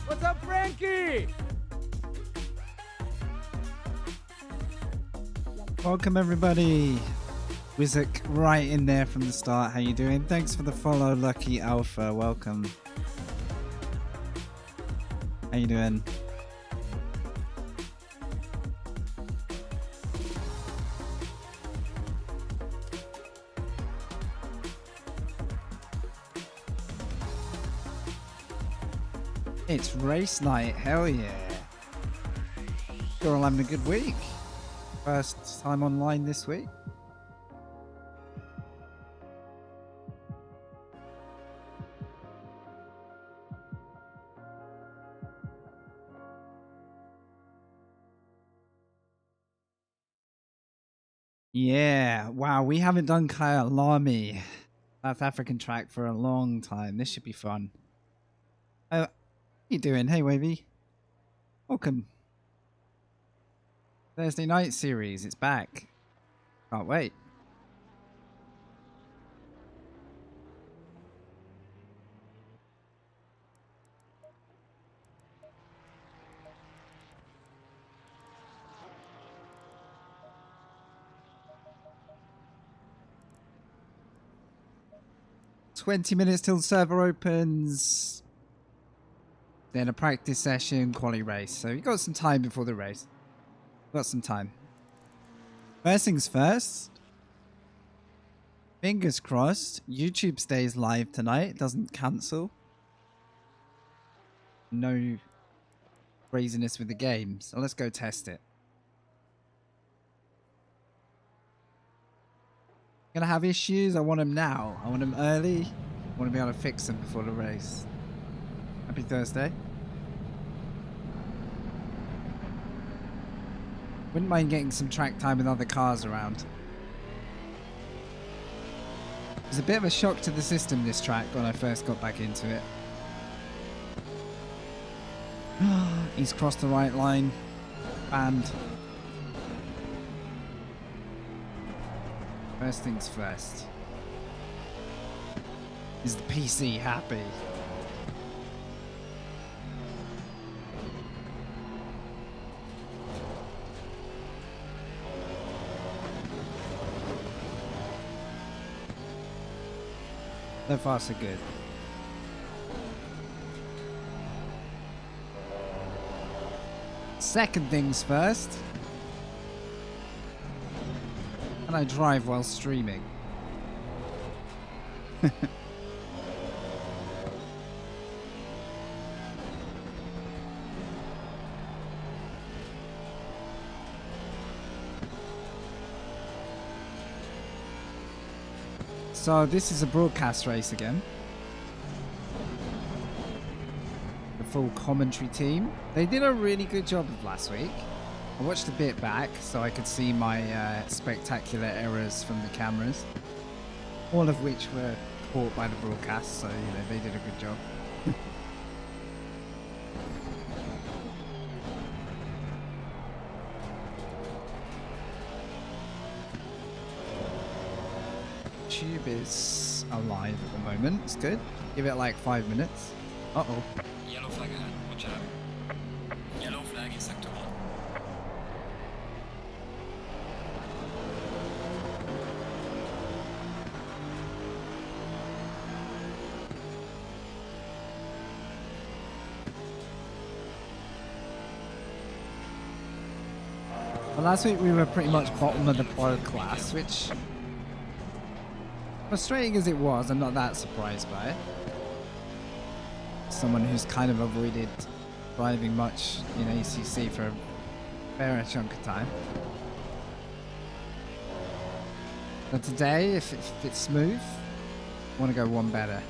What's up, Frankie? Welcome everybody. Wizik right in there from the start. How you doing? Thanks for the follow, Lucky Alpha. Welcome. How you doing? It's race night. Hell yeah. You're all having a good week. First time online this week. Yeah, wow, we haven't done Kyalami, South African track, for a long time. This should be fun. How you doing? Hey, Wavy. Welcome. Thursday night series, it's back. Can't wait. "20 minutes till server opens. Then a practice session, quali race. So you got some time before the race. Got some time. First things first. Fingers crossed. YouTube stays live tonight. Doesn't cancel. No craziness with the game. So let's go test it. Gonna have issues. I want them now. I want them early. I want to be able to fix them before the race. Happy Thursday. Wouldn't mind getting some track time with other cars around. It was a bit of a shock to the system, this track, when I first got back into it. He's crossed the right line. Banned. First things first. Is the PC happy? So far, so good. Second things first. Can I drive while streaming? So this is a broadcast race again. The full commentary team. They did a really good job of last week. I watched a bit back so I could see my spectacular errors from the cameras. All of which were caught by the broadcast, so you know, they did a good job. Tube is alive at the moment. It's good. Give it like 5 minutes. Uh-oh. Yellow flag ahead. Watch out. Yellow flag in sector 1. Well, last week we were pretty much bottom of the pro class, which, frustrating as it was, I'm not that surprised by it. Someone who's kind of avoided driving much in ACC for a fair chunk of time. But today, if it's smooth, I want to go one better.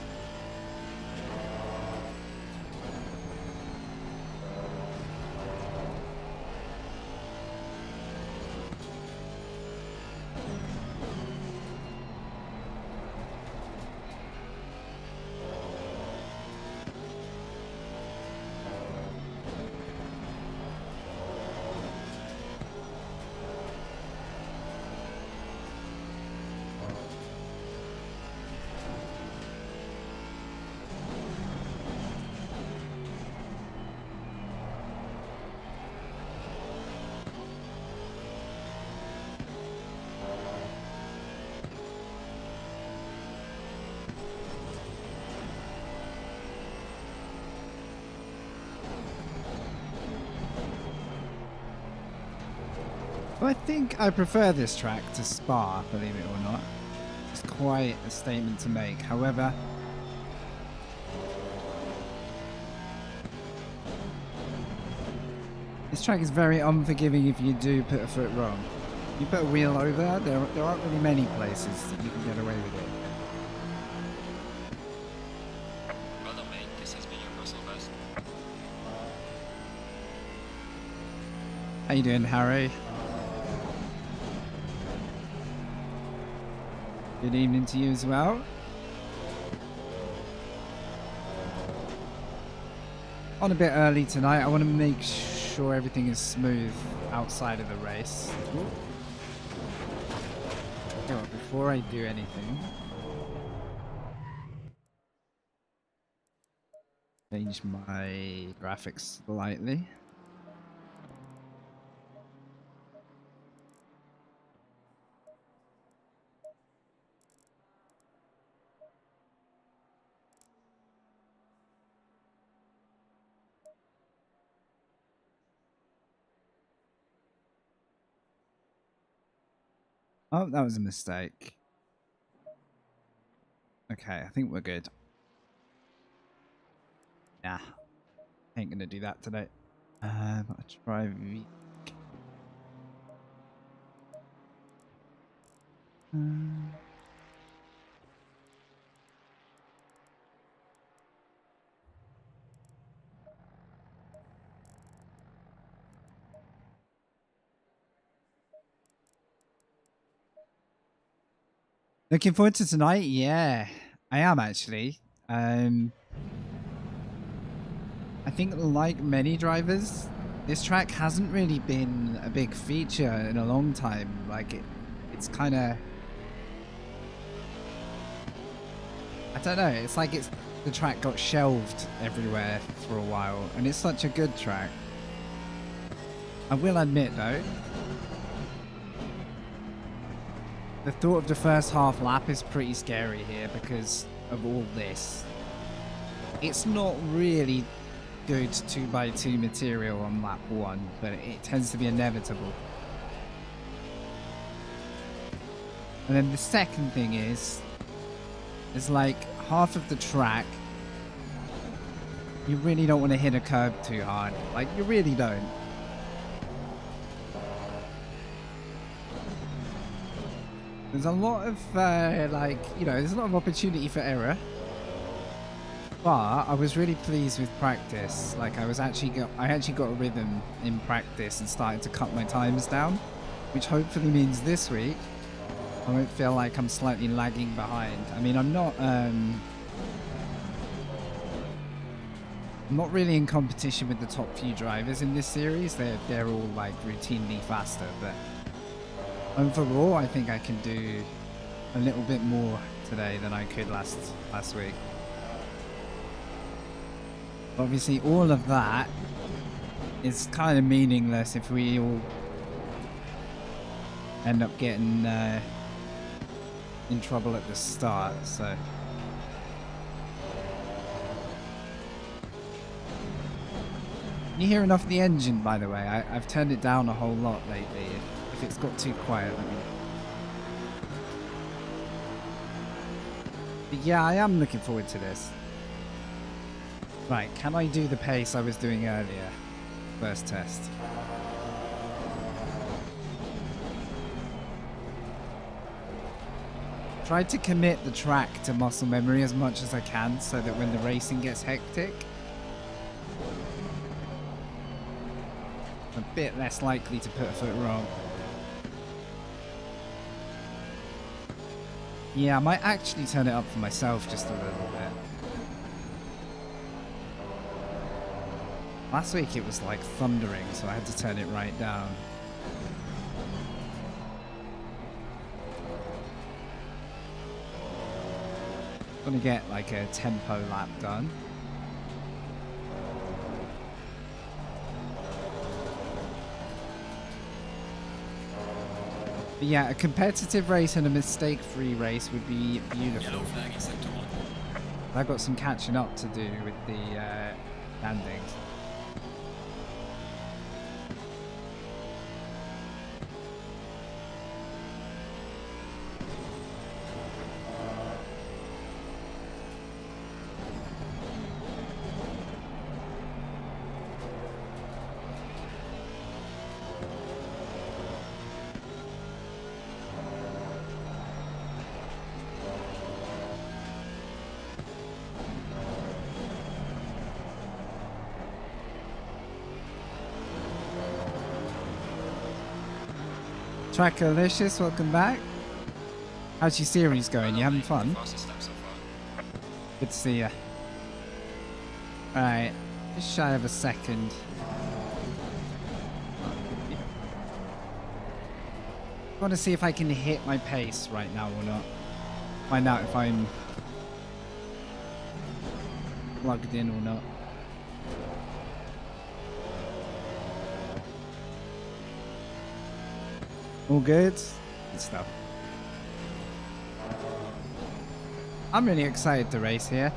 I think I prefer this track to Spa, believe it or not. It's quite a statement to make. However, this track is very unforgiving if you do put a foot wrong. If you put a wheel over, there aren't really many places that you can get away with it. Well done, mate. This has been your personal best. How you doing, Harry? Good evening to you as well. On a bit early tonight, I want to make sure everything is smooth outside of the race. Okay, well, before I do anything, change my graphics slightly. Oh, that was a mistake. Okay, I think we're good. Nah, ain't gonna do that today. I'll try V. Looking forward to tonight? Yeah, I am actually. I think like many drivers, this track hasn't really been a big feature in a long time. Like it's kind of, I don't know. It's like the track got shelved everywhere for a while, and it's such a good track. I will admit though, the thought of the first half lap is pretty scary here because of all this. It's not really good 2x2 material on lap 1, but it tends to be inevitable. And then the second thing is like half of the track, you really don't want to hit a curb too hard. Like, you really don't. There's a lot of, like, you know, there's a lot of opportunity for error. But I was really pleased with practice. Like, I actually got a rhythm in practice and started to cut my times down, which hopefully means this week I won't feel like I'm slightly lagging behind. I mean, I'm not really in competition with the top few drivers in this series. They're all like routinely faster, but overall, I think I can do a little bit more today than I could last week. Obviously, all of that is kind of meaningless if we all end up getting in trouble at the start. So, can you hear enough of the engine, by the way? I've turned it down a whole lot lately. If it's got too quiet, let me. But yeah, I am looking forward to this. Right, can I do the pace I was doing earlier? First test. Try to commit the track to muscle memory as much as I can so that when the racing gets hectic, I'm a bit less likely to put a foot wrong. Yeah, I might actually turn it up for myself just a little bit. Last week it was like thundering, so I had to turn it right down. I'm gonna get like a tempo lap done. But yeah, a competitive race and a mistake-free race would be beautiful. Yellow flag in sector 1. I've got some catching up to do with the landings. Trackalicious, welcome back. How's your series going? You having fun? Fastest step so far. Good to see you. Alright, just shy of a second. I want to see if I can hit my pace right now or not. Find out if I'm plugged in or not. All good? Good stuff. I'm really excited to race here.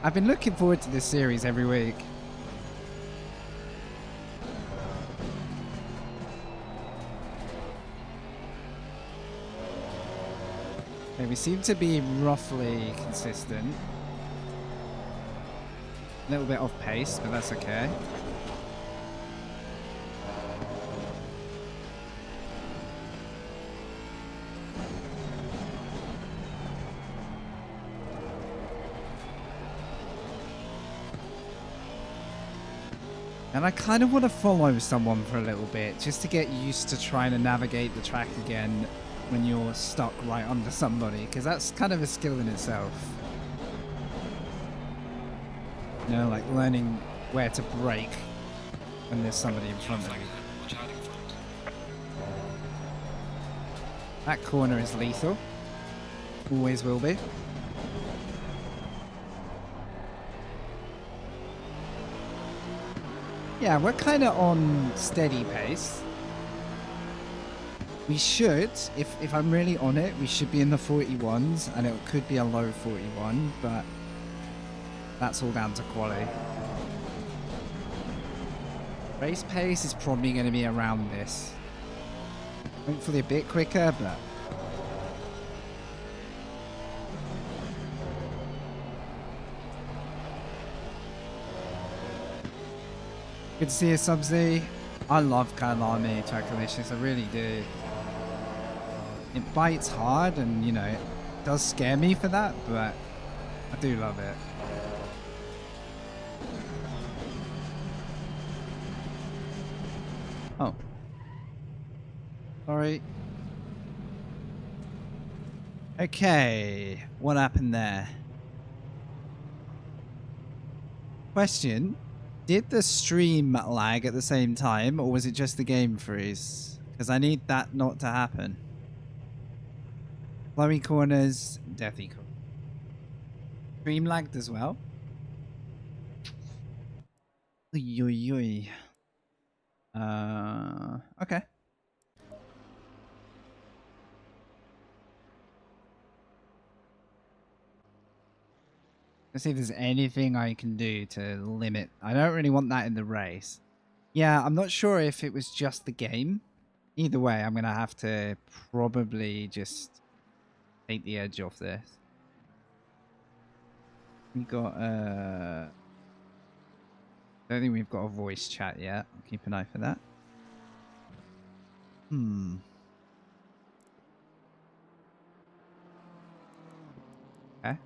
I've been looking forward to this series every week. Okay, we seem to be roughly consistent. A little bit off pace, but that's okay. And I kind of want to follow someone for a little bit, just to get used to trying to navigate the track again when you're stuck right under somebody, because that's kind of a skill in itself. You know, like learning where to brake when there's somebody in front of you. Watch out in front. That corner is lethal. Always will be. Yeah, we're kind of on steady pace. We should, if I'm really on it, we should be in the 41s, and it could be a low 41, but that's all down to quality. Race pace is probably going to be around this. Hopefully a bit quicker, but... Good to see you, Subsy. I love Kyalami, Trackalicious, I really do. It bites hard and, you know, it does scare me for that, but I do love it. Oh. Sorry. Okay, what happened there? Question. Did the stream lag at the same time, or was it just the game freeze? Because I need that not to happen. Flowy corners, deathy corners. Stream lagged as well. Oy, okay. Let's see if there's anything I can do to limit. I don't really want that in the race. Yeah, I'm not sure if it was just the game. Either way, I'm going to have to probably just take the edge off this. We got, I don't think we've got a voice chat yet. I'll keep an eye for that. Okay.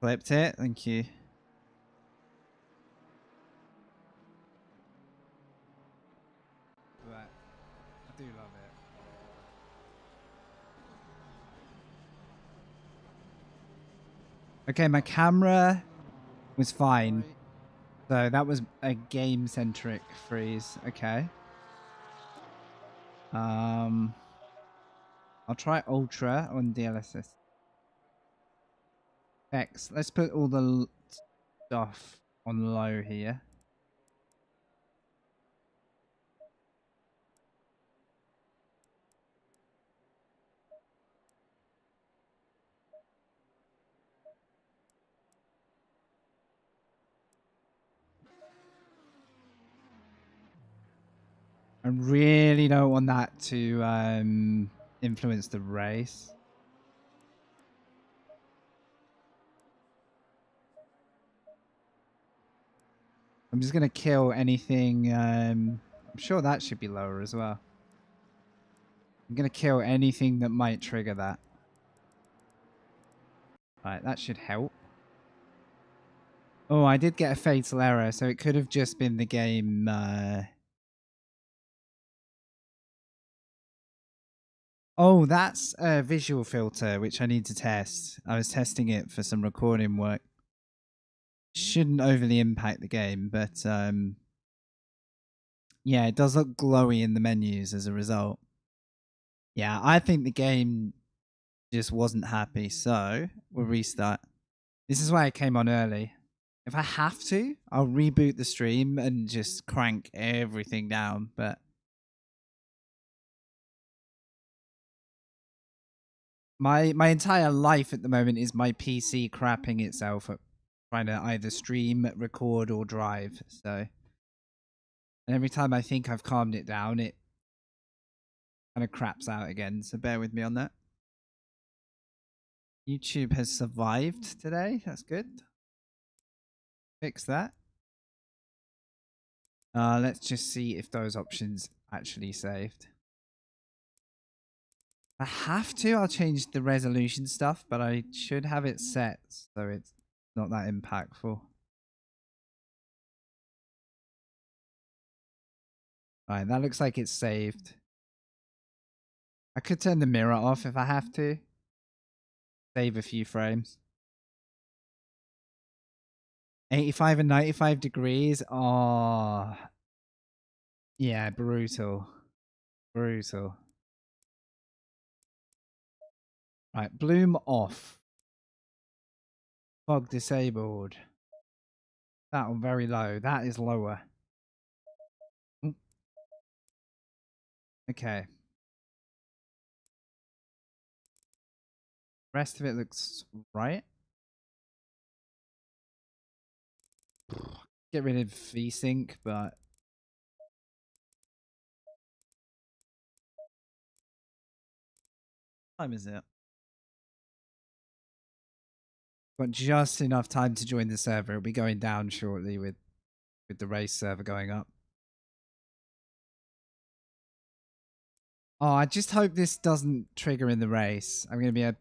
Clipped it. Thank you. But I do love it. Okay, my camera was fine. So that was a game-centric freeze. Okay. I'll try Ultra on DLSS. X. Let's put all the stuff on low here. I really don't want that to influence the race. I'm just going to kill anything. I'm sure that should be lower as well. I'm going to kill anything that might trigger that. Right, that should help. Oh, I did get a fatal error, so it could have just been the game. Oh, that's a visual filter, which I need to test. I was testing it for some recording work. Shouldn't overly impact the game, but yeah, it does look glowy in the menus as a result. Yeah, I think the game just wasn't happy, so we'll restart. This is why I came on early. If I have to, I'll reboot the stream and just crank everything down, but my entire life at the moment is my PC crapping itself at trying to either stream, record, or drive. So, and every time I think I've calmed it down, it kind of craps out again. So bear with me on that. YouTube has survived today. That's good. Fix that. Let's just see if those options actually saved. If I have to, I'll change the resolution stuff, but I should have it set so it's not that impactful. Right, that looks like it's saved. I could turn the mirror off if I have to. Save a few frames. 85 and 95 degrees. Oh, yeah, brutal. Brutal. Right, bloom off. Fog disabled. That one very low. That is lower. Okay. Rest of it looks right. Get rid of VSync, but what time is it? Got just enough time to join the server. It'll be going down shortly with the race server going up. Oh, I just hope this doesn't trigger in the race. I'm going to be a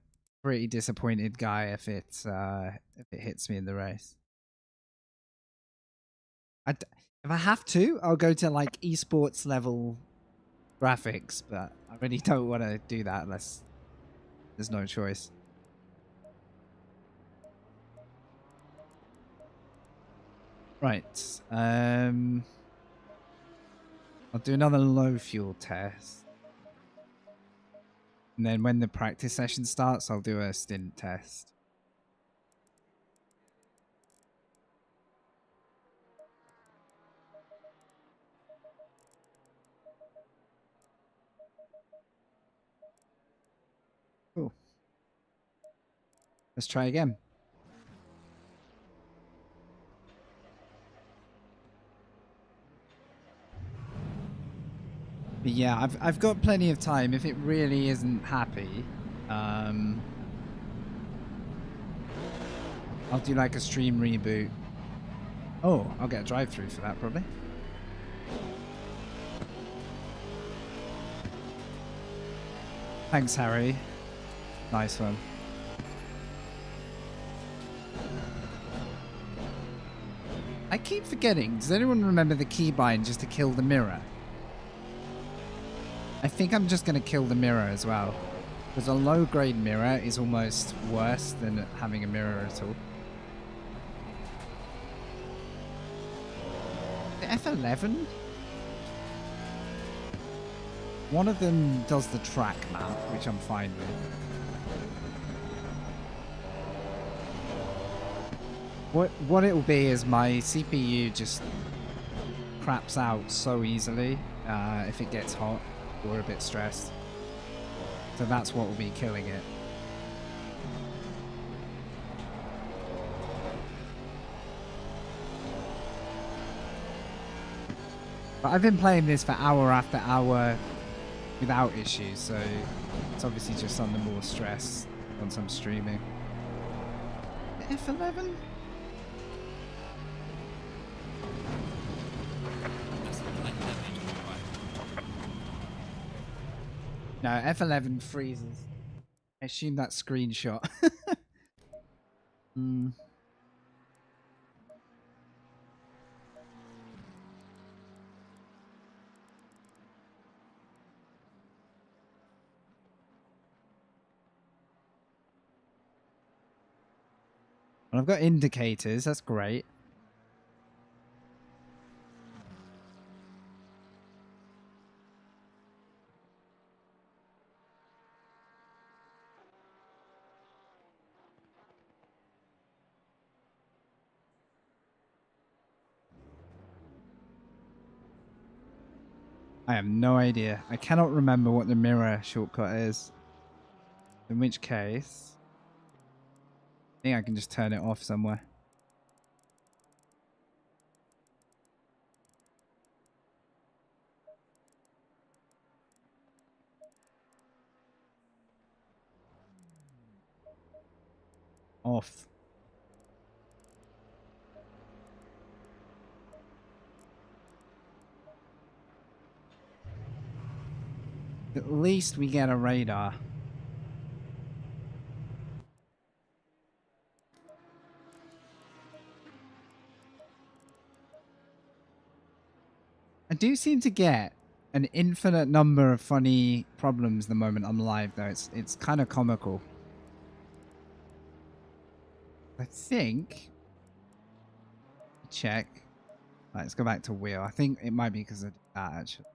pretty disappointed guy if it hits me in the race. If I have to, I'll go to like esports level graphics, but I really don't want to do that unless there's no choice. Right. I'll do another low fuel test. And then when the practice session starts, I'll do a stint test. Cool. Let's try again. But yeah, I've got plenty of time. If it really isn't happy, I'll do like a stream reboot. Oh, I'll get a drive-through for that probably. Thanks, Harry. Nice one. I keep forgetting. Does anyone remember the keybind just to kill the mirror? I think I'm just going to kill the mirror as well. Because a low-grade mirror is almost worse than having a mirror at all. The F11? One of them does the track map, which I'm fine with. What it will be is my CPU just craps out so easily if it gets hot or a bit stressed. So that's what will be killing it. But I've been playing this for hour after hour without issues, so it's obviously just under more stress once I'm streaming. F11? No, F11 freezes. I assume that screenshot. Hmm. Well, I've got indicators. That's great. I have no idea. I cannot remember what the mirror shortcut is. In which case, I think I can just turn it off somewhere. Off. At least we get a radar. I do seem to get an infinite number of funny problems the moment I'm live, though. It's kind of comical. I think. Check. Right, let's go back to wheel. I think it might be because of that, actually.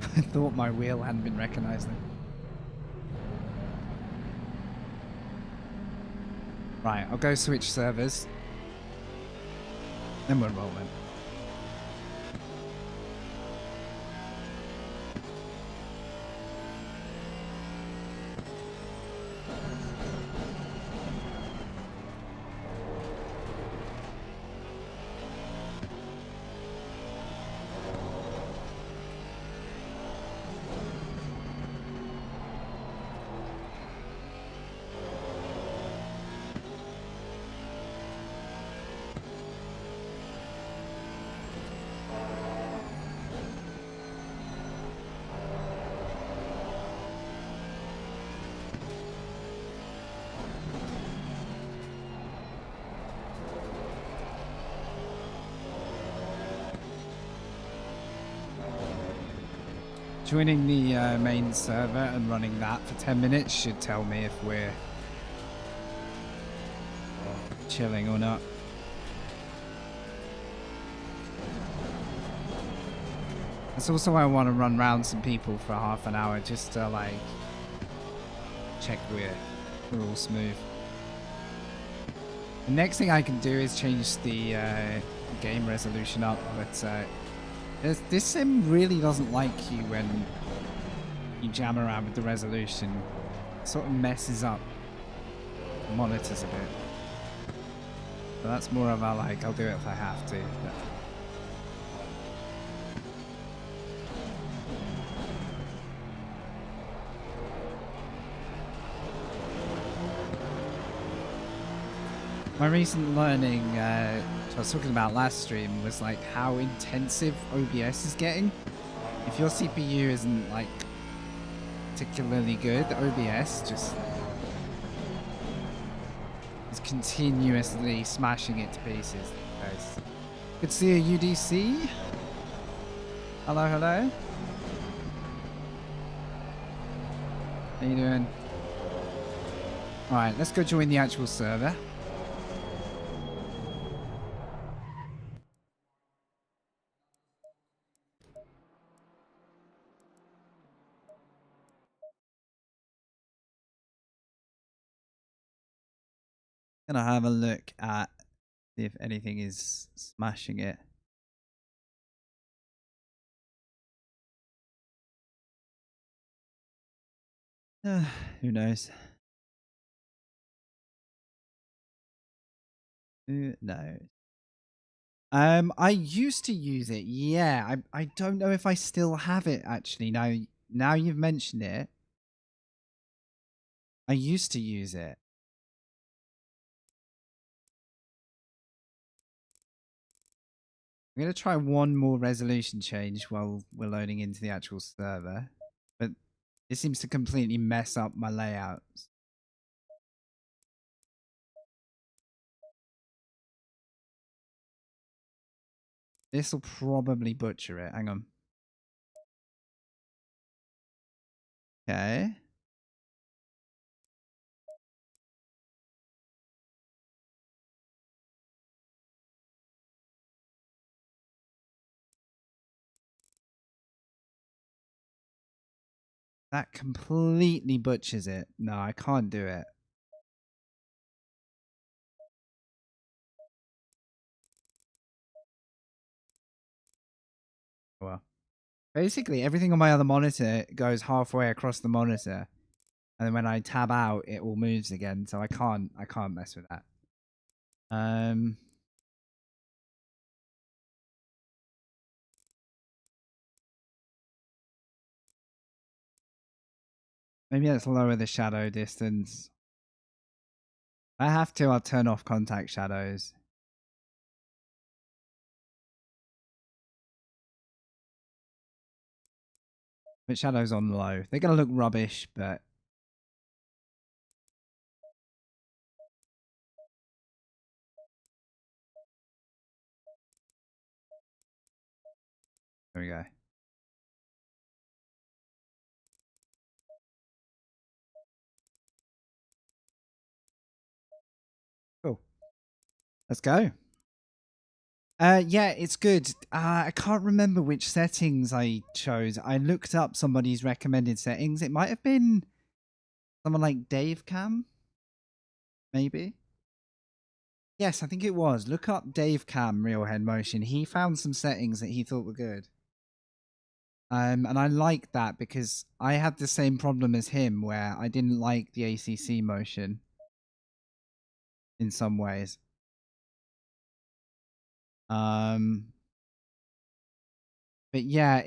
I thought my wheel hadn't been recognized then. Right, I'll go switch servers. Then we're rolling. Joining the main server and running that for 10 minutes should tell me if we're chilling or not. That's also why I want to run around some people for half an hour just to like check we're all smooth. The next thing I can do is change the game resolution up, but this sim really doesn't like you when you jam around with the resolution. It sort of messes up the monitors a bit. But that's more of a like, I'll do it if I have to. But my recent learning, which I was talking about last stream, was like how intensive OBS is getting. If your CPU isn't like particularly good, OBS just is continuously smashing it to pieces. Guys, good to see you, UDC. Hello, hello. How you doing? All right, let's go join the actual server. Gonna have a look at see if anything is smashing it. Who knows? Who knows? I used to use it. Yeah, I don't know if I still have it actually. Now you've mentioned it. I used to use it. I'm going to try one more resolution change while we're loading into the actual server. But it seems to completely mess up my layouts. This will probably butcher it. Hang on. Okay. That completely butchers it. No, I can't do it. Well, basically everything on my other monitor goes halfway across the monitor, and then when I tab out, it all moves again. So I can't mess with that. Maybe let's lower the shadow distance. If I have to, I'll turn off contact shadows. But shadows on low. They're going to look rubbish, but... There we go. Cool. Let's go. Yeah, it's good. I can't remember which settings I chose. I looked up somebody's recommended settings. It might have been someone like Dave Cam, maybe. Yes, I think it was. Look up Dave Cam Real Head Motion. He found some settings that he thought were good. And I like that because I had the same problem as him where I didn't like the ACC motion in some ways. But yeah,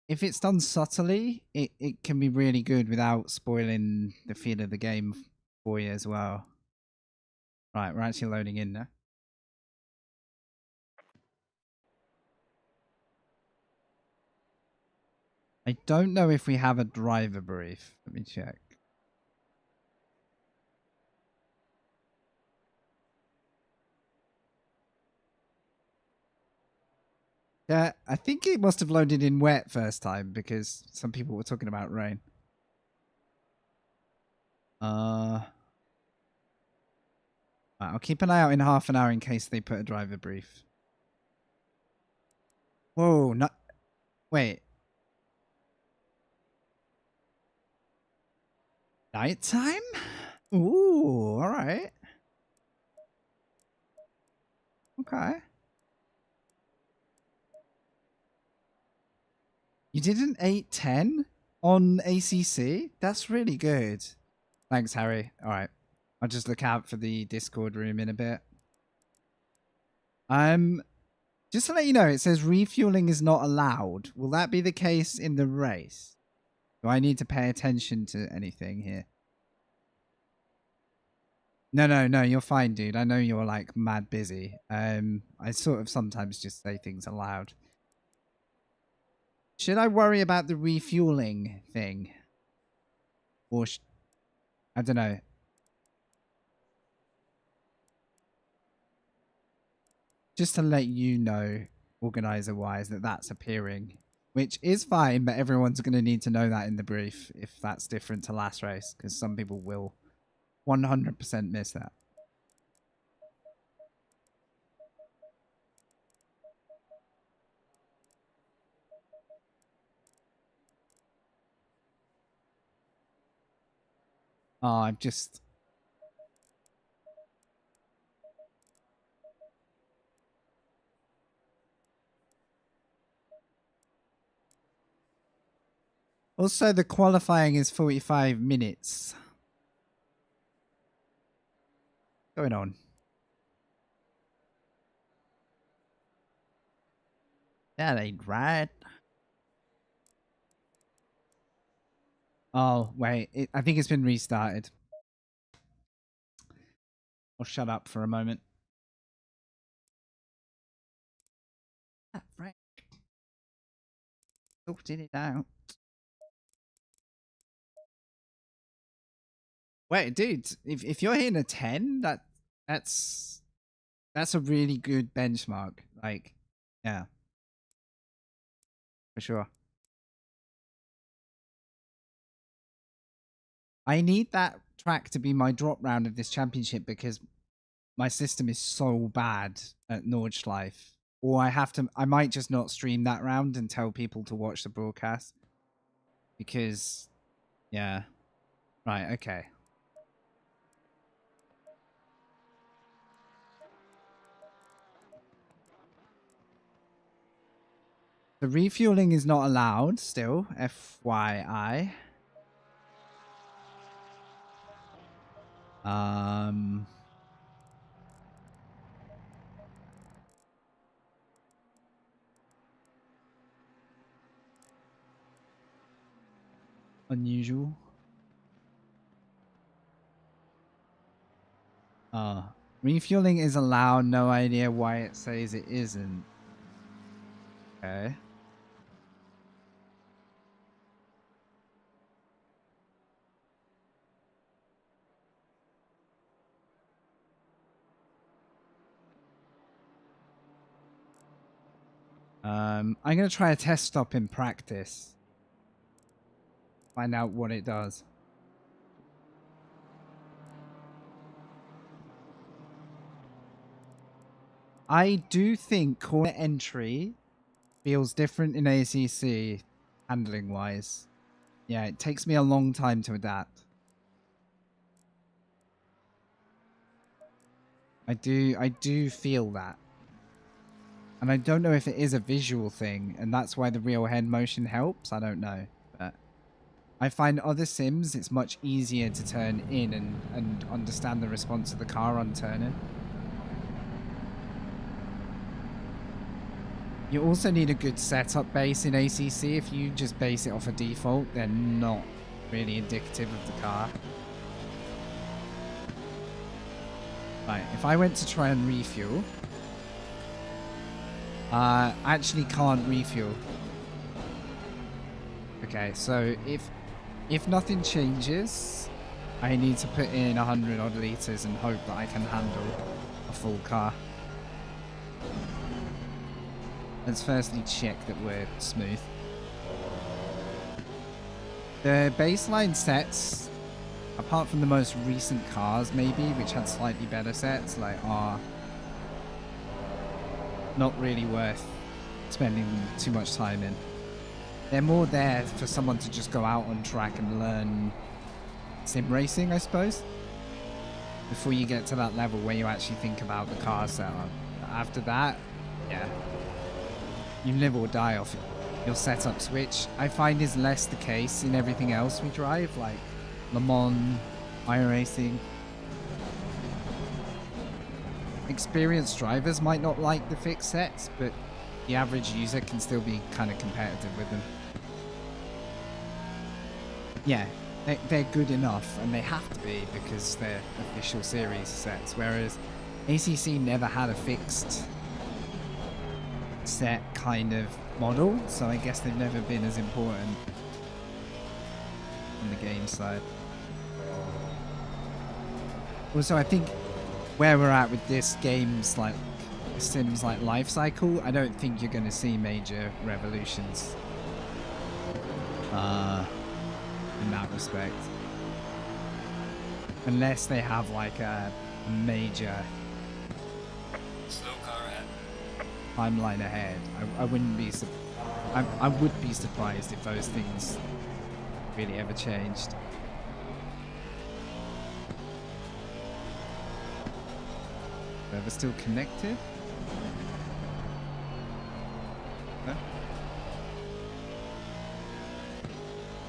if it's done subtly, it can be really good without spoiling the feel of the game for you as well. Right, we're actually loading in now. I don't know if we have a driver brief. Let me check. Yeah, I think it must have loaded in wet first time because some people were talking about rain. Right, I'll keep an eye out in half an hour in case they put a driver brief. Whoa, no, wait. Nighttime? Ooh, all right. Okay. You did an 810 on ACC? That's really good. Thanks, Harry. All right. I'll just look out for the Discord room in a bit. Just to let you know, it says refueling is not allowed. Will that be the case in the race? Do I need to pay attention to anything here? No, you're fine, dude. I know you're like mad busy. I sort of sometimes just say things aloud. Should I worry about the refueling thing? Or I don't know. Just to let you know, organizer-wise, that that's appearing. Which is fine, but everyone's going to need to know that in the brief if that's different to last race, because some people will 100% miss that. Oh, I've just... Also, the qualifying is 45 minutes. Going on. That ain't right. Oh, wait. I think it's been restarted. I'll shut up for a moment. Sorted it out. Wait, dude, if you're hitting a 10, that's a really good benchmark. Like, yeah. For sure. I need that track to be my drop round of this championship because my system is so bad at Nordschleife. Or I might just not stream that round and tell people to watch the broadcast. Because, yeah. Right, okay. The refueling is not allowed still, FYI. Unusual. Refueling is allowed. No idea why it says it isn't. Okay. I'm gonna try a test stop in practice. Find out what it does. I do think corner entry feels different in ACC handling wise. Yeah, it takes me a long time to adapt. I do feel that. And I don't know if it is a visual thing and that's why the real head motion helps. I don't know. But I find other sims it's much easier to turn in and understand the response of the car on turning. You also need a good setup base in ACC. If you just base it off a default, they're not really indicative of the car. Right, if I went to try and refuel, I actually can't refuel. Okay, so if nothing changes, I need to put in 100 odd liters and hope that I can handle a full car. Let's firstly check that we're smooth. The baseline sets, apart from the most recent cars maybe, which had slightly better sets, like are not really worth spending too much time in. They're more there for someone to just go out on track and learn sim racing, I suppose, before you get to that level where you actually think about the car setup. After that, yeah, you live or die off your setup switch. I find is less the case in everything else we drive, like Le Mans, iRacing. Experienced drivers might not like the fixed sets, but the average user can still be kind of competitive with them. Yeah, they're good enough, and they have to be because they're official series sets, whereas ACC never had a fixed set kind of model, so I guess they've never been as important on the game side. Also, I think where we're at with this game's like Sims like life cycle, I don't think you're going to see major revolutions in that respect, unless they have like a major Slow car ahead. timeline ahead. I wouldn't be I would be surprised if those things really ever changed. Ever still connected? No?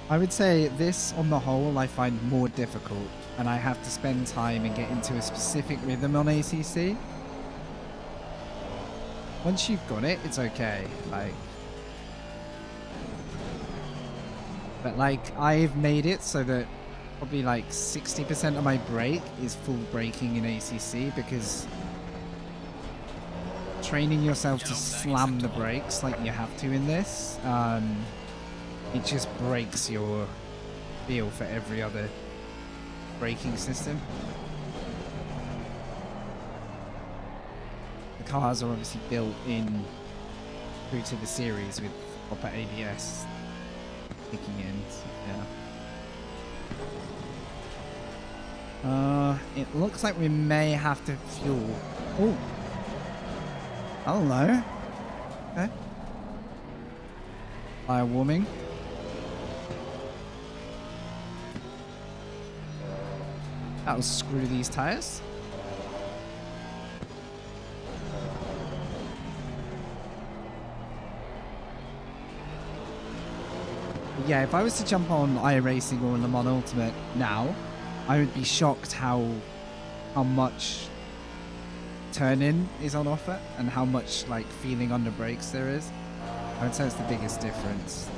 I would say this on the whole I find more difficult, and I have to spend time and get into a specific rhythm on ACC. Once you've got it, it's okay. But I've made it so that probably like 60% of my brake is full braking in ACC, because training yourself to slam the brakes like you have to in this it just breaks your feel for every other braking system. The cars are obviously built in through to the series with proper ABS kicking in. So, yeah. It looks like we may have to fuel. Oh, hello. Okay. Tire warming. That'll screw these tires. Yeah, if I was to jump on iRacing or Le Mans Ultimate now, I would be shocked how much turn-in is on offer and how much like feeling under brakes there is. I would say it's the biggest difference.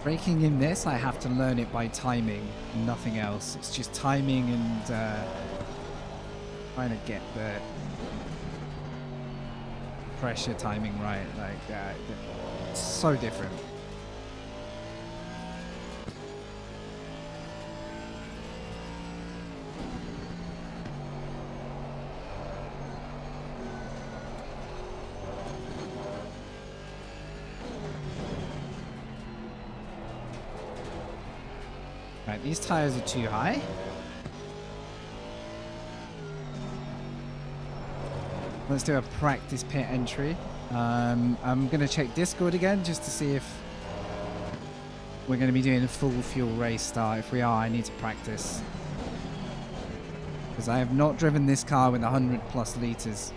Braking in this, I have to learn it by timing and nothing else. It's just timing and trying to get the pressure timing right. Like it's so different. Right, these tires are too high. Let's do a practice pit entry. I'm going to check Discord again just to see if we're going to be doing a full fuel race start. If we are, I need to practice. Because I have not driven this car with 100 plus litres.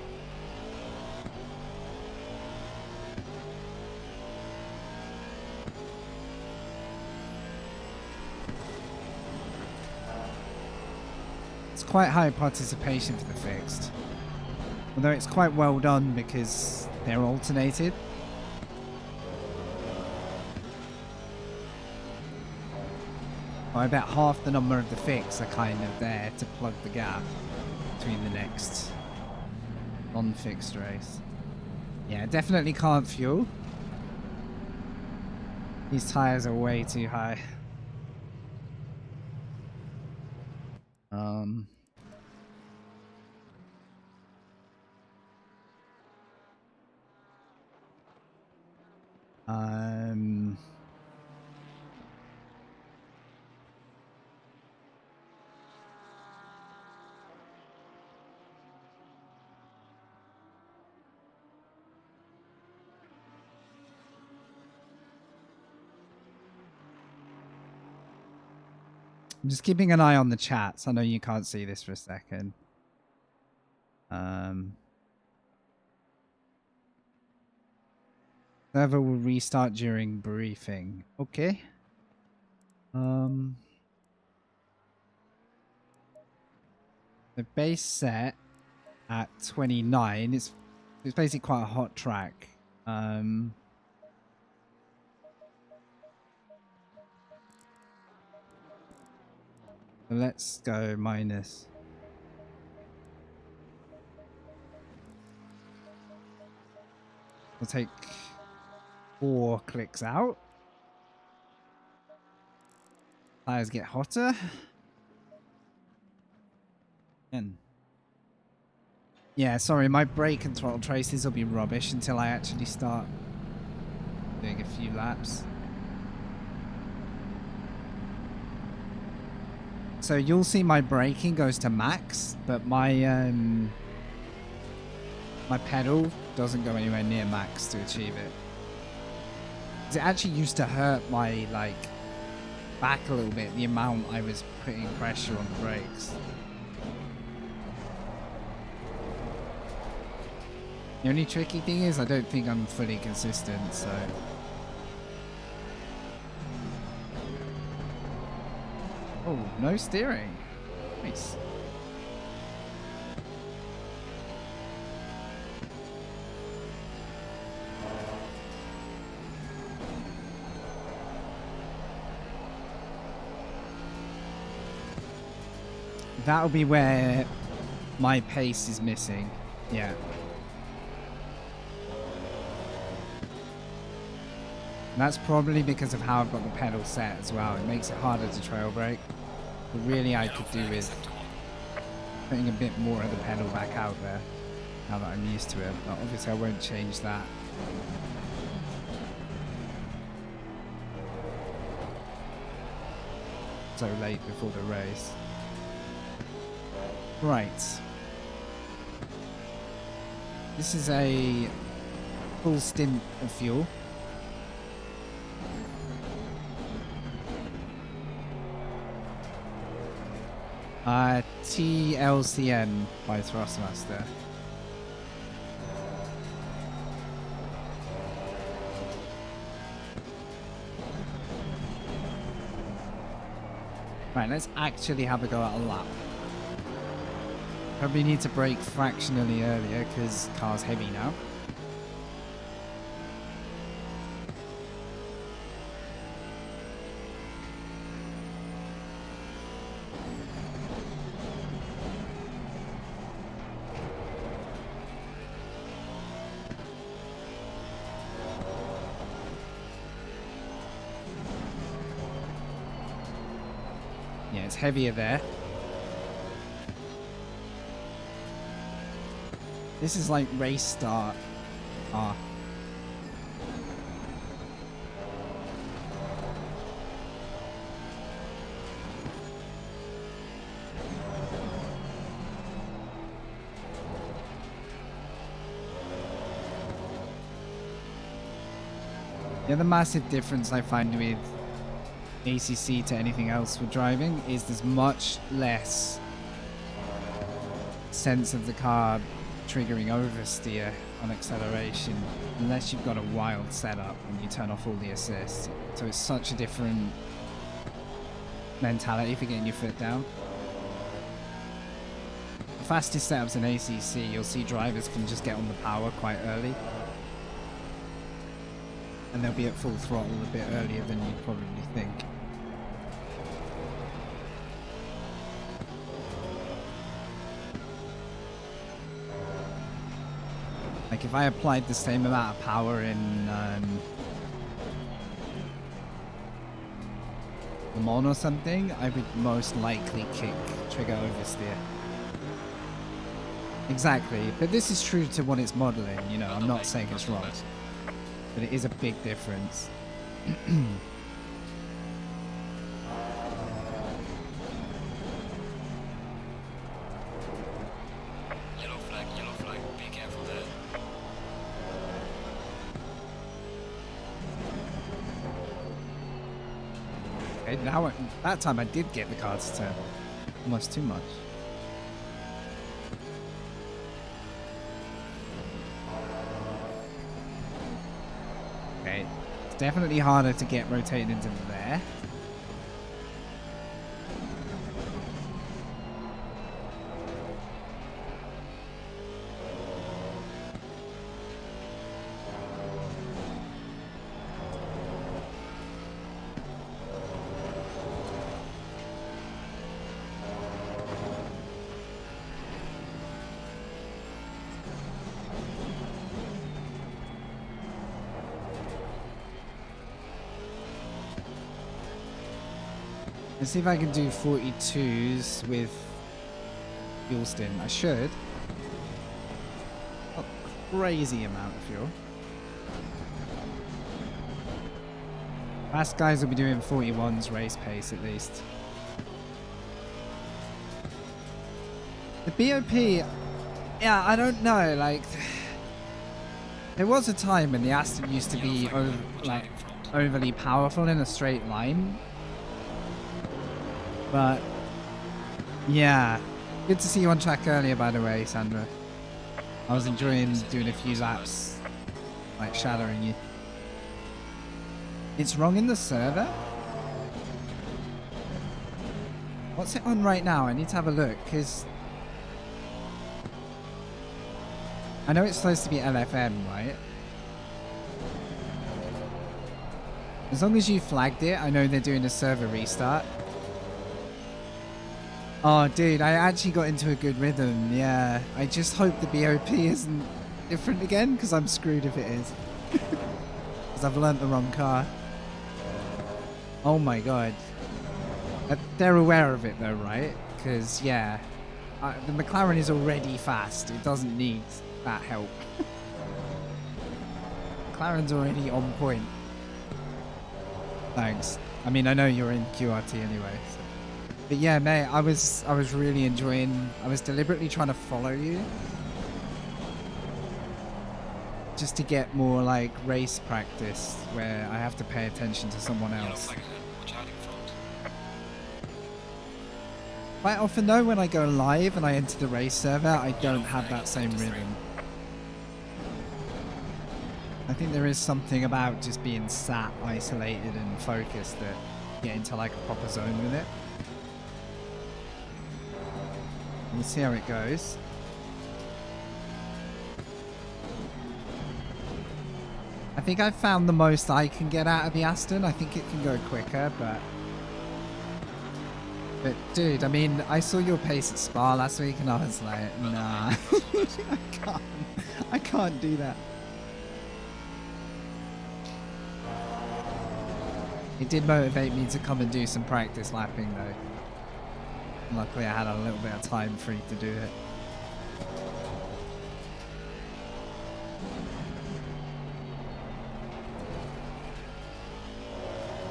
Quite high participation for the fixed, although it's quite well done because they're alternated. I bet half the number of the fixed are kind of there to plug the gap between the next non-fixed race. Yeah, definitely can't fuel. These tires are way too high. I'm just keeping an eye on the chats. I know you can't see this for a second. Server will restart during briefing. Okay. The base set at 29. It's basically quite a hot track. Let's go minus. We'll take 4 clicks out. Tires get hotter. And yeah, sorry, my brake and throttle traces will be rubbish until I actually start doing a few laps. So you'll see my braking goes to max, but my my pedal doesn't go anywhere near max to achieve it. 'Cause it actually used to hurt my like back a little bit, the amount I was putting pressure on the brakes. The only tricky thing is I don't think I'm fully consistent, so... Oh, no steering. Nice. That'll be where my pace is missing. Yeah. And that's probably because of how I've got the pedal set as well. It makes it harder to trail brake. But really I could do with putting a bit more of the pedal back out there now that I'm used to it. But obviously I won't change that. So late before the race. Right. This is a full stint of fuel. TLCN by Thrustmaster. Right, let's actually have a go at a lap. Probably need to brake fractionally earlier because car's heavy now. Yeah, it's heavier there. This is like race start. Ah. The other massive difference I find with ACC to anything else for driving is there's much less sense of the car triggering oversteer on acceleration unless you've got a wild setup and you turn off all the assists. So it's such a different mentality for getting your foot down. The fastest setups in ACC, you'll see drivers can just get on the power quite early. And they'll be at full throttle a bit earlier than you'd probably think. Like if I applied the same amount of power in Le Mans or something, I would most likely kick trigger oversteer. Exactly, but this is true to what it's modeling, you know, I'm not saying it's wrong. But it is a big difference. Yellow flag, be careful there. Okay, now that time I did get the car to turn. Almost too much. Okay, it's definitely harder to get rotated into there. Let's see if I can do 42s with fuel stint. I should. A crazy amount of fuel. Fast guys will be doing 41s race pace at least. The BOP, yeah, I don't know, like, there was a time when the Aston used to be overly powerful in a straight line. But, yeah. Good to see you on track earlier, by the way, Sandra. I was enjoying doing a few laps, like shadowing you. It's wrong in the server? What's it on right now? I need to have a look, because I know it's supposed to be LFM, right? As long as you flagged it, I know they're doing a server restart. Oh, dude, I actually got into a good rhythm, yeah. I just hope the BOP isn't different again, because I'm screwed if it is. Because I've learnt the wrong car. Oh my god. They're aware of it though, right? Because, yeah, the McLaren is already fast. It doesn't need that help. McLaren's already on point. Thanks. I mean, I know you're in QRT anyway. So. But yeah, mate, I was really enjoying... I was deliberately trying to follow you. Just to get more, like, race practice where I have to pay attention to someone else. Quite often though, when I go live and I enter the race server, I don't have that same rhythm. I think there is something about just being sat, isolated and focused that get into like a proper zone with it. We'll see how it goes. I think I've found the most I can get out of the Aston. I think it can go quicker, but dude, I mean, I saw your pace at Spa last week and I was like, nah, I can't do that. It did motivate me to come and do some practice lapping though. Luckily I had a little bit of time free to do it.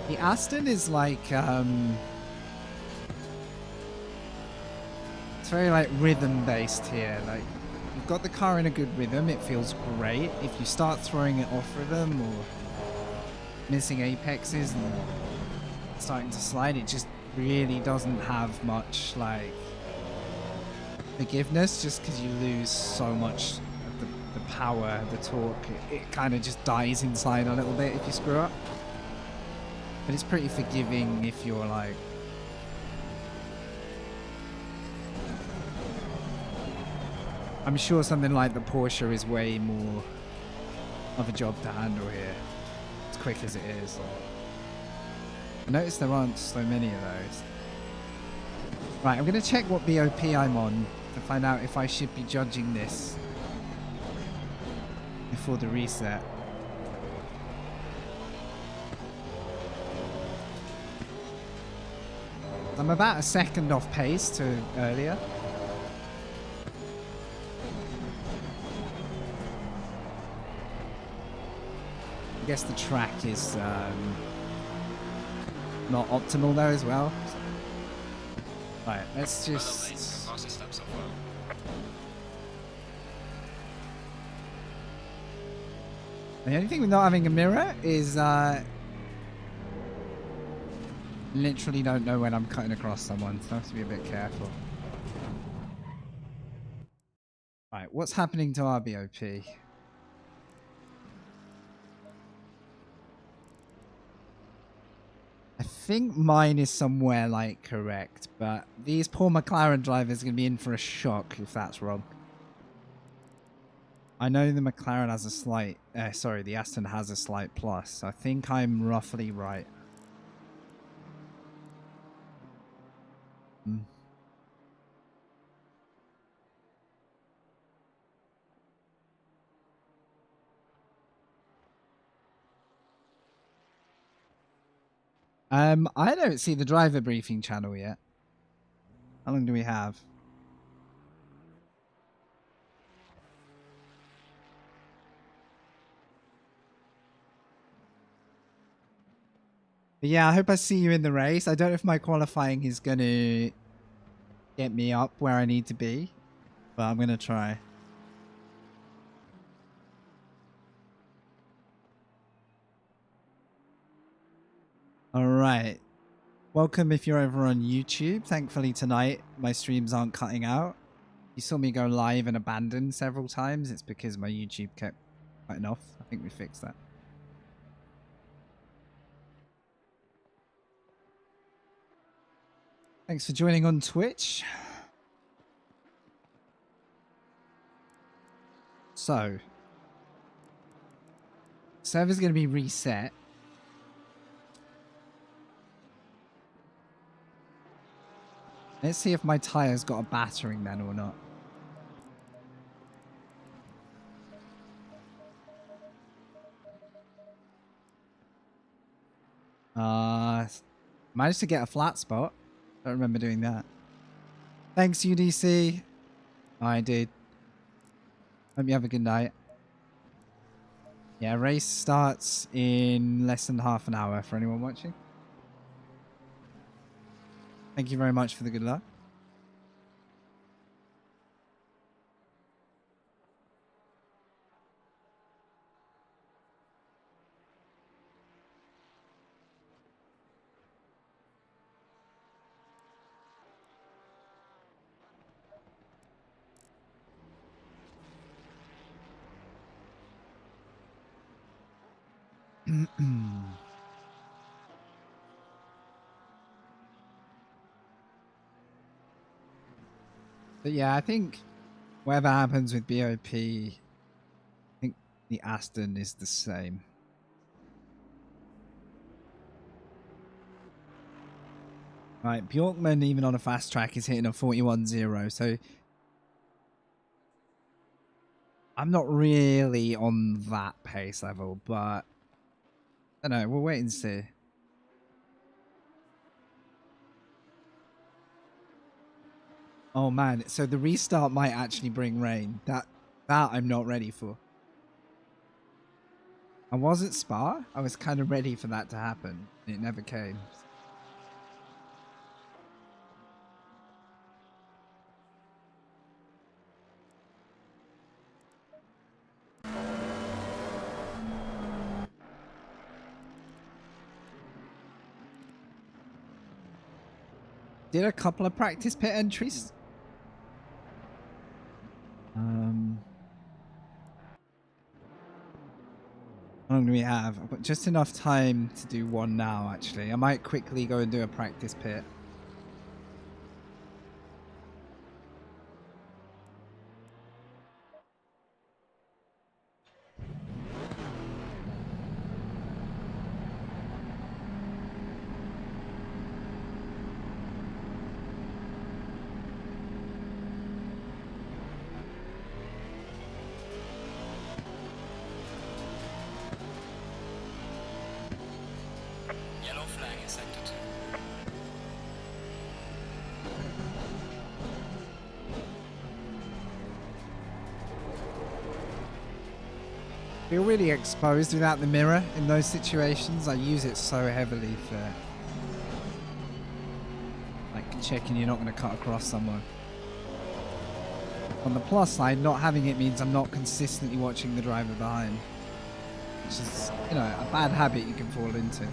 The Aston is like, it's very like rhythm based here. Like you've got the car in a good rhythm, it feels great. If you start throwing it off rhythm or missing apexes and starting to slide, it just really doesn't have much like forgiveness, just because you lose so much of the power, the torque. It kind of just dies inside a little bit if you screw up. But it's pretty forgiving if you're like... I'm sure something like the Porsche is way more of a job to handle here, as quick as it is. I noticed there aren't so many of those. Right, I'm going to check what BOP I'm on to find out if I should be judging this before the reset. I'm about a second off pace to earlier. I guess the track is not optimal though as well. Right, let's just... The only thing with not having a mirror is literally don't know when I'm cutting across someone, so I have to be a bit careful. Right, what's happening to our BOP? I think mine is somewhere like correct, but these poor McLaren drivers are going to be in for a shock if that's wrong. I know the McLaren has a slight, sorry, the Aston has a slight plus, so I think I'm roughly right. I don't see the driver briefing channel yet. How long do we have? But yeah, I hope I see you in the race. I don't know if my qualifying is going to get me up where I need to be, but I'm going to try. All right. Welcome if you're over on YouTube. Thankfully tonight, my streams aren't cutting out. You saw me go live and abandon several times. It's because my YouTube kept cutting off. I think we fixed that. Thanks for joining on Twitch. So, server's going to be reset. Let's see if my tire's got a battering then or not. Managed to get a flat spot. Don't remember doing that. Thanks, UDC. I did. Hope you have a good night. Yeah, race starts in less than half an hour for anyone watching. Thank you very much for the good luck. But yeah, I think whatever happens with BOP, I think the Aston is the same. Right, Bjorkman, even on a fast track, is hitting a 41.0, so I'm not really on that pace level, but I don't know, we'll wait and see. Oh man, so the restart might actually bring rain. That I'm not ready for. I was at Spa. I was kind of ready for that to happen. It never came. Did a couple of practice pit entries. How long do we have? I've got just enough time to do one now, actually. I might quickly go and do a practice pit. Yellow flag in sector 2. Feel really exposed without the mirror in those situations. I use it so heavily for like checking you're not going to cut across someone. On the plus side, not having it means I'm not consistently watching the driver behind, which is, you know, a bad habit you can fall into.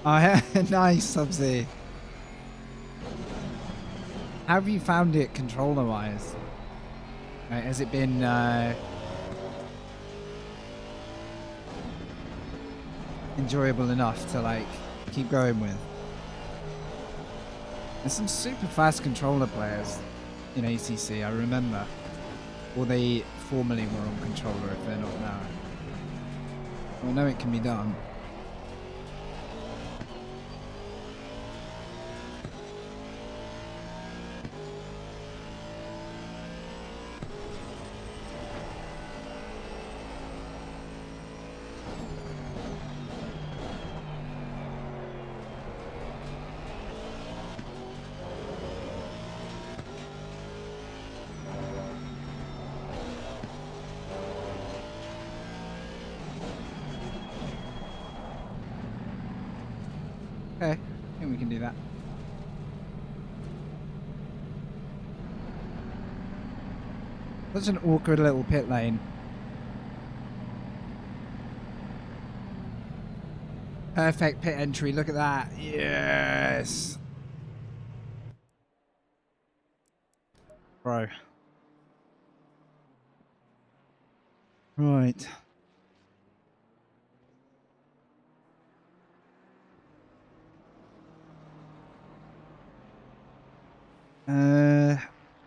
Oh, yeah. Nice, Subsy. How have you found it controller-wise? Has it been enjoyable enough to like keep going with? There's some super fast controller players in ACC, I remember. Or they formerly were on controller if they're not now. I know it can be done. Okay, I think we can do that. Such an awkward little pit lane. Perfect pit entry, look at that. Yes. Bro. Right.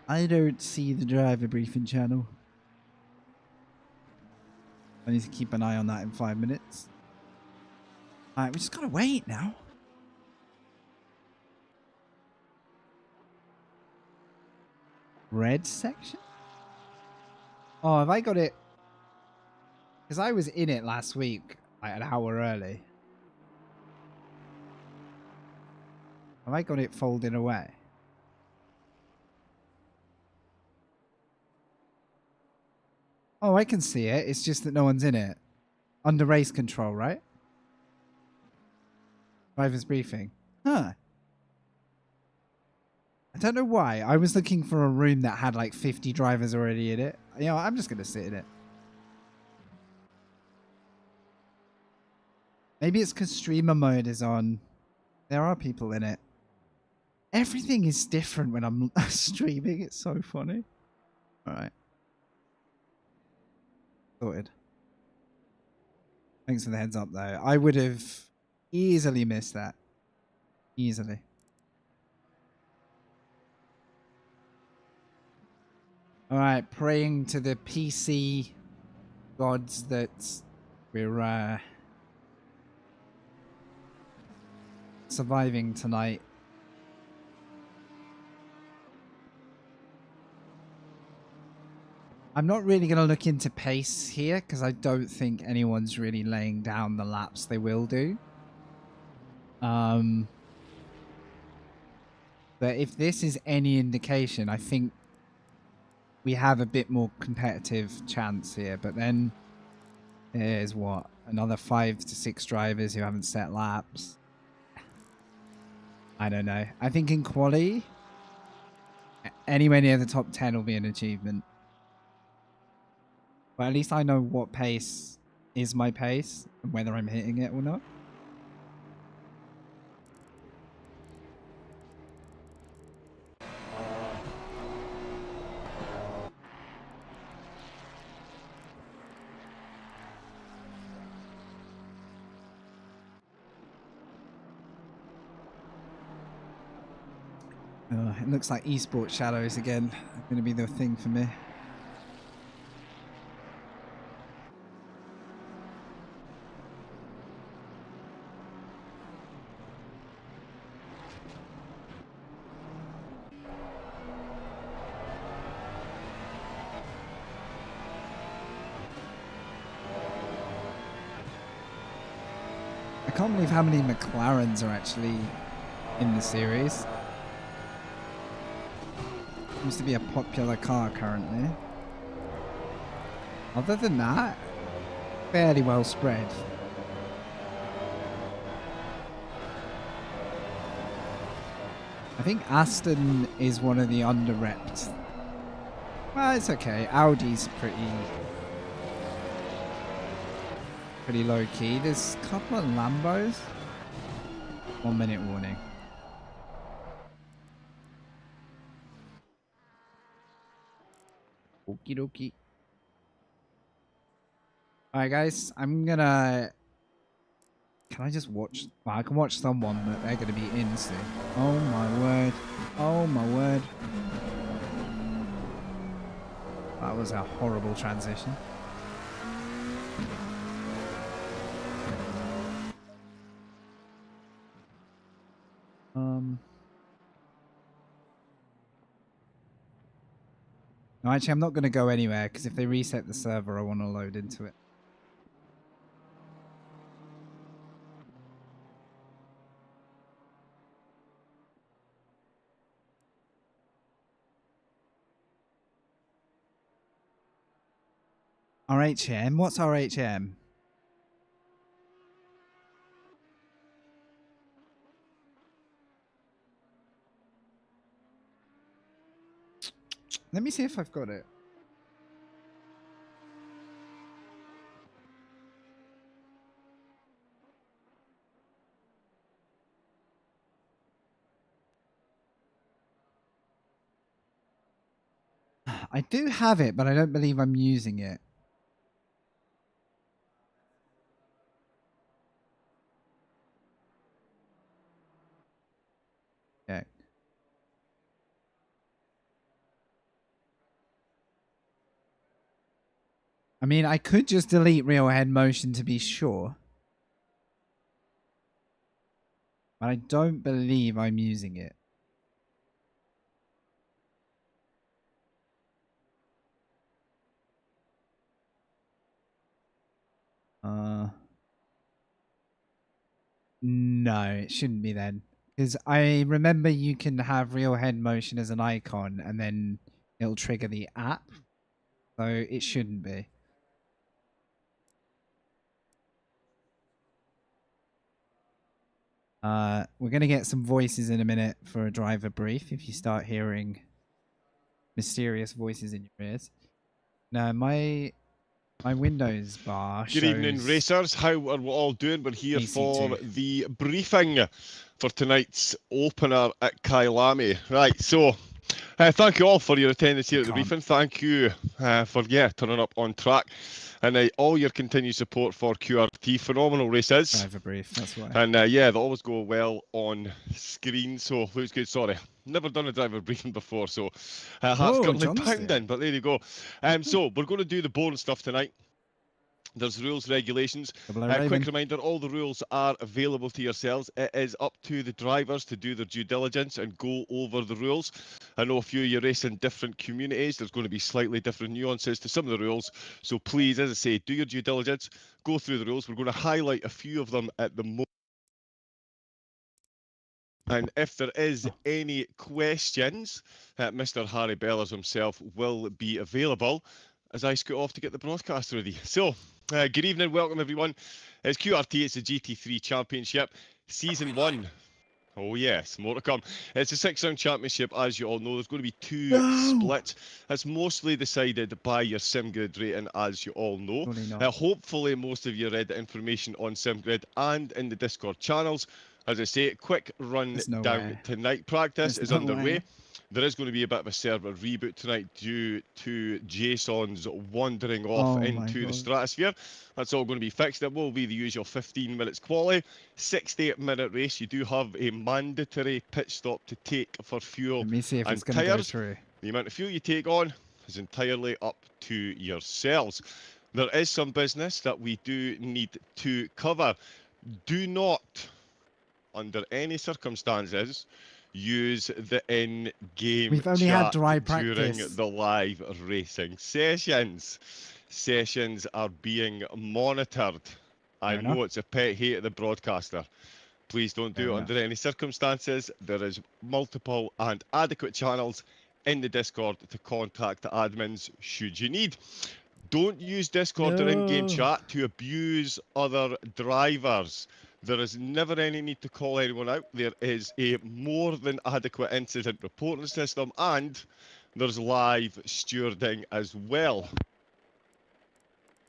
I don't see the driver briefing channel. I need to keep an eye on that in 5 minutes. Alright, we just gotta wait now. Red section? Oh, have I got it? Because I was in it last week, like an hour early. Have I got it folded away? Oh, I can see it. It's just that no one's in it. Under race control, right? Driver's briefing. Huh. I don't know why. I was looking for a room that had like 50 drivers already in it. You know, I'm just going to sit in it. Maybe it's because streamer mode is on. There are people in it. Everything is different when I'm streaming. It's so funny. All right. Sorted. Thanks for the heads up, though. I would have easily missed that. Easily. All right. Praying to the PC gods that we're surviving tonight. I'm not really going to look into pace here because I don't think anyone's really laying down the laps they will do. But if this is any indication, I think we have a bit more competitive chance here. But then there's what? Another 5 to 6 drivers who haven't set laps. I don't know. I think in quali, anywhere near the top 10 will be an achievement. But at least I know what pace is my pace and whether I'm hitting it or not. It looks like esports shadows again. Going to be the thing for me. I can't believe how many McLarens are actually in the series. Seems to be a popular car currently. Other than that, fairly well spread. I think Aston is one of the under-repped. Well, it's okay. Audi's pretty low-key. There's a couple of Lambos. 1 minute warning. Okie dokie. Alright guys, I'm gonna... Can I just watch? Well, I can watch someone, but they're gonna be in soon. Oh my word. Oh my word. That was a horrible transition. No, actually, I'm not going to go anywhere because if they reset the server, I want to load into it. RHM? What's RHM? Let me see if I've got it. I do have it, but I don't believe I'm using it. Okay. I mean, I could just delete real head motion to be sure. But I don't believe I'm using it. No, it shouldn't be then. Because I remember you can have real head motion as an icon and then it'll trigger the app. So it shouldn't be. We're going to get some voices in a minute for a driver brief if you start hearing mysterious voices in your ears. No, my Windows bar shows... Good evening, racers. How are we all doing? We're here for AC2. the briefing for tonight's opener at Kyalami. Right, so thank you all for your attendance here at the briefing. Thank you for turning up on track, and all your continued support for QRT. Phenomenal races. Driver brief, that's why. And they always go well on screen, so looks good. Sorry, never done a driver briefing before, so heart's currently pounding, but there you go. So we're going to do the boring stuff tonight. There's rules, regulations. Quick reminder, all the rules are available to yourselves. It is up to the drivers to do their due diligence and go over the rules. I know a few of you race in different communities. There's going to be slightly different nuances to some of the rules. So please, as I say, do your due diligence, go through the rules. We're going to highlight a few of them at the moment. And if there is any questions, Mr. Harry Bellers himself will be available as I scoot off to get the broadcast ready. So, good evening, welcome everyone. It's QRT, it's the GT3 Championship, Season 1. Oh yes, more to come. It's a 6-round championship, as you all know. There's going to be two splits. That's mostly decided by your SimGrid rating, as you all know. Hopefully most of you read the information on SimGrid and in the Discord channels. As I say, quick run down tonight. Practice is underway. There is going to be a bit of a server reboot tonight due to Jason's wandering off into the stratosphere. That's all going to be fixed. It will be the usual 15 minutes quali, 60-minute race. You do have a mandatory pit stop to take for fuel. Let me see if it's going to go through. The amount of fuel you take on is entirely up to yourselves. There is some business that we do need to cover. Do not, under any circumstances, use the in-game chat during the live racing sessions. Sessions are being monitored. I know it's a pet hate of the broadcaster. Please don't do it under any circumstances. There is multiple and adequate channels in the Discord to contact the admins should you need. Don't use Discord or in-game chat to abuse other drivers. There is never any need to call anyone out. There is a more than adequate incident reporting system, and there's live stewarding as well.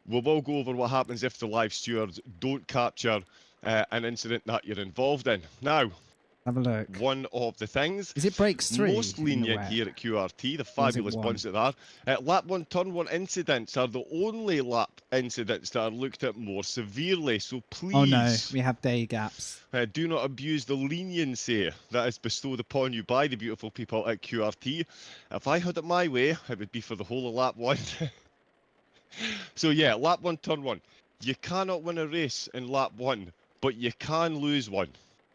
We will go over what happens if the live stewards don't capture an incident that you're involved in. Now, have a look. One of the things is it breaks through most lenient here at QRT, the fabulous bunch that are. Lap 1, turn 1 incidents are the only lap incidents that are looked at more severely. So please, oh no, we have day gaps. Do not abuse the leniency that is bestowed upon you by the beautiful people at QRT. If I had it my way, it would be for the whole of lap 1. So yeah, lap 1, turn 1. You cannot win a race in lap 1, but you can lose one.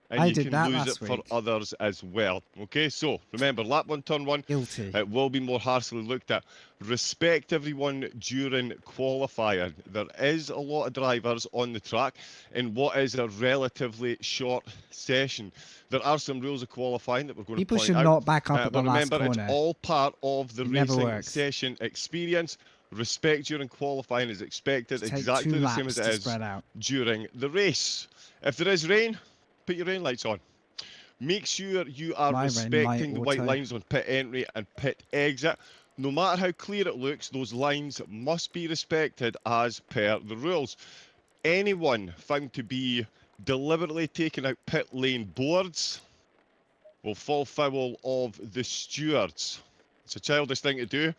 And you can lose it for others as well. Okay, so remember, lap 1, turn 1. Guilty. It will be more harshly looked at. Respect everyone during qualifying. There is a lot of drivers on the track in what is a relatively short session. There are some rules of qualifying that we're going to point out. People should not back up at the last corner. But remember, it's all part of the racing session experience. Respect during qualifying is expected, exactly the same as it is during the race. If there is rain, put your rain lights on. Make sure you are respecting the white lines on pit entry and pit exit. No matter how clear it looks, those lines must be respected as per the rules. Anyone found to be deliberately taking out pit lane boards will fall foul of the stewards. It's a childish thing to do.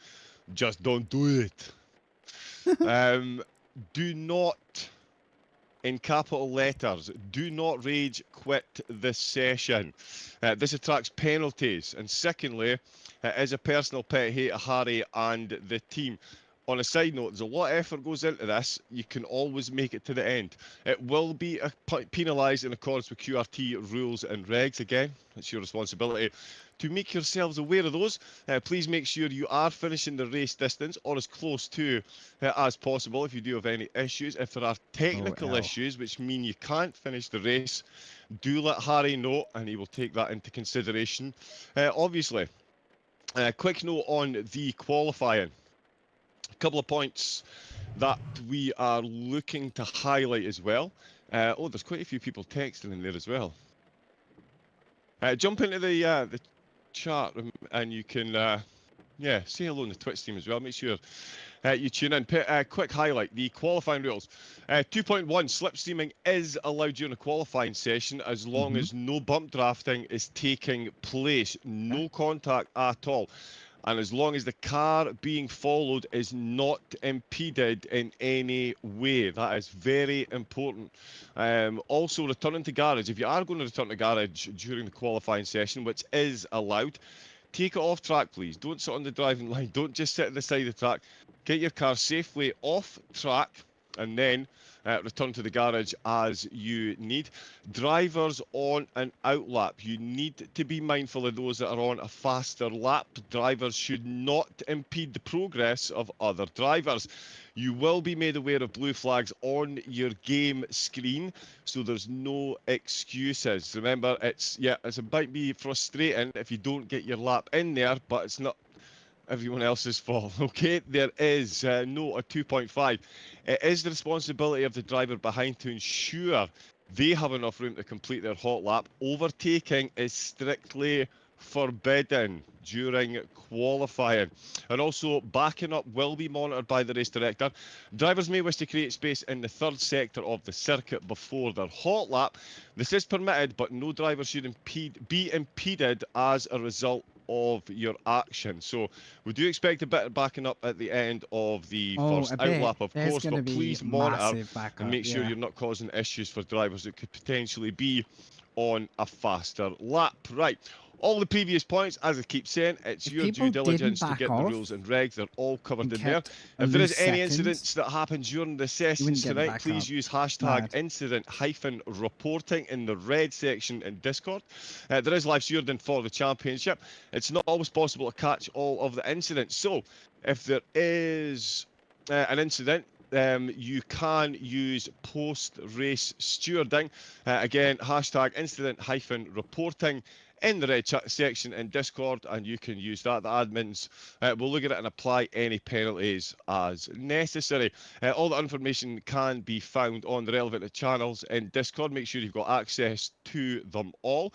Just don't do it. Do not, in capital letters, do not rage quit this session. This attracts penalties. And secondly, it is a personal pet hate of Harry and the team. on a side note, there's a lot of effort goes into this. You can always make it to the end. It will be penalised in accordance with QRT rules and regs. Again, it's your responsibility to make yourselves aware of those. Please make sure you are finishing the race distance or as close to as possible if you do have any issues. If there are technical issues which mean you can't finish the race, do let Harry know and he will take that into consideration. Obviously, quick note on the qualifying. A couple of points that we are looking to highlight as well. Oh, there's quite a few people texting in there as well. Jump into the chat room and you can yeah, say hello on the Twitch stream as well. Make sure you tune in. Quick highlight, the qualifying rules. 2.1, slipstreaming is allowed during a qualifying session as long as no bump drafting is taking place, no contact at all. And as long as the car being followed is not impeded in any way. That is very important. Also, returning to garage. If you are going to return to garage during the qualifying session, which is allowed, take it off track, please. Don't sit on the driving line. Don't just sit at the side of the track. Get your car safely off track and then return to the garage as you need. Drivers on an outlap. You need to be mindful of those that are on a faster lap. Drivers should not impede the progress of other drivers. You will be made aware of blue flags on your game screen, so there's no excuses. Remember, it might be frustrating if you don't get your lap in there, but it's not everyone else's fault. Okay, there is note a 2.5. It is the responsibility of the driver behind to ensure they have enough room to complete their hot lap. Overtaking is strictly forbidden during qualifying, and also backing up will be monitored by the race director. Drivers may wish to create space in the third sector of the circuit before their hot lap. This is permitted, but no driver should be impeded as a result of your action. So we do expect a bit of backing up at the end of the first outlap, of course, but please monitor and make sure you're not causing issues for drivers that could potentially be on a faster lap. Right. All the previous points, as I keep saying, it's your due diligence to get the rules and regs. They're all covered in there. If there is any incidents that happen during the sessions tonight, please use hashtag incident-reporting in the red section in Discord. There is live shielding for the championship. It's not always possible to catch all of the incidents. So if there is an incident, you can use post-race stewarding. Again, hashtag incident-reporting in the red chat section in Discord, and you can use that. The admins will look at it and apply any penalties as necessary. All the information can be found on the relevant channels in Discord. Make sure you've got access to them all.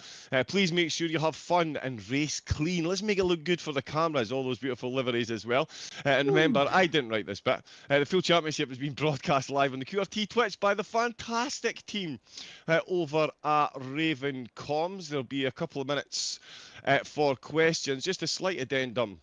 Please make sure you have fun and race clean. Let's make it look good for the cameras, all those beautiful liveries as well. And remember, I didn't write this bit. The full championship has been broadcast live on the QRT Twitch by the fantastic team over at Raven Comms. There'll be a couple of minutes for questions. Just a slight addendum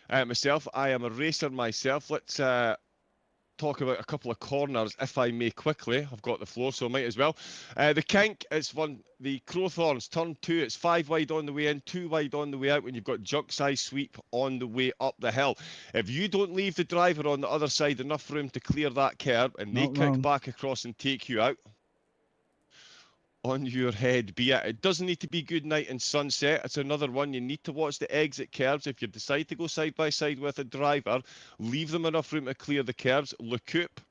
myself. I am a racer myself. Let's talk about a couple of corners, if I may, quickly. I've got the floor, so I might as well. The kink is one. The Crowthorns, turn 2. It's 5 wide on the way in, 2 wide on the way out when you've got junk size sweep on the way up the hill. If you don't leave the driver on the other side enough room to clear that curb and they kick back across and take you out, on your head be it. It doesn't need to be good night and sunset. It's another one. You need to watch the exit curbs. If you decide to go side by side with a driver, leave them enough room to clear the curbs. Le Coupe.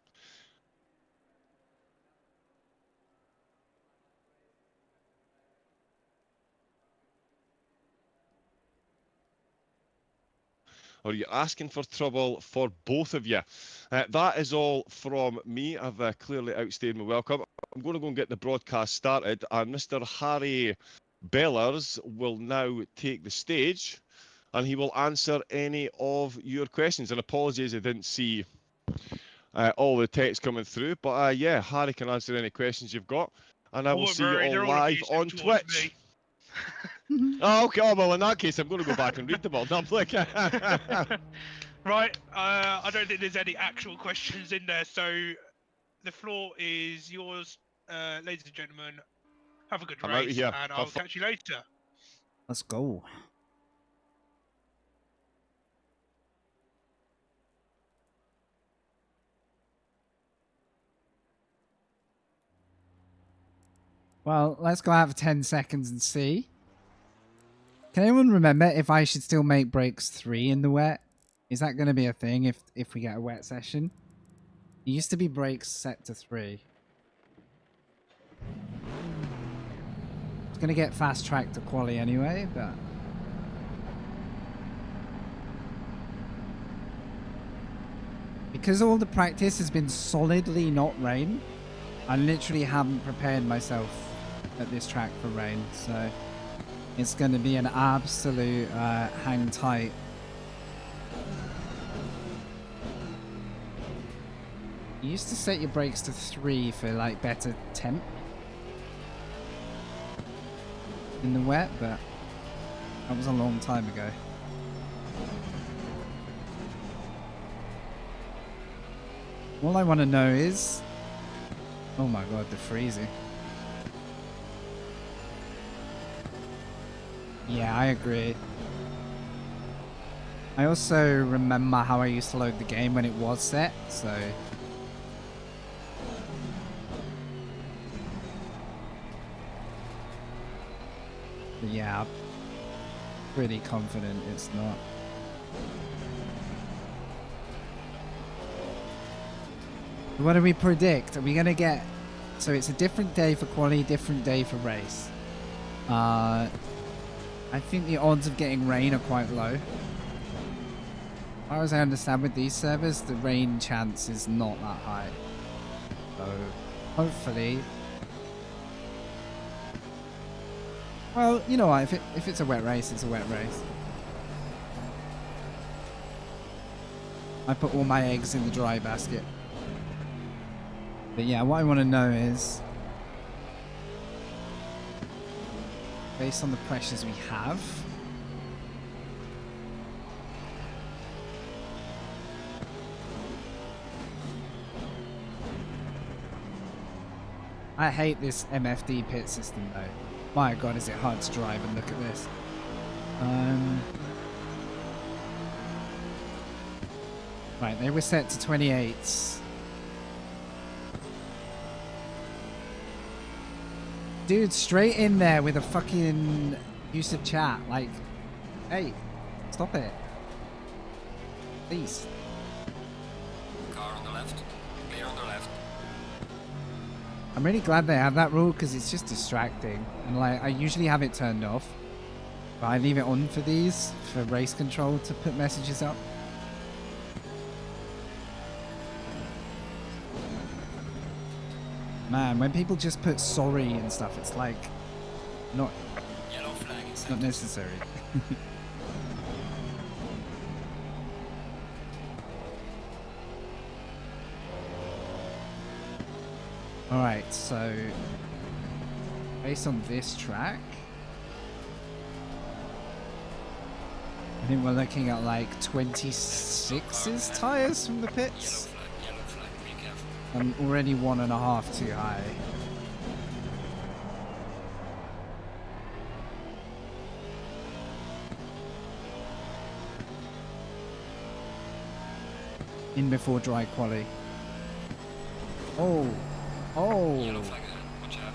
Or you're asking for trouble for both of you. That is all from me. I've clearly outstayed my welcome. I'm going to go and get the broadcast started, and Mr. Harry Bellers will now take the stage, and he will answer any of your questions. And apologies, I didn't see all the text coming through, but yeah, Harry can answer any questions you've got, and I will see you all live on Twitch. Oh, okay. Oh, well, in that case, I'm going to go back and read them all. No, like... Right. I don't think there's any actual questions in there, so the floor is yours, ladies and gentlemen. Have a good race, and I'll catch you later. Let's go. Well, let's go out for 10 seconds and see. Can anyone remember if I should still make brakes 3 in the wet? Is that going to be a thing if we get a wet session? It used to be brakes set to 3. It's going to get fast tracked to quali anyway, but... Because all the practice has been solidly not rain, I literally haven't prepared myself at this track for rain, so it's going to be an absolute hang tight. You used to set your brakes to 3 for like better temp in the wet, but that was a long time ago. All I want to know is, oh my god, the freezing. Yeah, I agree. I also remember how I used to load the game when it was set, so... But yeah, I'm pretty confident it's not. What do we predict? Are we going to get... So it's a different day for quali, different day for race. I think the odds of getting rain are quite low. As far as I understand with these servers, the rain chance is not that high. So, hopefully... Well, you know what, if it's a wet race, it's a wet race. I put all my eggs in the dry basket. But yeah, what I want to know is, based on the pressures we have, I hate this MFD pit system though. My god, is it hard to drive, and look at this. Right, they were set to 28s. Dude, straight in there with a fucking use of chat. Like, hey, stop it. Please. Car on the left. Clear on the left. I'm really glad they have that rule because it's just distracting. And like, I usually have it turned off. But I leave it on for these, for race control to put messages up. Man, when people just put sorry and stuff, it's like not Yellow flag in not necessary. All right, so based on this track, I think we're looking at like 26's tires from the pits. Yellow flag, be careful. I'm already 1.5 too high. In before dry quali. Oh. Oh. Yellow flag ahead, watch out.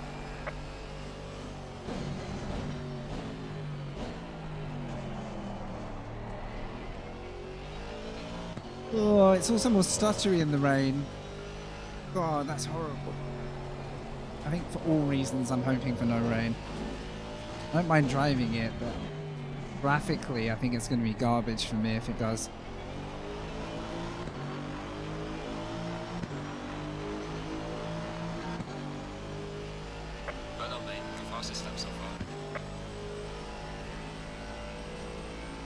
Oh, it's also more stuttery in the rain. God, that's horrible. I think for all reasons, I'm hoping for no rain. I don't mind driving it, but graphically, I think it's going to be garbage for me if it does. Well done, mate. The fastest lap so far.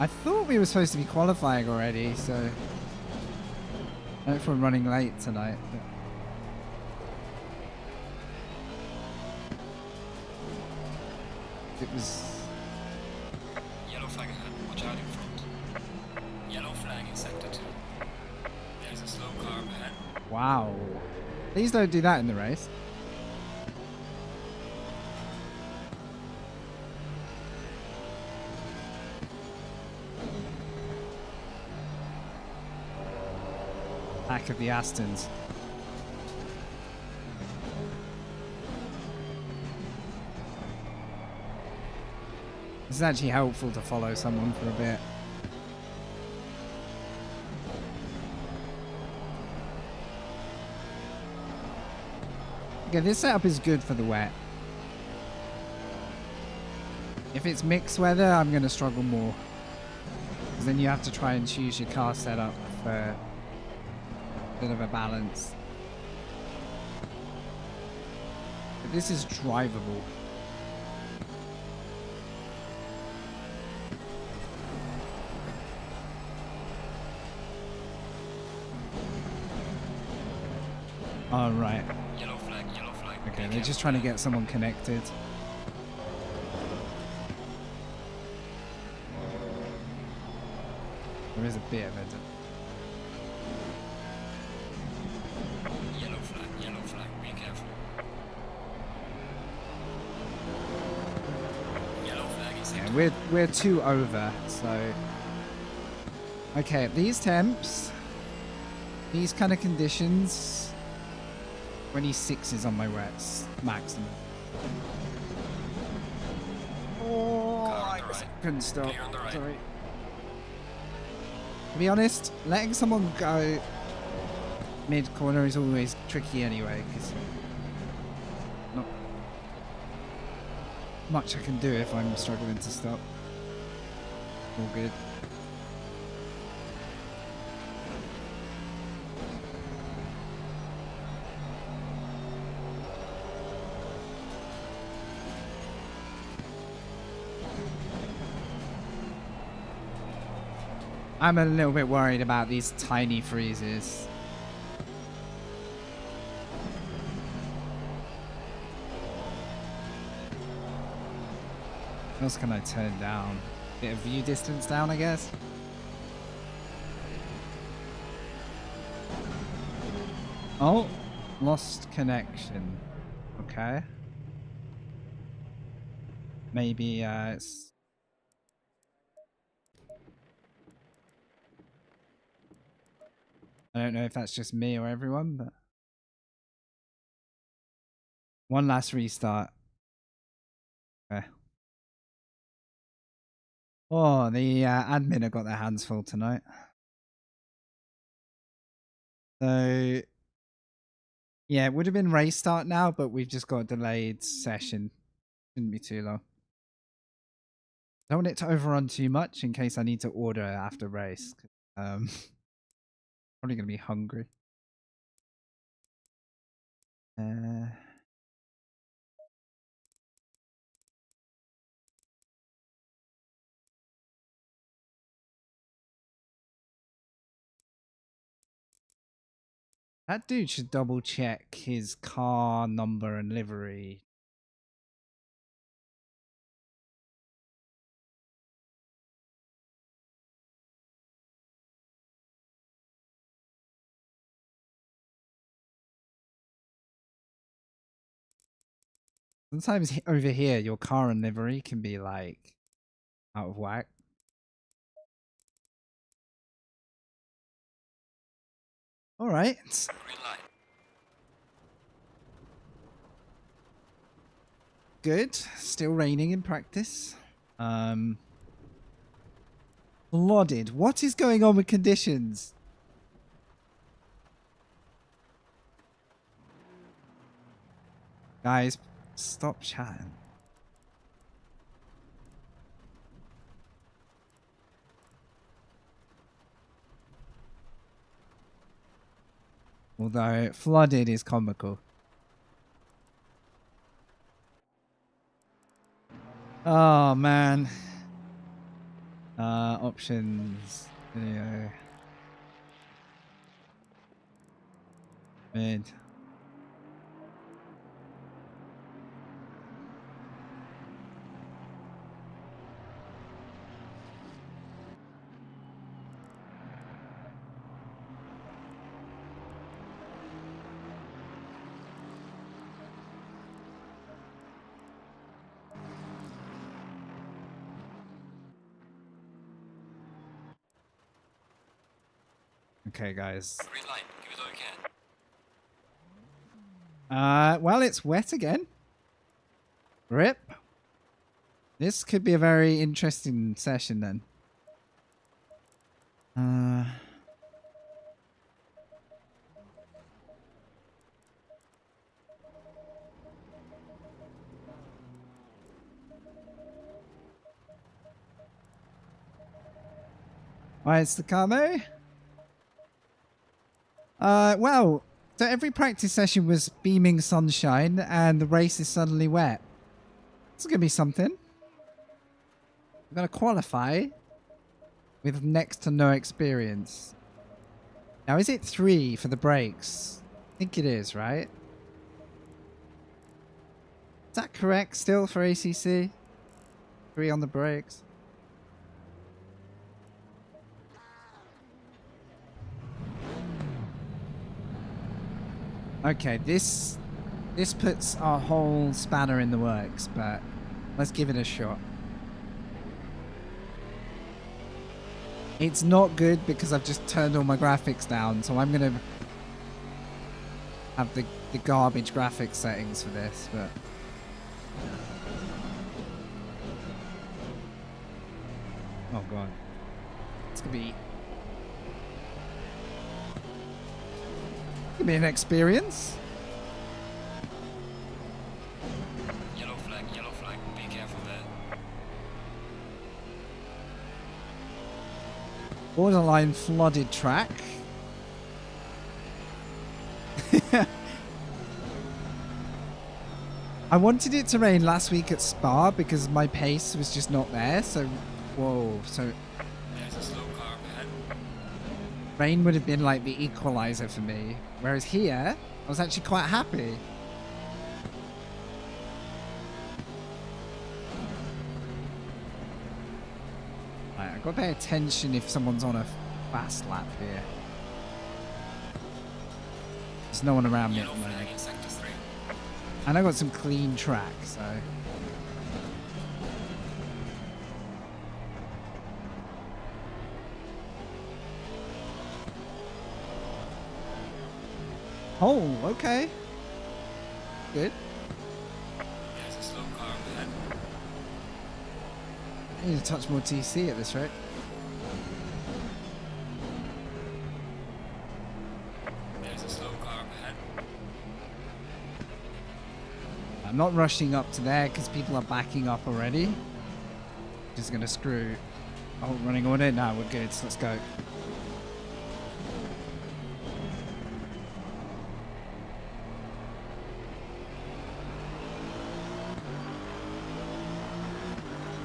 I thought we were supposed to be qualifying already, so... I don't know if we're running late tonight, but... It was... Yellow flag ahead, watch out in front. Yellow flag in sector 2. There's a slow car ahead. Wow. Please don't do that in the race. Back of the Astons. It's actually helpful to follow someone for a bit. Okay, this setup is good for the wet. If it's mixed weather, I'm going to struggle more. Because then you have to try and choose your car setup for a bit of a balance. But this is drivable. All right. Yellow flag, yellow flag. Okay, they're just trying to get someone connected. There is a bit of it. Yellow flag, be careful. Yellow flag is Yeah, we're 2 over, so okay, at these temps, these kind of conditions, 26 is on my wets maximum. Oh, I couldn't stop. Sorry. To be honest, letting someone go mid corner is always tricky anyway, because not much I can do if I'm struggling to stop. All good. I'm a little bit worried about these tiny freezes. What else can I turn down? Bit of view distance down, I guess. Oh, lost connection. Okay. Maybe it's... I don't know if that's just me or everyone, but... One last restart. Okay. Oh, the admin have got their hands full tonight. So... Yeah, it would have been race start now, but we've just got a delayed session. Shouldn't be too long. Don't want it to overrun too much in case I need to order after race. Probably going to be hungry. That dude should double check his car number and livery. Sometimes over here, your car and livery can be like out of whack. All right. green light. Good. Still raining in practice. Flooded. What is going on with conditions? Guys, stop chatting. Although flooded is comical. Oh man. Options. Video. Mid. Okay, guys. Green light, give it all you can. Well, it's wet again. Rip. This could be a very interesting session then. Alright, it's the Kame. Well, so every practice session was beaming sunshine and the race is suddenly wet. It's gonna be something. I'm gonna qualify with next to no experience. Now, is it 3 for the brakes? I think it is, right? Is that correct still for ACC? 3 on the brakes? Okay, this puts our whole spanner in the works, but let's give it a shot. It's not good because I've just turned all my graphics down, so I'm gonna have the garbage graphics settings for this, but oh god, it's gonna be an experience. Yellow flag, be careful there. Borderline flooded track. I wanted it to rain last week at Spa because my pace was just not there, so whoa, so There's a slow car ahead. rain would have been like the equalizer for me. Whereas here, I was actually quite happy. Right, I've got to pay attention if someone's on a fast lap here. There's no one around me at Yellow the moment. flag in sector 3. And I got some clean track, so. Oh, okay. Good. There's a slow car ahead. I need to touch more TC at this rate. There's a slow car ahead. I'm not rushing up to there because people are backing up already. Just gonna screw. Oh, running order? No, we're good. So let's go.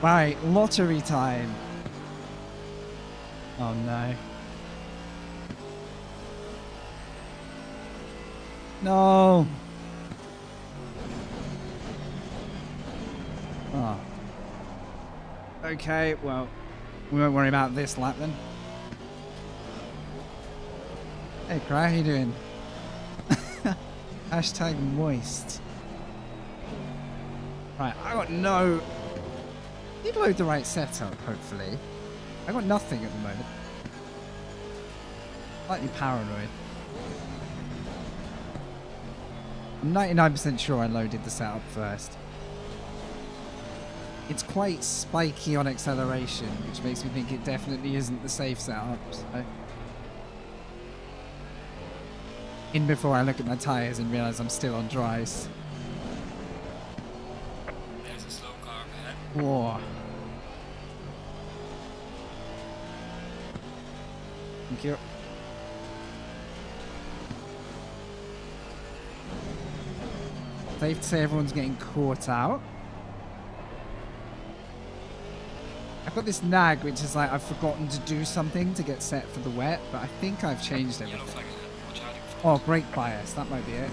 Right, lottery time. Oh no. No. Oh. Okay, well, we won't worry about this lap then. Hey, Cry, how you doing? Hashtag moist. Right, I got no... Did load the right setup, hopefully. I got nothing at the moment. Slightly paranoid. I'm 99% sure I loaded the setup first. It's quite spiky on acceleration, which makes me think it definitely isn't the safe setup. So. In before I look at my tyres and realise I'm still on dries. There's a slow car ahead. Whoa. Thank you. Safe to say everyone's getting caught out. I've got this nag which is like I've forgotten to do something to get set for the wet, but I think I've changed Yellow everything. flag ahead. Watch out in front. Oh, brake bias, that might be it.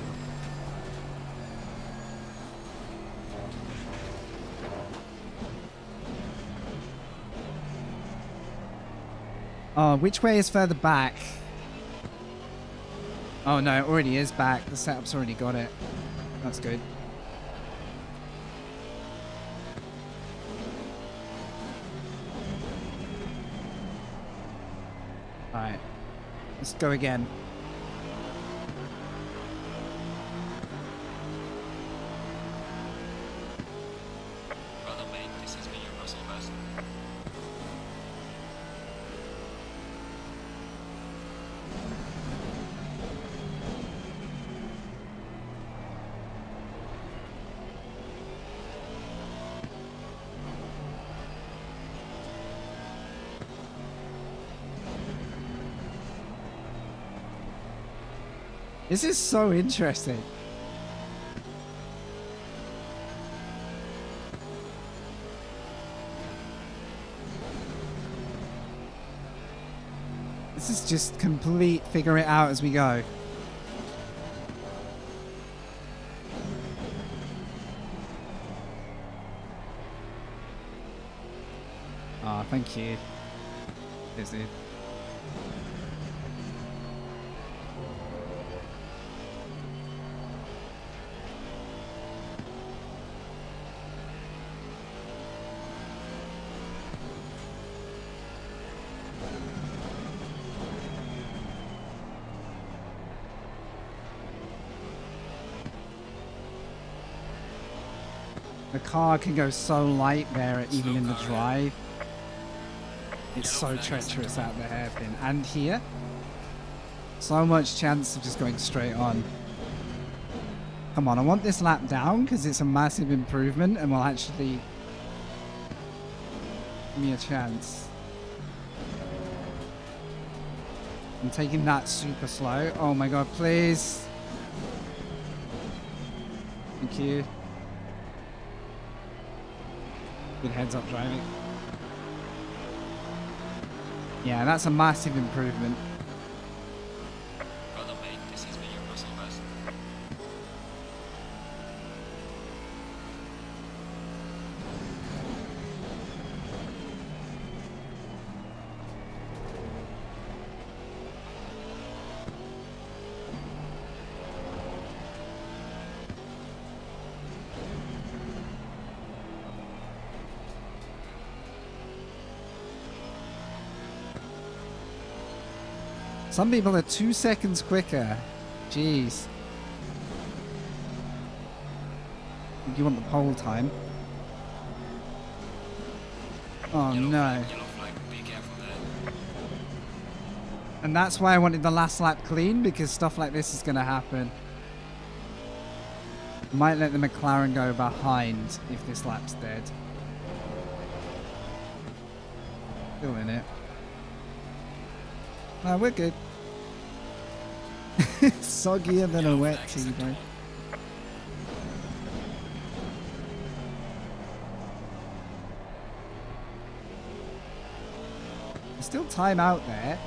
Oh, which way is further back? Oh no, it already is back. The setup's already got it. That's good. Alright. Let's go again. Brother mate, this is me. This is so interesting. This is just complete figure it out as we go. Ah, thank you. Cheers, dude. The car can go so light there, even in the drive. It's so treacherous out the hairpin. And here, so much chance of just going straight on. Come on, I want this lap down because it's a massive improvement and will actually give me a chance. I'm taking that super slow. Oh my god, please. Thank you. Good heads up driving. Yeah, that's a massive improvement. Brother mate, this is me, your muscle vest. Some people are 2 seconds quicker. Jeez. You want the pole time? Oh no. Yellow flag, be careful there. And that's why I wanted the last lap clean, because stuff like this is going to happen. Might let the McLaren go behind if this lap's dead. Still in it. No, we're good. Soggier than a wet tea, bro. There's still time out there.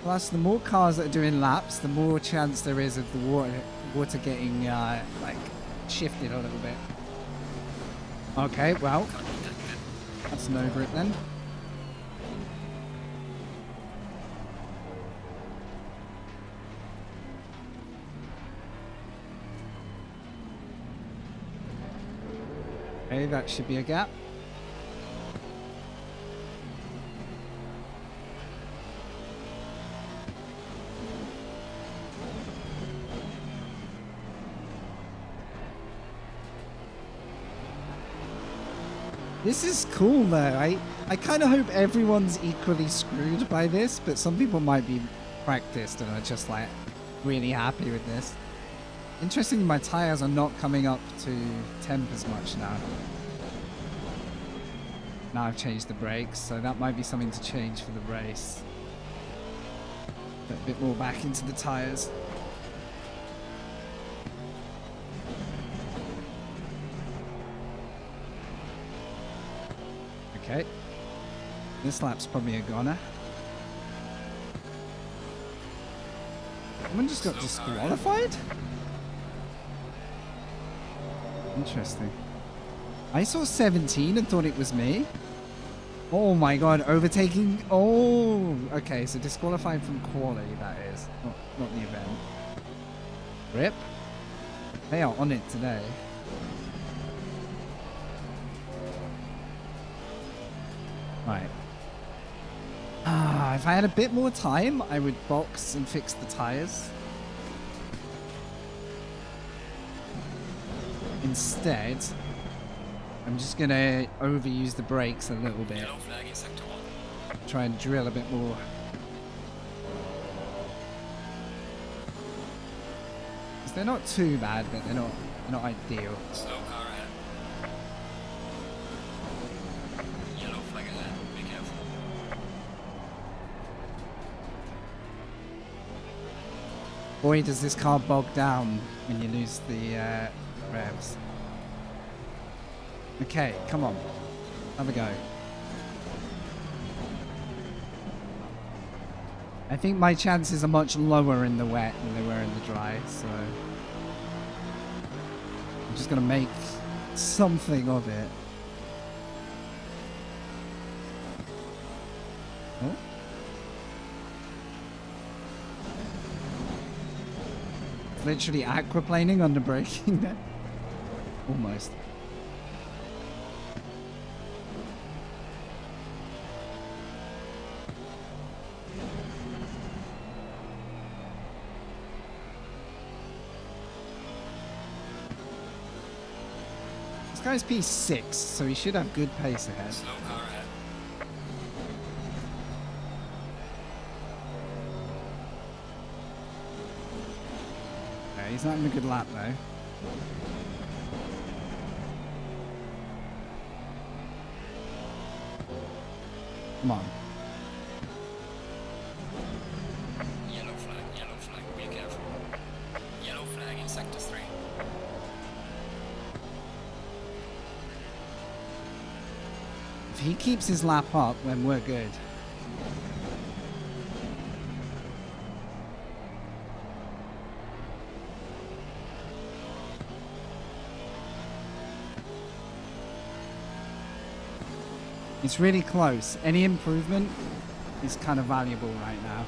Plus, the more cars that are doing laps, the more chance there is of the water getting like shifted a little bit. Okay, well, that's an over it then. Okay, that should be a gap. This is cool though. I kind of hope everyone's equally screwed by this, but some people might be practiced and are just like really happy with this. Interestingly, my tires are not coming up to temp as much now. Now I've changed the brakes, so that might be something to change for the race. Put a bit more back into the tires. Okay. This lap's probably a goner. Someone just got disqualified? Interesting. I saw 17 and thought it was me. Oh my god, overtaking. Oh, okay, so disqualified from quali, that is. Not the event. Rip. They are on it today. Right. If I had a bit more time, I would box and fix the tires. Instead, I'm just going to overuse the brakes a little bit. Yellow flag in sector 1. Try and drill a bit more. They're not too bad, but they're not ideal. Slow car ahead. Yellow flag ahead, be careful. Boy, does this car bog down when you lose the revs. Okay, come on. Have a go. I think my chances are much lower in the wet than they were in the dry, so I'm just going to make something of it. Oh. Literally aquaplaning under braking there. Almost. This guy's P6, so he should have good pace ahead. Slow car ahead. Okay, he's not having a good lap though. Come on. Yellow flag, be careful. Yellow flag in sector 3. If he keeps his lap up, then we're good. It's really close. Any improvement is kind of valuable right now.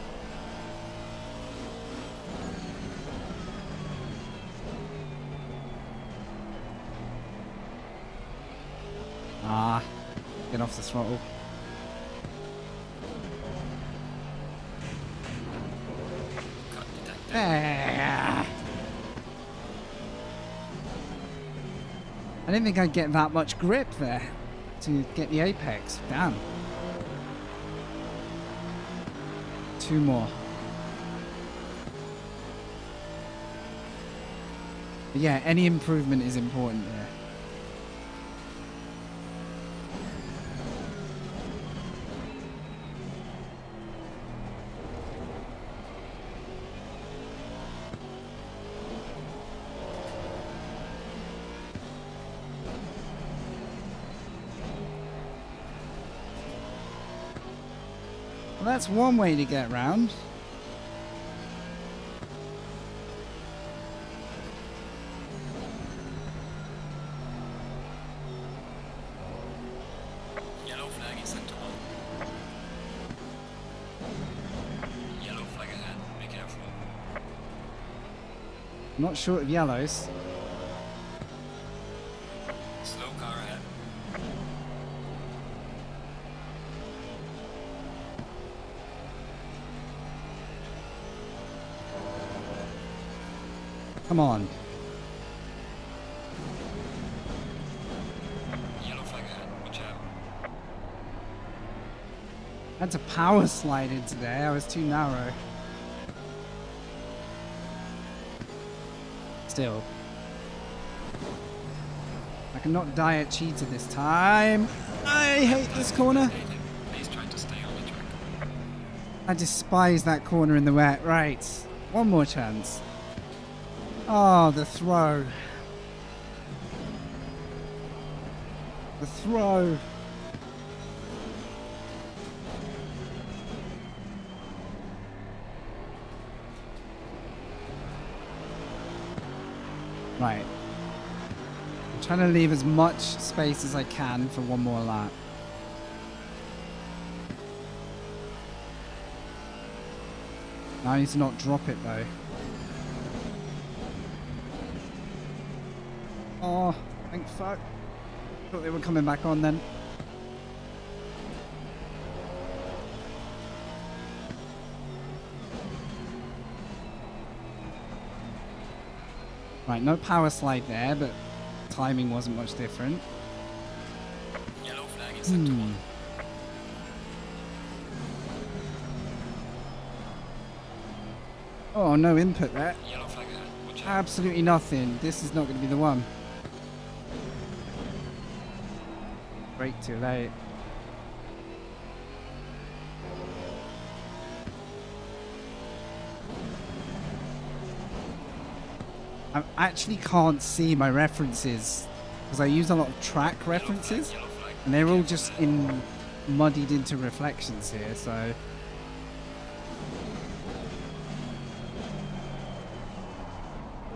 Ah, get off the throttle. Ah. I didn't think I'd get that much grip there to get the apex. Damn. 2 more. But yeah, any improvement is important there. Well, that's one way to get round. Yellow flag in sector 1. Yellow flag ahead, be careful. Not short of yellows. Slow car ahead. Come on. Yellow flag ahead, watch out. I had to power slide into there. I was too narrow. Still. I cannot die at cheetah this time. I hate this corner. Please try to stay on the track. I despise that corner in the wet. Right. One more chance. Oh, the throw. The throw. Right. I'm trying to leave as much space as I can for one more lap. Now I need to not drop it though. Oh, thank fuck. Thought they were coming back on then. Right, no power slide there, but timing wasn't much different. Yellow flag in sector 1. Oh, no input there. Yellow flag ahead, watch out. Absolutely nothing. This is not going to be the one. Brake too late. I actually can't see my references because I use a lot of track references and they're all just muddied into reflections here, so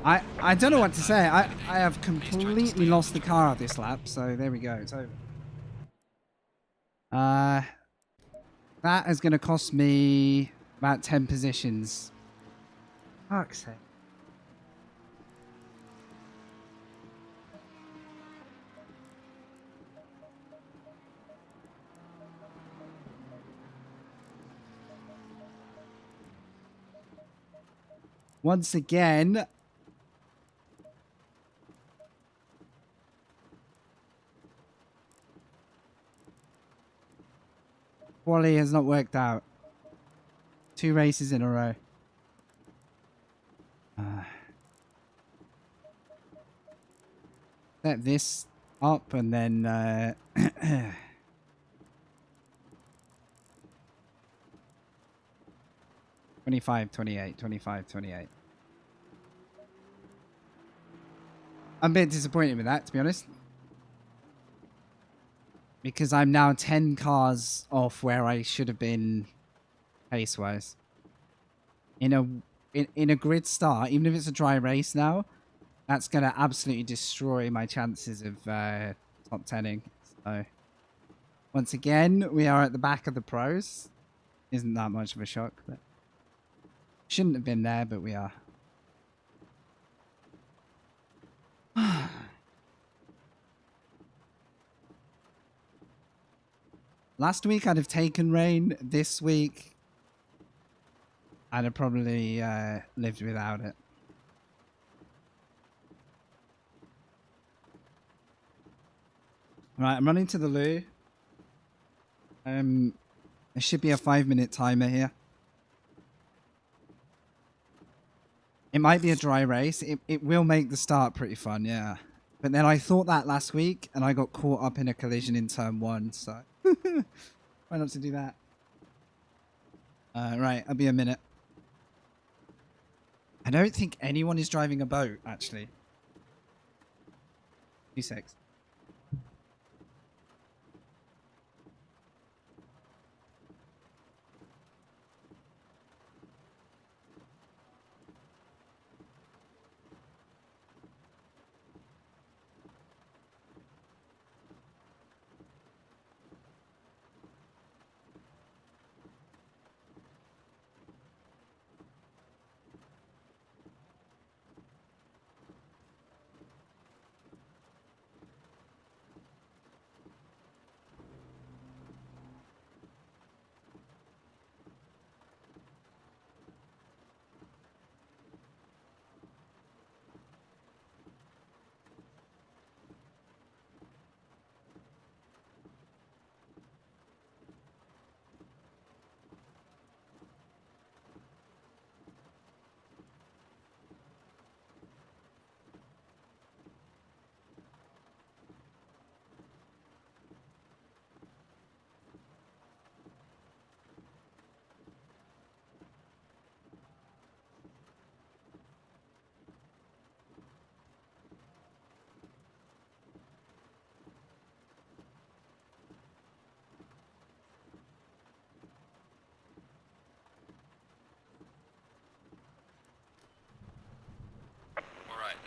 I don't know what to say. I have completely lost the car this lap, so there we go, it's over. That is going to cost me about 10 positions. Fuck's sake. Once again, quality has not worked out. 2 races in a row. Set this up and then 25, 28, 25, 28. I'm a bit disappointed with that, to be honest. Because I'm now 10 cars off where I should have been pace-wise. In a grid start, even if it's a dry race now, that's going to absolutely destroy my chances of top 10ing. So, once again, we are at the back of the pros. Isn't that much of a shock, but shouldn't have been there, but we are. Last week I'd have taken rain. This week I'd have probably lived without it. Right, I'm running to the loo. There should be a 5-minute timer here. It might be a dry race. It will make the start pretty fun, yeah. But then I thought that last week, and I got caught up in a collision in turn 1, so... Try not to do that. Right, I'll be a minute. I don't think anyone is driving a boat, actually. 2 secs.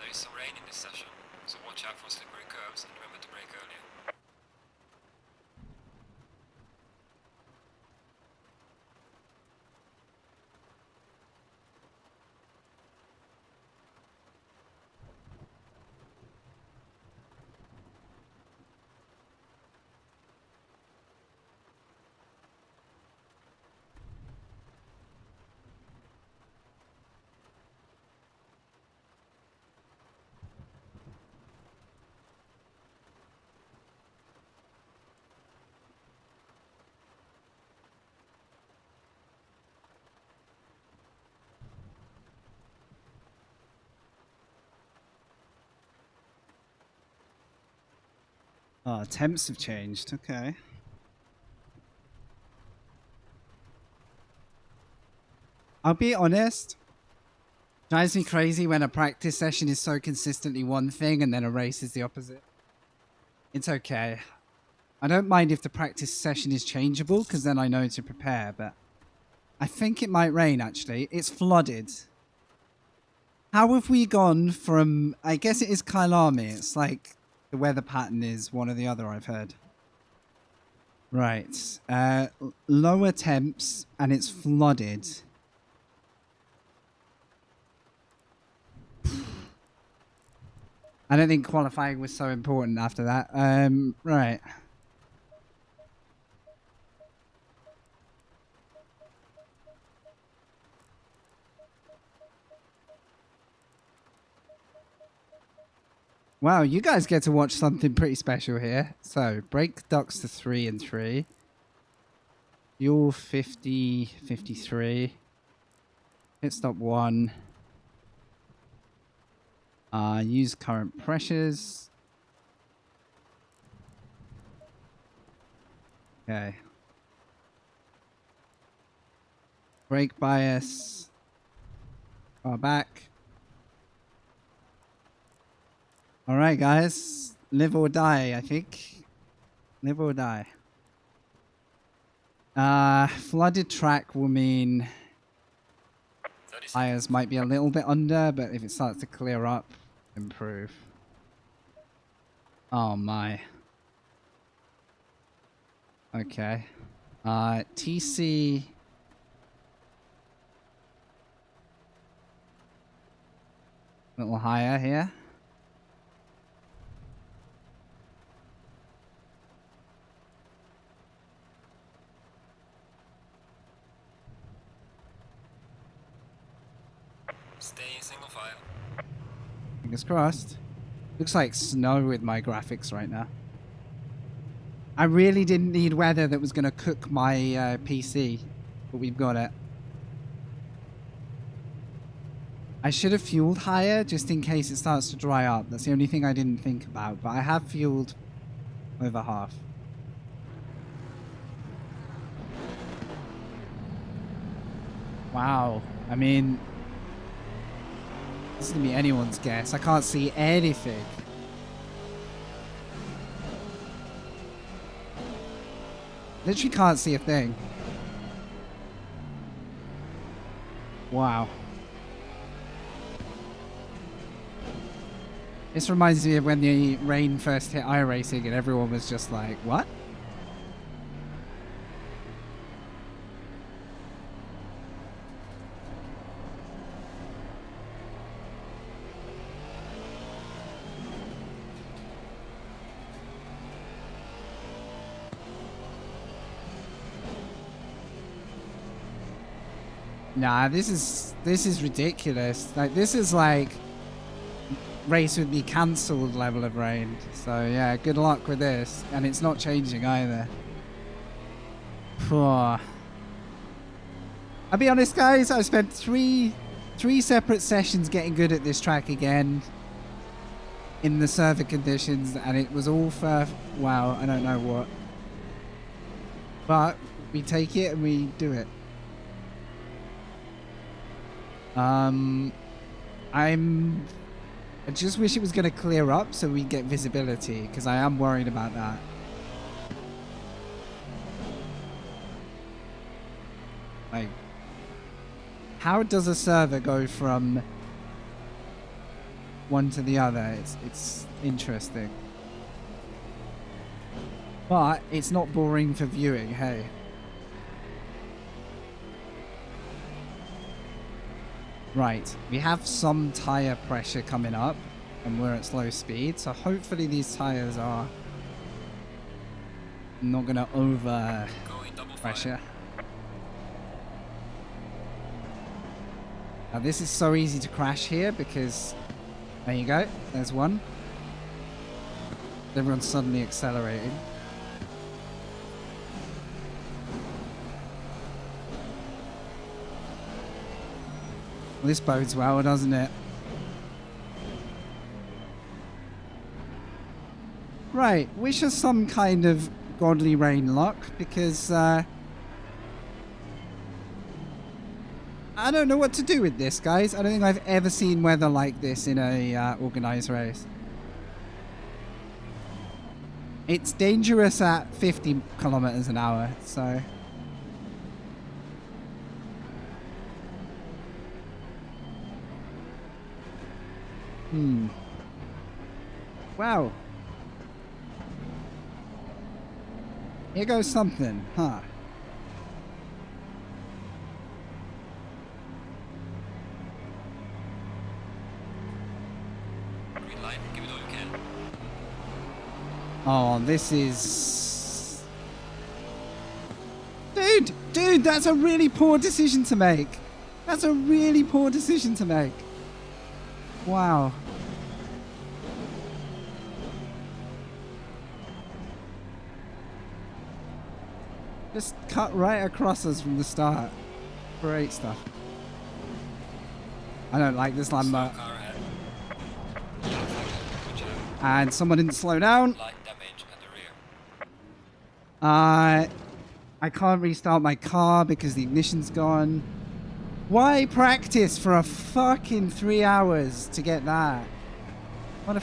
There is some rain in this session, so watch out for slippery curves and remember to brake earlier. Oh, temps have changed. Okay. I'll be honest. Drives me crazy when a practice session is so consistently one thing and then a race is the opposite. It's okay. I don't mind if the practice session is changeable because then I know to prepare, but I think it might rain actually. It's flooded. How have we gone from, I guess it is Kyalami. It's like the weather pattern is one or the other, I've heard. Right. Lower temps and it's flooded. I don't think qualifying was so important after that. Right. Wow, you guys get to watch something pretty special here. So, brake ducts to 3 and 3. Fuel 50, 53. Pit stop 1. Use current pressures. Okay. Brake bias. Far back. All right, guys. Live or die, I think. Live or die. Flooded track will mean tires might be a little bit under, but if it starts to clear up, improve. Oh my. Okay. TC. A little higher here. Stay single file. Fingers crossed. Looks like snow with my graphics right now. I really didn't need weather that was going to cook my PC, but we've got it. I should have fueled higher just in case it starts to dry up. That's the only thing I didn't think about, but I have fueled over half. Wow. I mean, this is going to be anyone's guess. I can't see anything. Literally can't see a thing. Wow. This reminds me of when the rain first hit iRacing and everyone was just like, what? Nah, this is ridiculous. Like, this is like race would be cancelled level of rain. So yeah, good luck with this. And it's not changing either. I'll be honest, guys, I spent three separate sessions getting good at this track again in the server conditions, and it was all for, wow, I don't know what. But we take it and we do it. I just wish it was going to clear up so we get visibility, because I am worried about that. Like, how does a server go from one to the other? It's interesting. But it's not boring for viewing, hey. Right, we have some tire pressure coming up and we're at slow speed, so hopefully these tires are not going to over pressure. Now this is so easy to crash here because, there you go, there's one. Everyone's suddenly accelerating. Well, this bodes well, doesn't it? Right, wish us some kind of godly rain luck, because I don't know what to do with this, guys. I don't think I've ever seen weather like this in a organized race. It's dangerous at 50 kilometers an hour, so... Wow. Here goes something, huh? Green light, give it all you can. Oh, this is... Dude, that's a really poor decision to make. That's a really poor decision to make. Wow. Just cut right across us from the start. Great stuff. I don't like this Lambo. And someone didn't slow down. Light damage at the rear. I can't restart my car because the ignition's gone. Why practice for a fucking 3 hours to get that? What a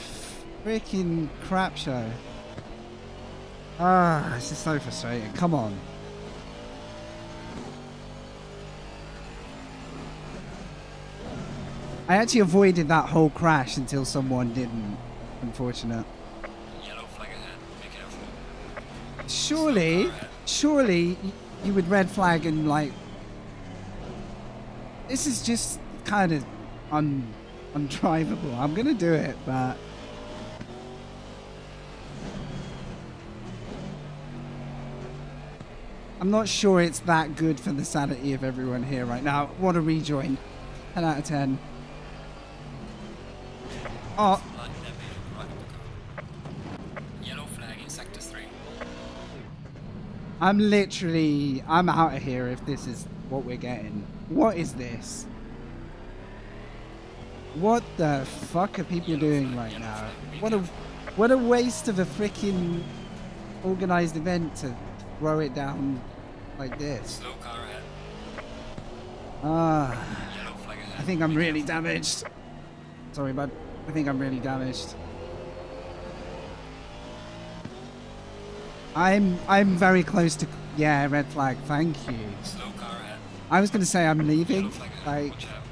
freaking crap show. Ah, this is so frustrating. Come on. I actually avoided that whole crash until someone didn't. Unfortunate. Yellow flag ahead. Be careful. Surely you would red flag and like... This is just kind of undrivable. I'm gonna do it, but... I'm not sure it's that good for the sanity of everyone here right now. What a rejoin. 10 out of 10. Oh. Light damage right of the car. Yellow flag in sector 3. I'm out of here if this is what we're getting. What is this? What the fuck are people doing right now? What a waste of a freaking organized event to throw it down like this. Slow car ahead. Ah, Yellow flag ahead. I think I'm really damaged. Sorry, bud. I think I'm really damaged. I'm very close to... Yeah, red flag. Thank you. Slow car ahead. I was going to say I'm leaving. Yellow flag ahead. Like, Watch out.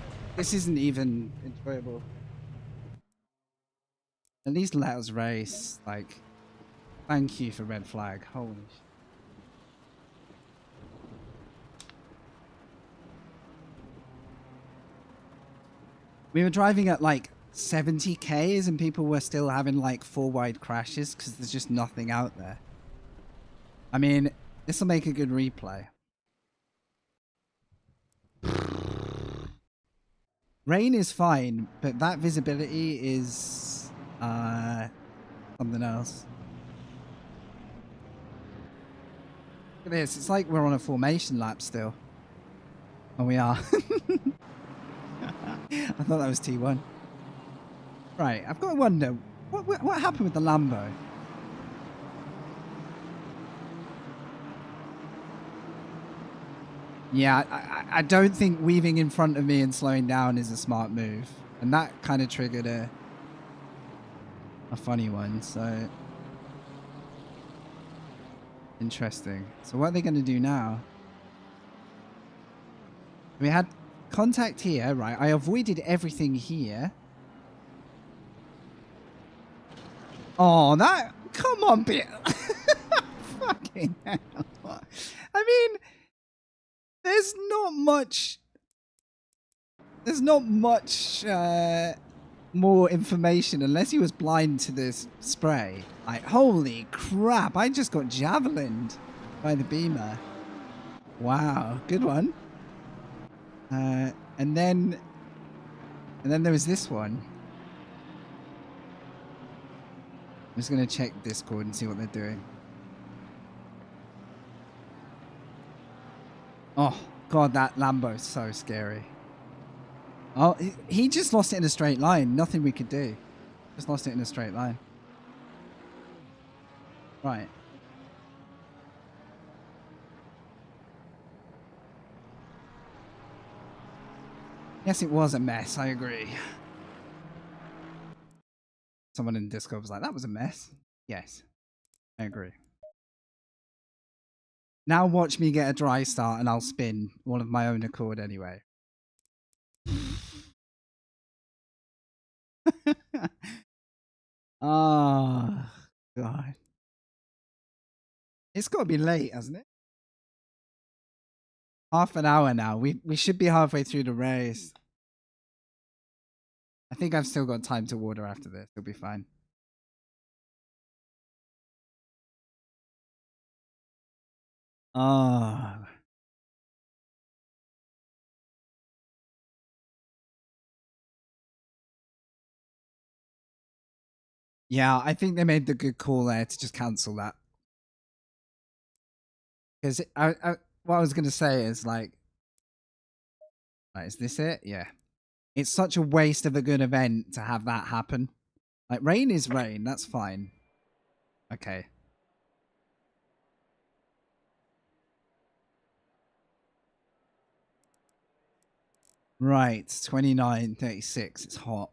this isn't even enjoyable. At least let us race. Like, thank you for red flag. Holy shit. We were driving at like 70 k's and people were still having like 4 wide crashes because there's just nothing out there. I mean, this will make a good replay. Rain is fine, but that visibility is something else. Look at this, it's like we're on a formation lap still. Oh, we are. I thought that was T1. Right, I've got to wonder, what happened with the Lambo? Yeah, I don't think weaving in front of me and slowing down is a smart move. And that kind of triggered a funny one, so... Interesting. So what are they going to do now? We had contact here, right? I avoided everything here. Oh, that... Come on, bit. Fucking hell. I mean... There's not much more information unless he was blind to this spray. Like, holy crap, I just got javelined by the beamer. Wow, good one. And then there was this one. I'm just going to check Discord and see what they're doing. Oh, God, that Lambo's so scary. Oh, he just lost it in a straight line. Nothing we could do. Just lost it in a straight line. Right. Yes, it was a mess. I agree. Someone in Discord was like, that was a mess. Yes, I agree. Now watch me get a dry start and I'll spin one of my own accord anyway. Oh, God. It's got to be late, hasn't it? Half an hour now. We should be halfway through the race. I think I've still got time to water after this. It'll be fine. Oh. Yeah, I think they made the good call there to just cancel that. Because what I was going to say is like, is this it? Yeah. It's such a waste of a good event to have that happen. Like, rain is rain. That's fine. Okay. Right. 29:36. It's hot.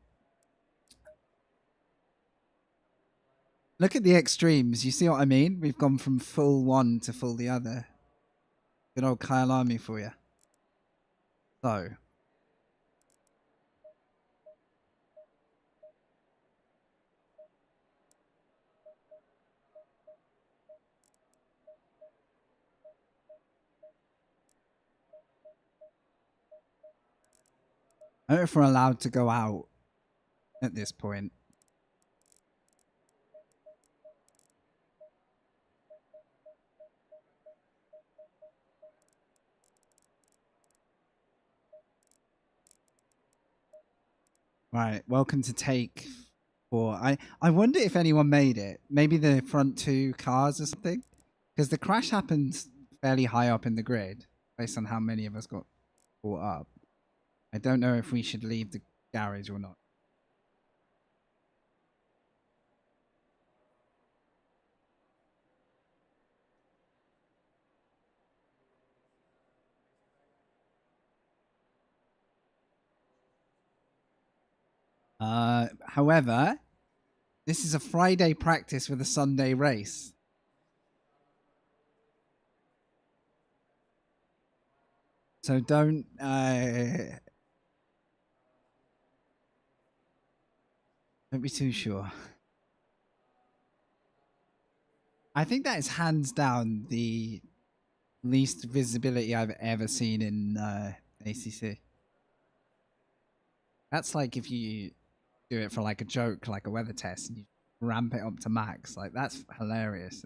Look at the extremes. You see what I mean? We've gone from full one to full the other. Good old Kyalami for you. So. I don't know if we're allowed to go out at this point. Right, welcome to take 4. I wonder if anyone made it. Maybe the front 2 cars or something? Because the crash happened fairly high up in the grid, based on how many of us got caught up. I don't know if we should leave the garage or not. However, this is a Friday practice with a Sunday race. So don't be too sure. I think that is hands down the least visibility I've ever seen in ACC. That's like if you do it for like a joke, like a weather test, and you ramp it up to max. Like, that's hilarious.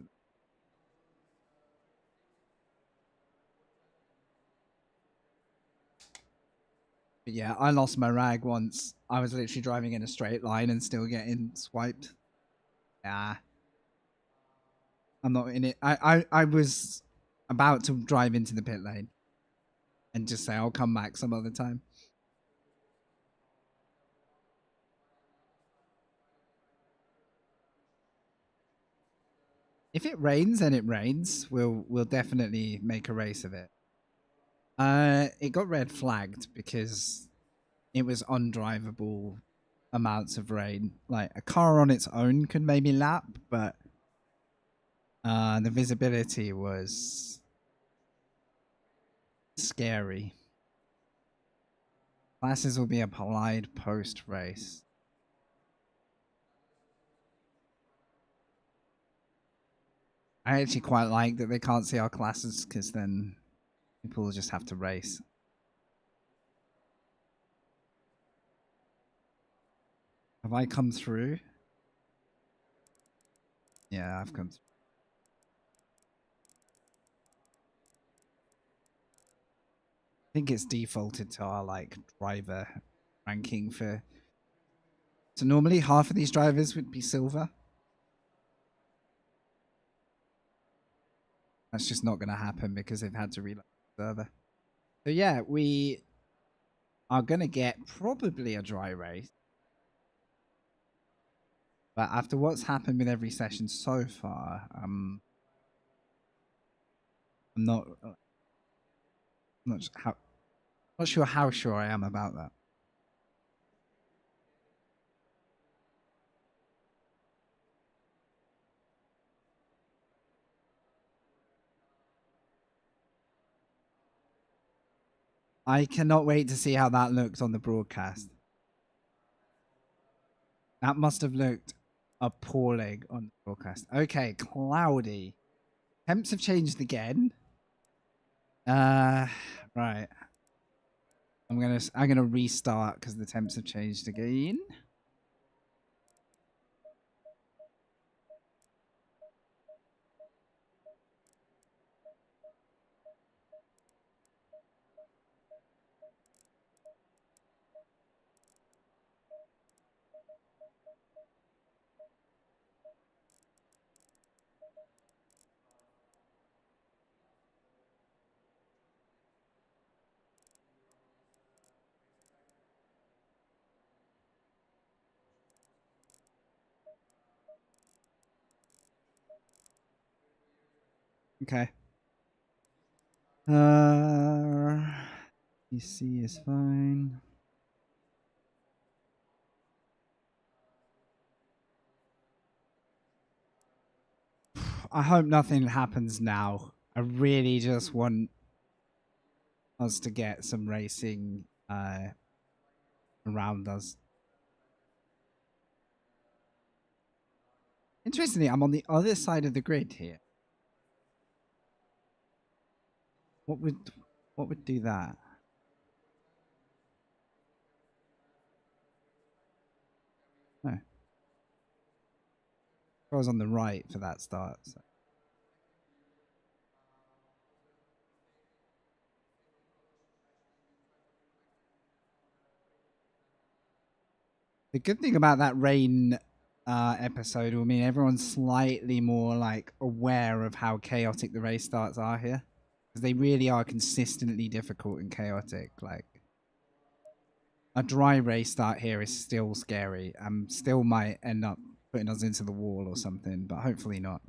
But yeah, I lost my rag once. I was literally driving in a straight line and still getting swiped. Yeah. I'm not in it. I was about to drive into the pit lane and just say I'll come back some other time. If it rains, then it rains. We'll definitely make a race of it. It got red flagged because it was undrivable amounts of rain. Like, a car on its own could maybe lap, but the visibility was scary. Classes will be applied post-race. I actually quite like that they can't see our classes, because then people will just have to race. Have I come through? Yeah, I've come through. I think it's defaulted to our like driver ranking for. So normally half of these drivers would be silver. That's just not going to happen because they've had to reload the server. So yeah, we are going to get probably a dry race. But after what's happened with every session so far, I'm not sure how sure I am about that. I cannot wait to see how that looked on the broadcast. That must have looked appalling on the broadcast. Okay, cloudy. Temps have changed again. Right. I'm gonna restart because the temps have changed again. Okay. PC is fine. I hope nothing happens now. I really just want us to get some racing around us. Interestingly, I'm on the other side of the grid here. What would do that? No. I was on the right for that start. So. The good thing about that rain episode will mean everyone's slightly more like aware of how chaotic the race starts are here, because they really are consistently difficult and chaotic. Like a dry race start here is still scary and still might end up putting us into the wall or something, but hopefully not.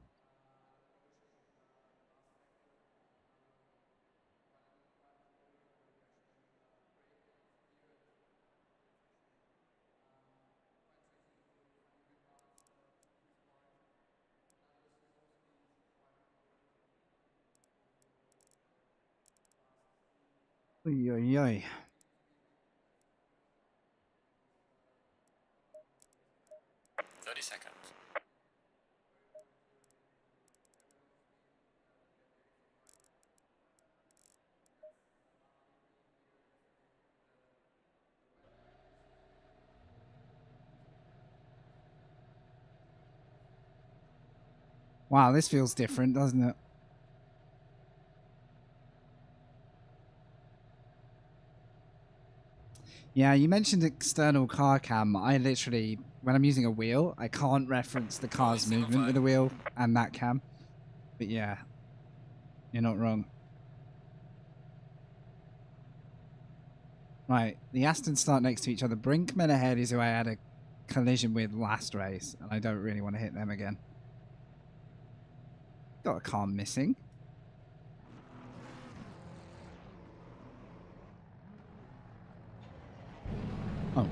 Oy, oy, oy. Seconds. Wow, this feels different, doesn't it? Yeah, you mentioned external car cam. I literally, when I'm using a wheel, I can't reference the car's movement with the wheel and that cam. But yeah, you're not wrong. Right, the Astons start next to each other. Brinkman ahead is who I had a collision with last race, and I don't really want to hit them again. Got a car missing. Oh.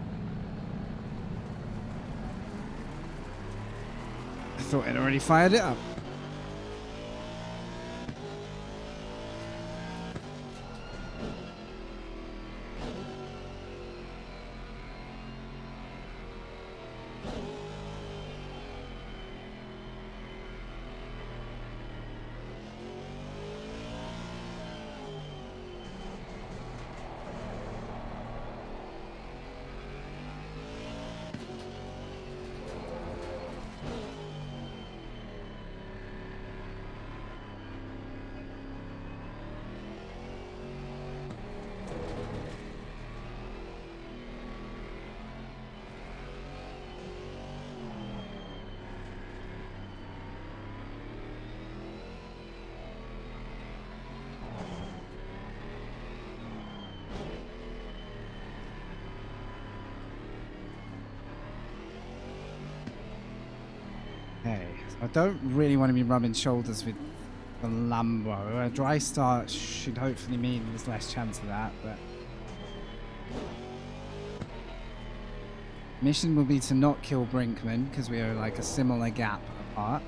I thought I'd already fired it up. Okay, so I don't really want to be rubbing shoulders with the Lambo. A dry start should hopefully mean there's less chance of that, but mission will be to not kill Brinkman because we are like a similar gap apart.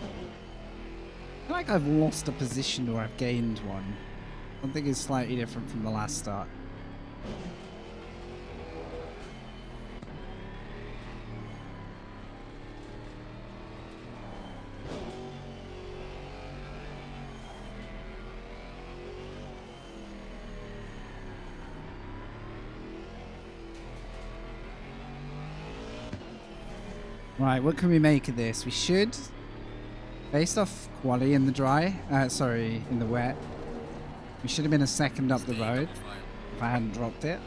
I feel like I've lost a position or I've gained one. I think it's slightly different from the last start. Right, what can we make of this? We should, based off quality in the dry, in the wet, we should have been a second up the road if I hadn't dropped it.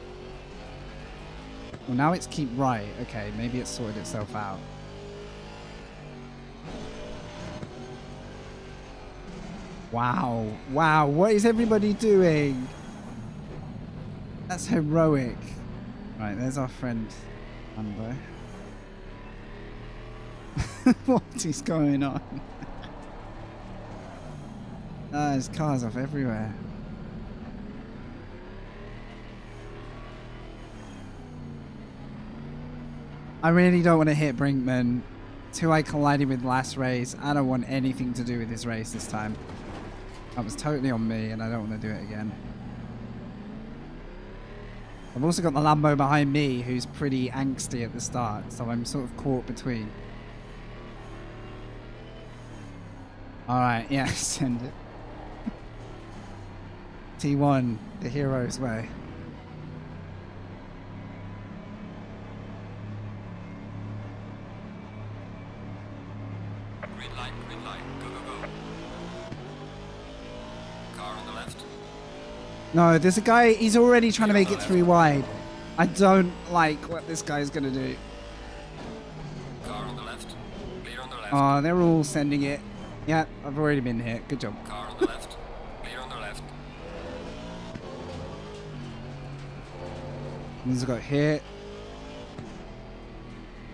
Well, now it's keep right. Okay, maybe it's sorted itself out. Wow. Wow, what is everybody doing? That's heroic. Right, there's our friend Lambo. What is going on? There's cars off everywhere. I really don't want to hit Brinkman. It's who I collided with last race. I don't want anything to do with this race this time. That was totally on me and I don't want to do it again. I've also got the Lambo behind me who's pretty angsty at the start, so I'm sort of caught between. Alright, yeah, send it. T1, the hero's way. Green light, go, go, go. Car on the left. No, there's a guy, he's already trying to make it 3 wide. I don't like what this guy's gonna do. Car on the left. Clear on the left. Oh, they're all sending it. Yeah, I've already been hit. Good job. Car on the left. Clear on the left. He's got hit.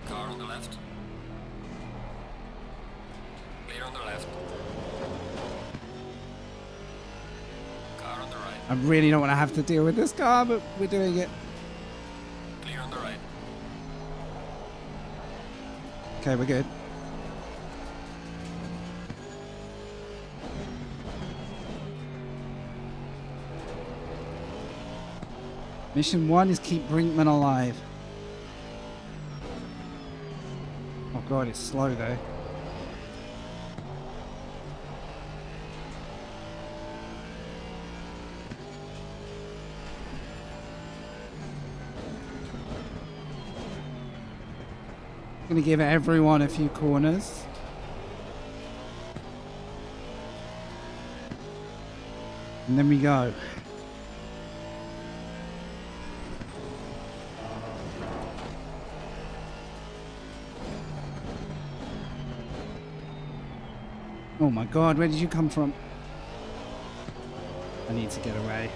Car on the left. Clear on the left. Car on the right. I really don't want to have to deal with this car, but we're doing it. Clear on the right. Okay, we're good. Mission 1 is keep Brinkman alive. Oh god, it's slow though. Gonna give everyone a few corners. And then we go. Oh my god, where did you come from? I need to get away.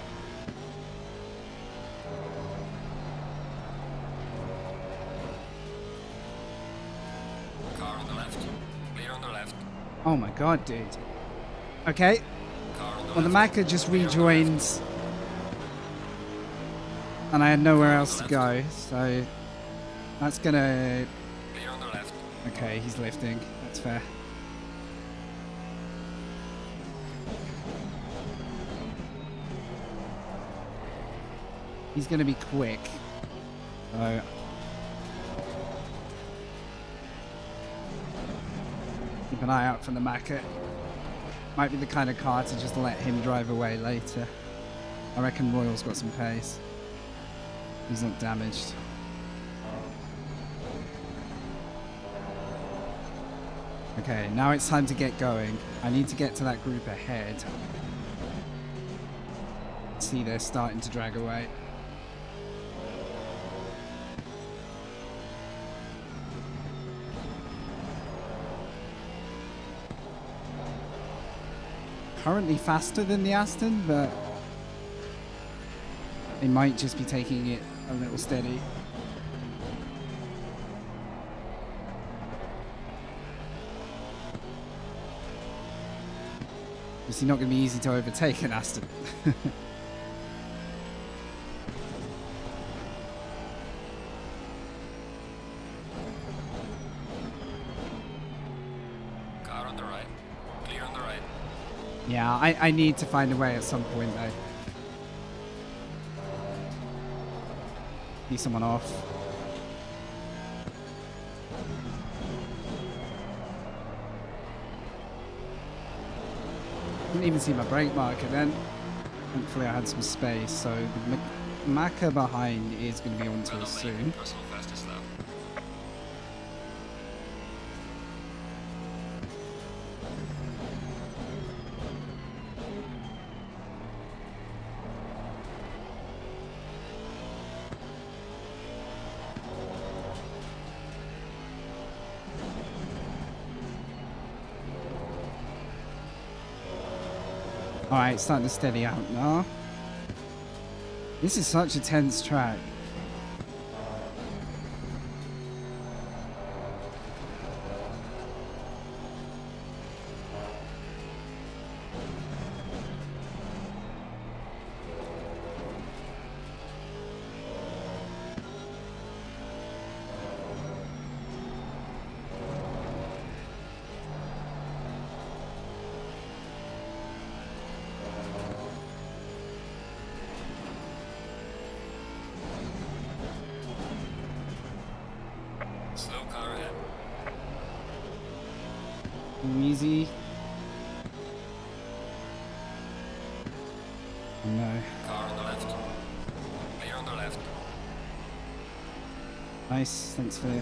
Car on the left. Clear on the left. Oh my god, dude. Okay. Car on the Well, the left. Macca just rejoined. And I had nowhere else to go, so that's gonna... Clear on the left. Okay, he's lifting. That's fair. He's gonna be quick. So keep an eye out for the Macca. Might be the kind of car to just let him drive away later. I reckon Royal's got some pace. He's not damaged. Okay, now it's time to get going. I need to get to that group ahead. See, they're starting to drag away. Currently faster than the Aston, but they might just be taking it a little steady. It's not going to be easy to overtake an Aston. Car on the right. Clear on the right. Yeah, I need to find a way at some point though. See someone off. Didn't even see my brake marker then. Thankfully I had some space, so the Macca behind is going to be onto us soon. Alright, starting to steady out now. This is such a tense track. Slow car ahead. Easy. Oh no. Car on the left. Clear on the left. Nice, thanks for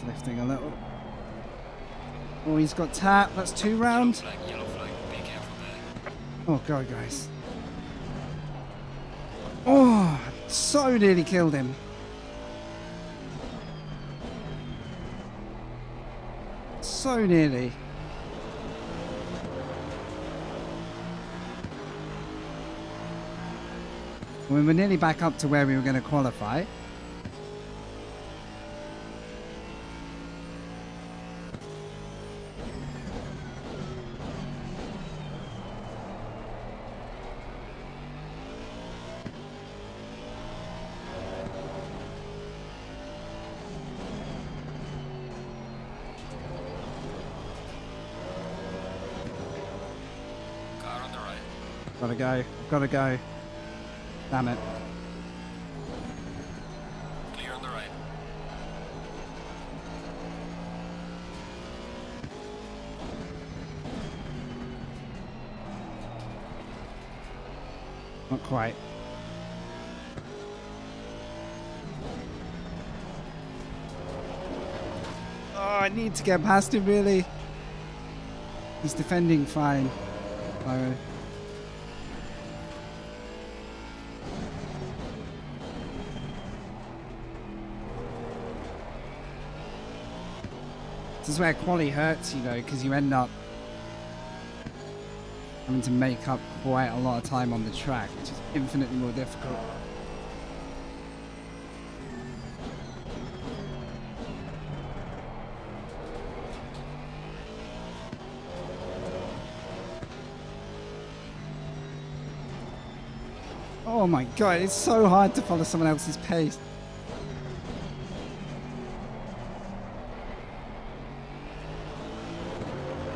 lifting a little. Oh, he's got tap. That's 2 rounds. Yellow flag. Be careful there. Oh god, guys. Oh, so nearly killed him. So nearly. We were nearly back up to where we were going to qualify. Gotta go, gotta go. Damn it. Clear on the right. Not quite. Oh, I need to get past him, really. He's defending fine. So this is where quali hurts, you know, because you end up having to make up quite a lot of time on the track, which is infinitely more difficult. Oh my god, it's so hard to follow someone else's pace.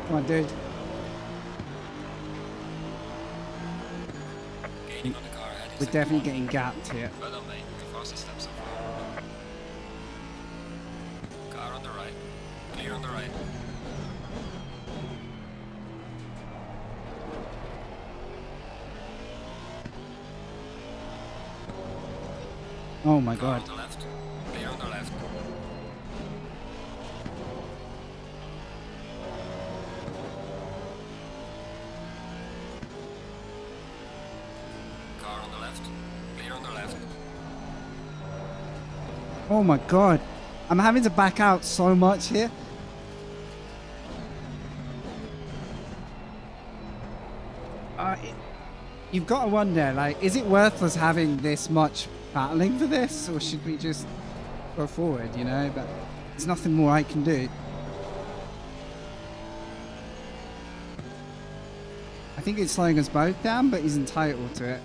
Come on, dude. Gaining on the car ahead. We're definitely getting gapped here. Well done, mate. The fastest step so far. Car on the right. Clear on the right. Oh my Car god. on the left. Clear on the left. Car on the left. Clear on the left. Oh my god. I'm having to back out so much here. You've got to wonder, like, is it worth us having this much battling for this, or should we just go forward, you know? But there's nothing more I can do. I think it's slowing us both down, but he's entitled to it.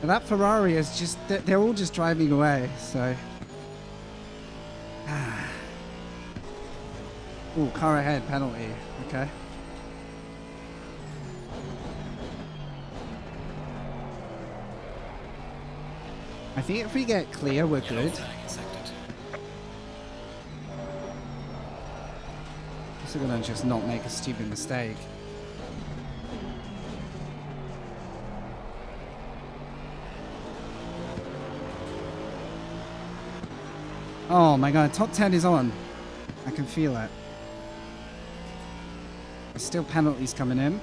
But that Ferrari is just, they're all just driving away, so. Oh, car ahead, penalty, okay. I think if we get clear, we're good. So we're gonna just not make a stupid mistake. Oh my god, top 10 is on. I can feel it. There's still penalties coming in.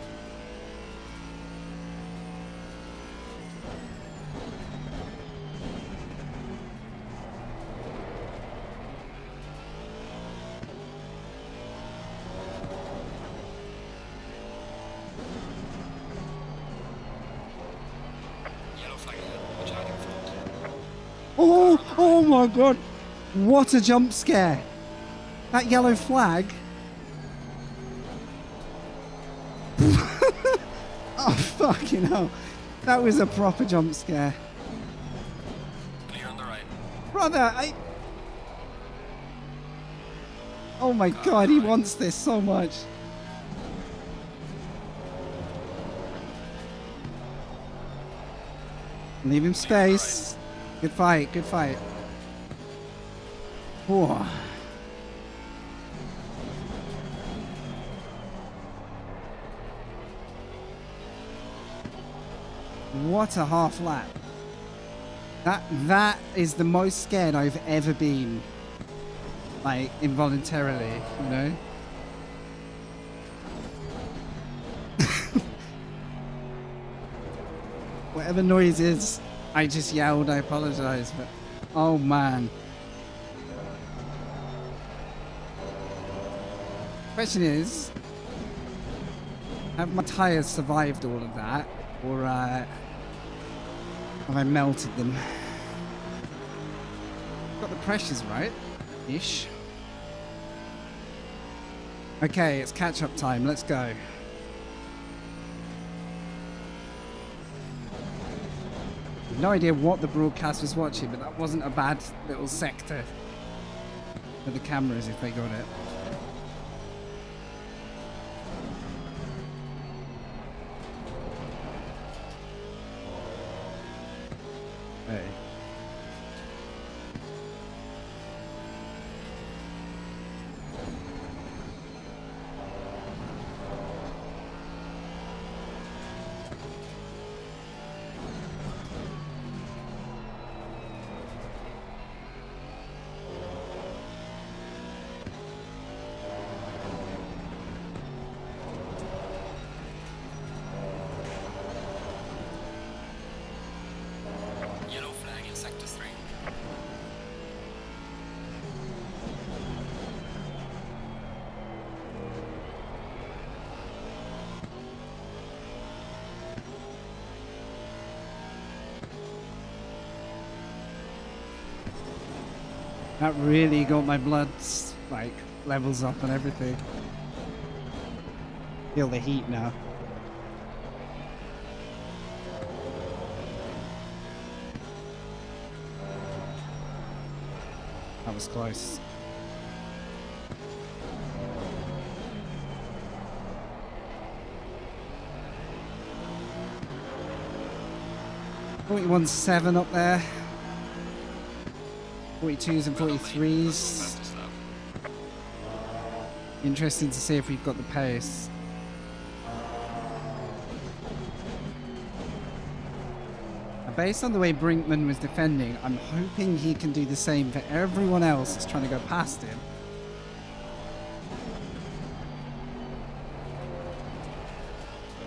Oh my god, what a jump scare. That yellow flag. Oh fucking hell, that was a proper jump scare. Clear on the right. Brother, oh my god, he wants this so much. Leave him space. Good fight, good fight. Whoa. What a half lap. That is the most scared I've ever been. Like, involuntarily, you know? Whatever noise is, I just yelled, I apologize, but oh man. Question is, have my tires survived all of that, or have I melted them? Got the pressures right, ish. Okay, it's catch-up time, let's go. No idea what the broadcast was watching, but that wasn't a bad little sector for the cameras if they got it. Hey. That really got my blood, like, levels up and everything. Feel the heat now. That was close. .17 up there. 42s and 43s. Interesting to see if we've got the pace. Based on the way Brinkman was defending, I'm hoping he can do the same for everyone else that's trying to go past him.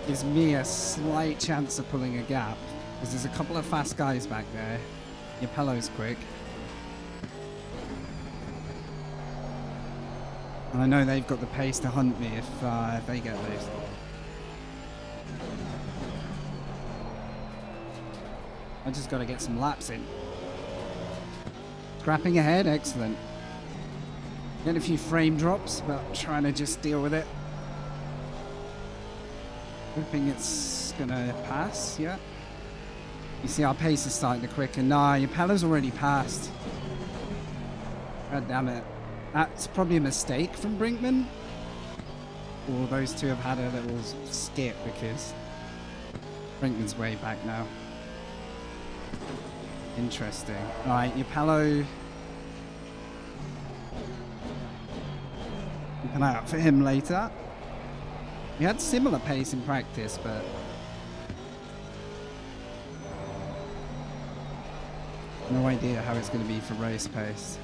Gives me a slight chance of pulling a gap, because there's a couple of fast guys back there. Yapello's quick. And I know they've got the pace to hunt me if they get loose. I just got to get some laps in. Scrapping ahead, excellent. Getting a few frame drops, but trying to just deal with it. Hoping it's gonna pass, yeah. You see our pace is starting to quicken. Nah, your Yapello's already passed. God damn it. That's probably a mistake from Brinkman. Or those two have had a little skip because Brinkman's way back now. Interesting. All right, Yapalo. Keep an eye out for him later. We had similar pace in practice, but no idea how it's going to be for race pace.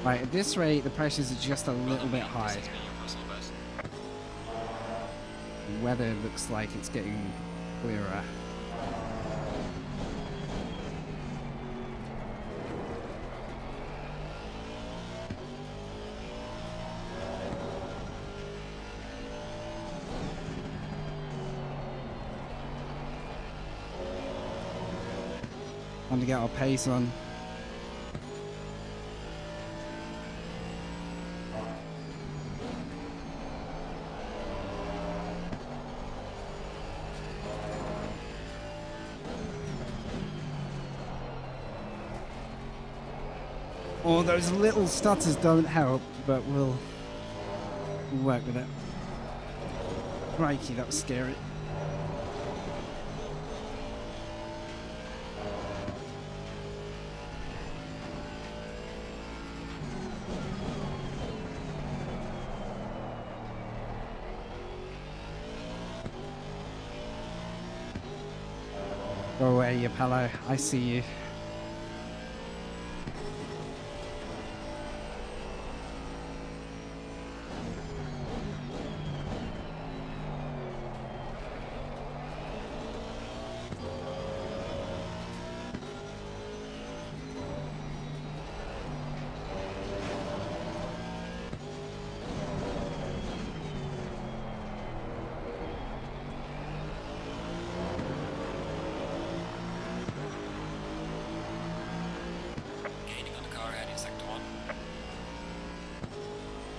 Right, at this rate, the pressures are just a little bit high. The weather looks like it's getting clearer. Time to get our pace on. Oh, those little stutters don't help, but we'll work with it. Crikey, that was scary. Go away, Yapalo. I see you.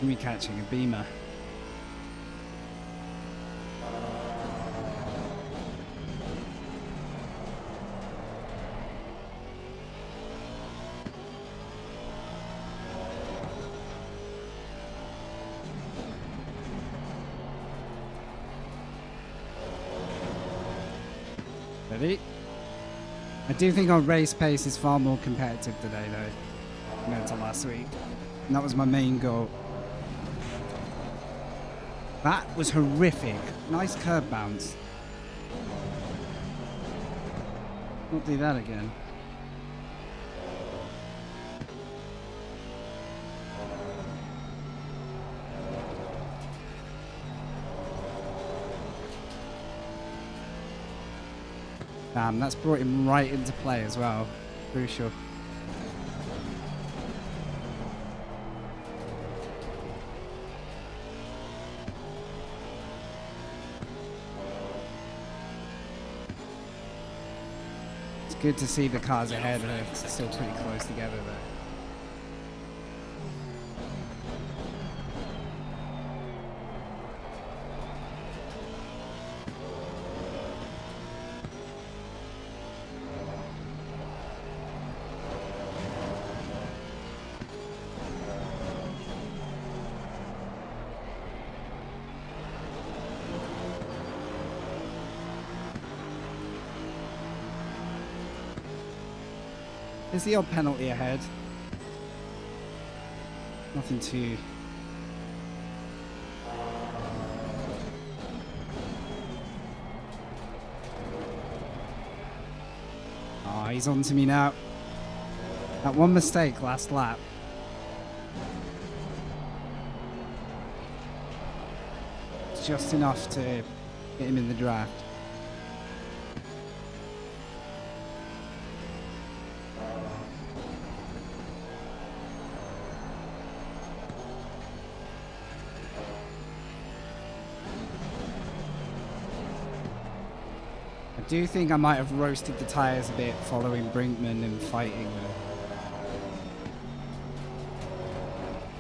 Me catching a beamer. Ready? I do think our race pace is far more competitive today though, compared to last week. And that was my main goal. That was horrific. Nice curb bounce. Won't do that again. Damn, that's brought him right into play as well. Crucial. Good to see the cars ahead are still pretty close together though. There's the odd penalty ahead. Nothing too... Oh, he's on to me now. That one mistake last lap. It's just enough to get him in the draft. I do think I might have roasted the tyres a bit following Brinkman and fighting them.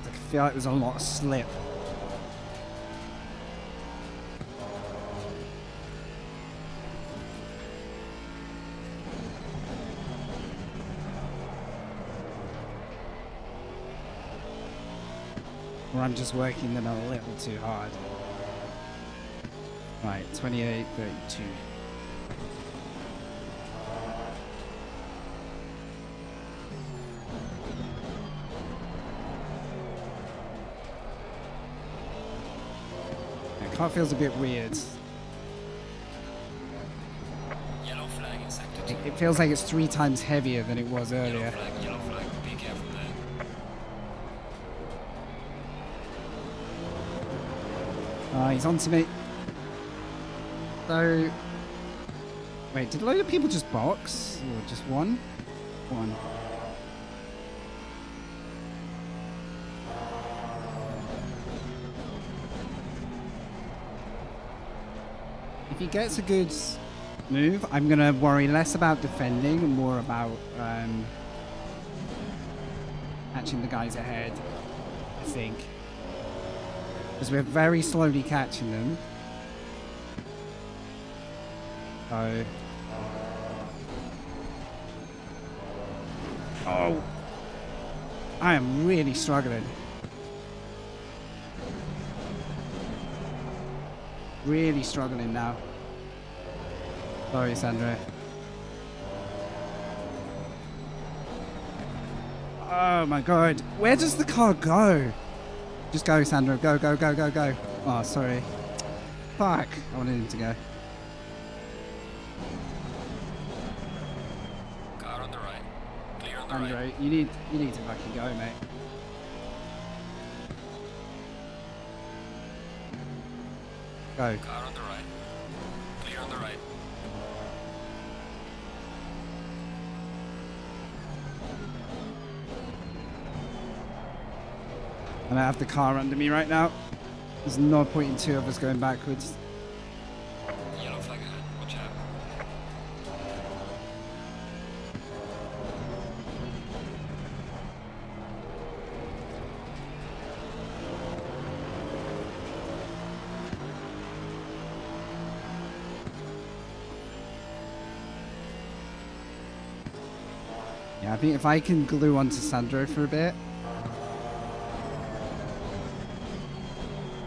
I feel like there's a lot of slip. Or I'm just working them a little too hard. Right, 28, 32. The car feels a bit weird. Yellow flag in sector 2. It feels like it's 3 times heavier than it was earlier. Yellow flag, be careful there. He's on to me. So, wait, did a load of people just box? Or just one? One. If he gets a good move, I'm going to worry less about defending and more about catching the guys ahead, I think. Because we're very slowly catching them. So... Oh! I am really struggling. Really struggling now. Sorry, Sandra. Oh my god. Where does the car go? Just go, Sandra. Go, go, go, go, go. Oh, sorry. Fuck. I wanted him to go. Car on the right. Clear on the Sandra, right. you need to fucking go, mate. Go. Car on the right. Clear on the right. And I have the car under me right now. There's no point in 2 of us going backwards. Yellow flag ahead. Watch out. Yeah, I think if I can glue onto Sandro for a bit,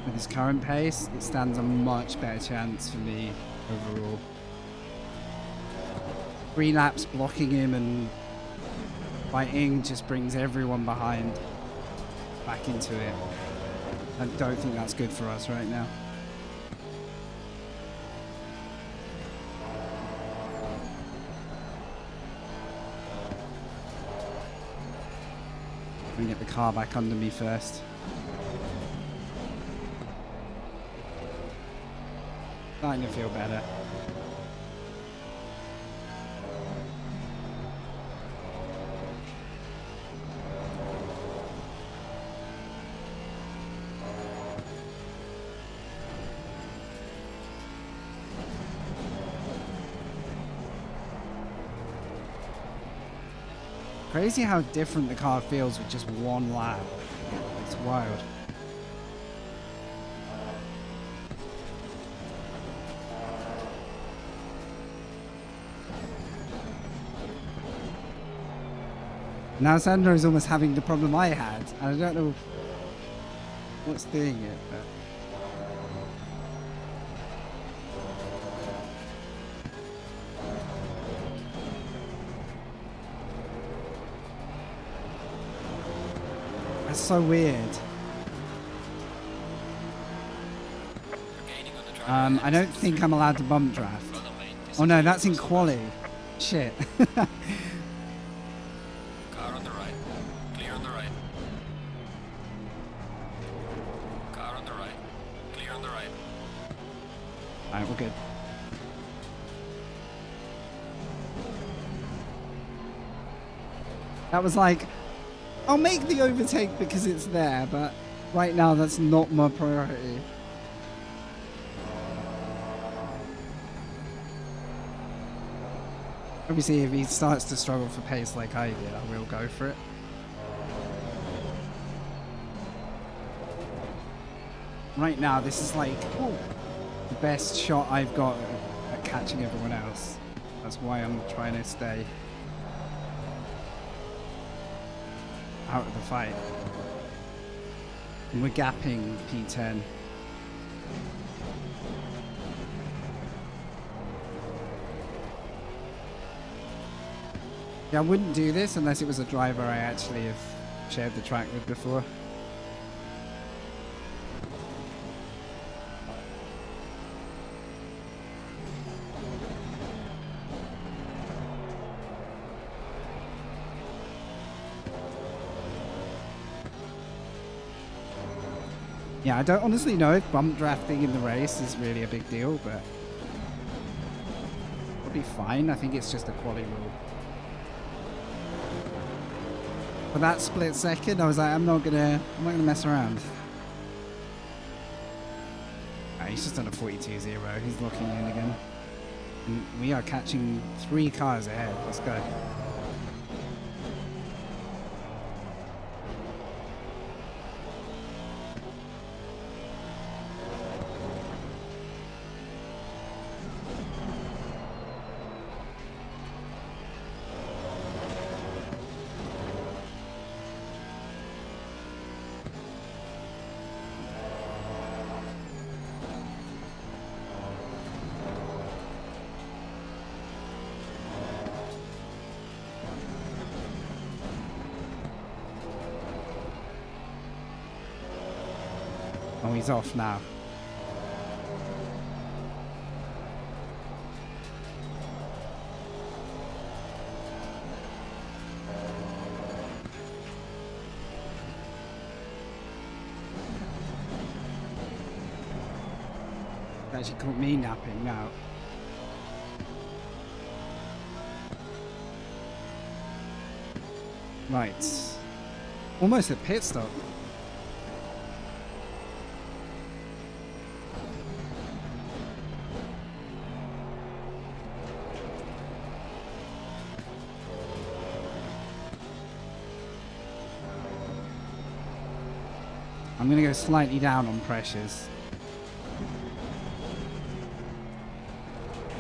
with his current pace, it stands a much better chance for me overall. 3 laps blocking him and fighting just brings everyone behind back into it. I don't think that's good for us right now. Let me get the car back under me first. Starting to feel better. Crazy how different the car feels with just 1 lap. It's wild. Now Sandro's almost having the problem I had. I don't know what's doing it, but... That's so weird. I don't think I'm allowed to bump draft. Oh no, that's in quali. Shit. Car on the right. Clear on the right. Car on the right. Clear on the right. Alright, we're good. That was like, I'll make the overtake because it's there, but right now that's not my priority. Obviously, if he starts to struggle for pace like I did, I will go for it. Right now, this is like the best shot I've got at catching everyone else. That's why I'm trying to stay out of the fight. And we're gapping P10. Yeah, I wouldn't do this unless it was a driver I actually have shared the track with before. Yeah, I don't honestly know if bump drafting in the race is really a big deal, but it'll be fine. I think it's just a quali rule. For that split second, I was like, I'm not gonna mess around. He's just done a 42.0. He's locking in again. And we are catching 3 cars ahead. Let's go. Oh, he's off now. Actually caught me napping now. Right. Almost at pit stop. I'm going to go slightly down on pressures.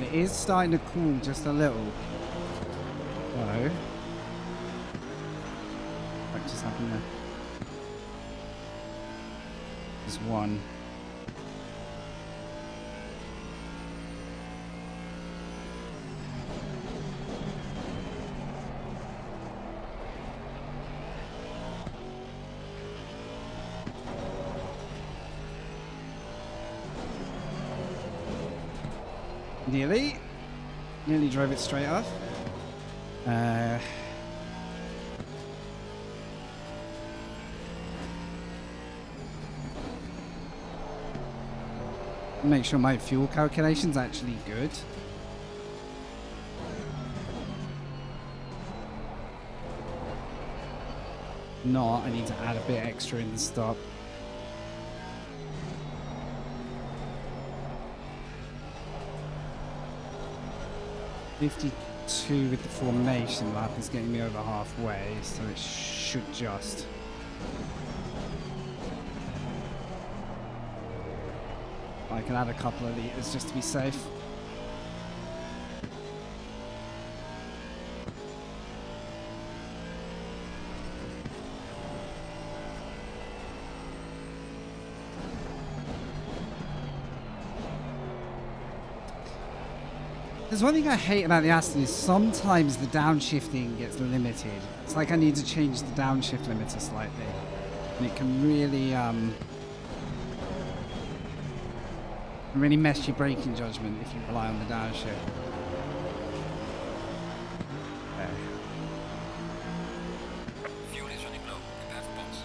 It is starting to cool just a little. So, what just happened there? There's one. Nearly drove it straight off. Make sure my fuel calculation's actually good. Not, I need to add a bit extra in the stop. .52 with the formation lap is getting me over halfway, so it should just. I can add a couple of litres just to be safe. There's one thing I hate about the Aston is sometimes the downshifting gets limited. It's like I need to change the downshift limiter slightly. And it can really mess your braking judgment if you rely on the downshift. Okay. Fuel is running low. Prepare for box.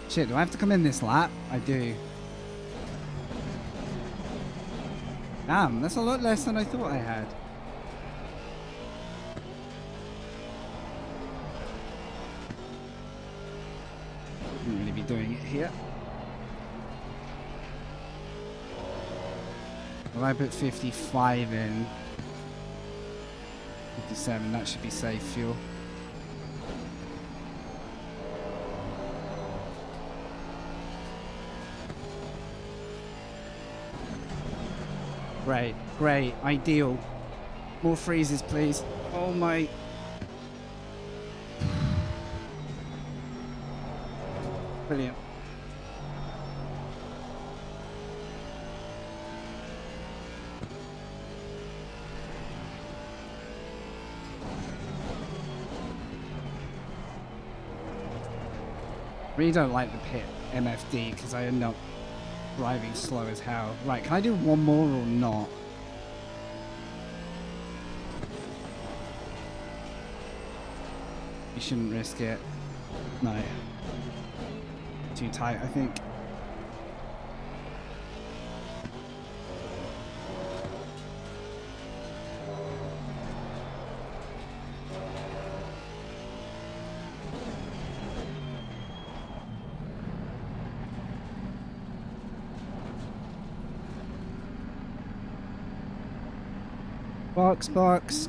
Shit, do I have to come in this lap? I do. Damn, that's a lot less than I thought I had. Shouldn't really be doing it here. Well, I put 55 in. 57, that should be safe fuel. Great, great, ideal. More freezes, please. Oh my. Brilliant. Really don't like the pit MFD because I end up driving slow as hell. Right, can I do one more or not? You shouldn't risk it. No. Too tight, I think. Box.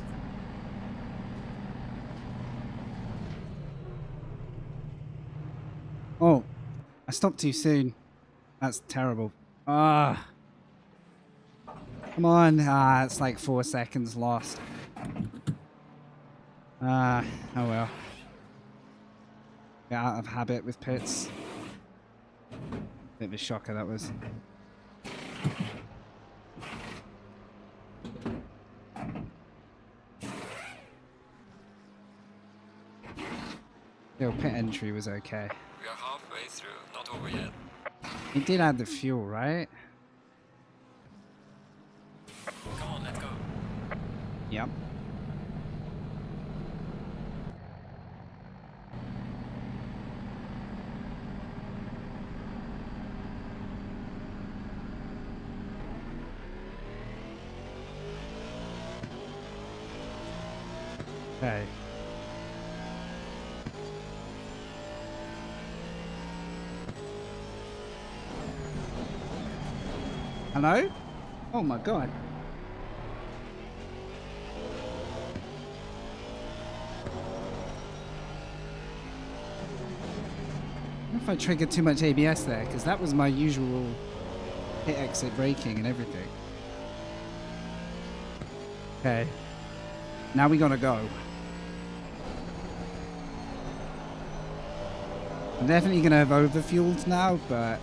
Oh, I stopped too soon. That's terrible. Ah. Come on. Ah, it's like 4 seconds lost. Ah, oh well. Get out of habit with pits. Bit of a shocker that was. Yo, pit entry was okay. We are halfway through, not over yet. He did add the fuel, right? Come on, let's go. Yep. Okay. Hello? Oh my god. I don't know if I triggered too much ABS there, because that was my usual hit exit braking and everything. Okay. Now we gotta go. I'm definitely gonna have overfueled now, but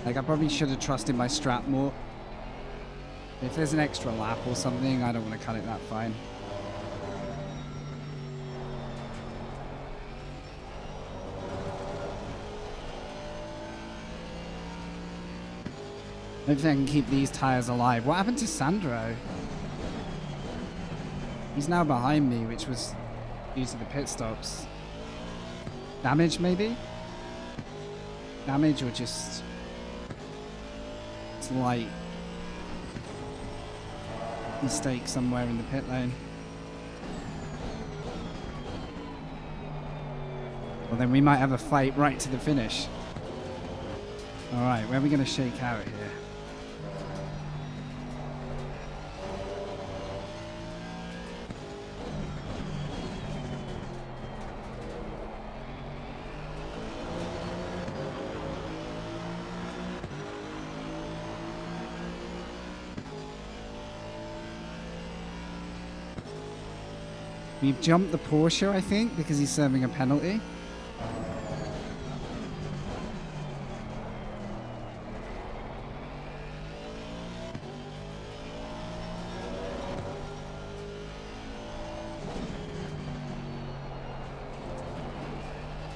like I probably should have trusted my strat more. If there's an extra lap or something, I don't want to cut it that fine. Hopefully I can keep these tires alive. What happened to Sandro? He's now behind me, which was due to the pit stops. Damage, maybe? Damage or just slight mistake somewhere in the pit lane. Well, then we might have a fight right to the finish. Alright, where are we going to shake out here? We've jumped the Porsche, I think, because he's serving a penalty.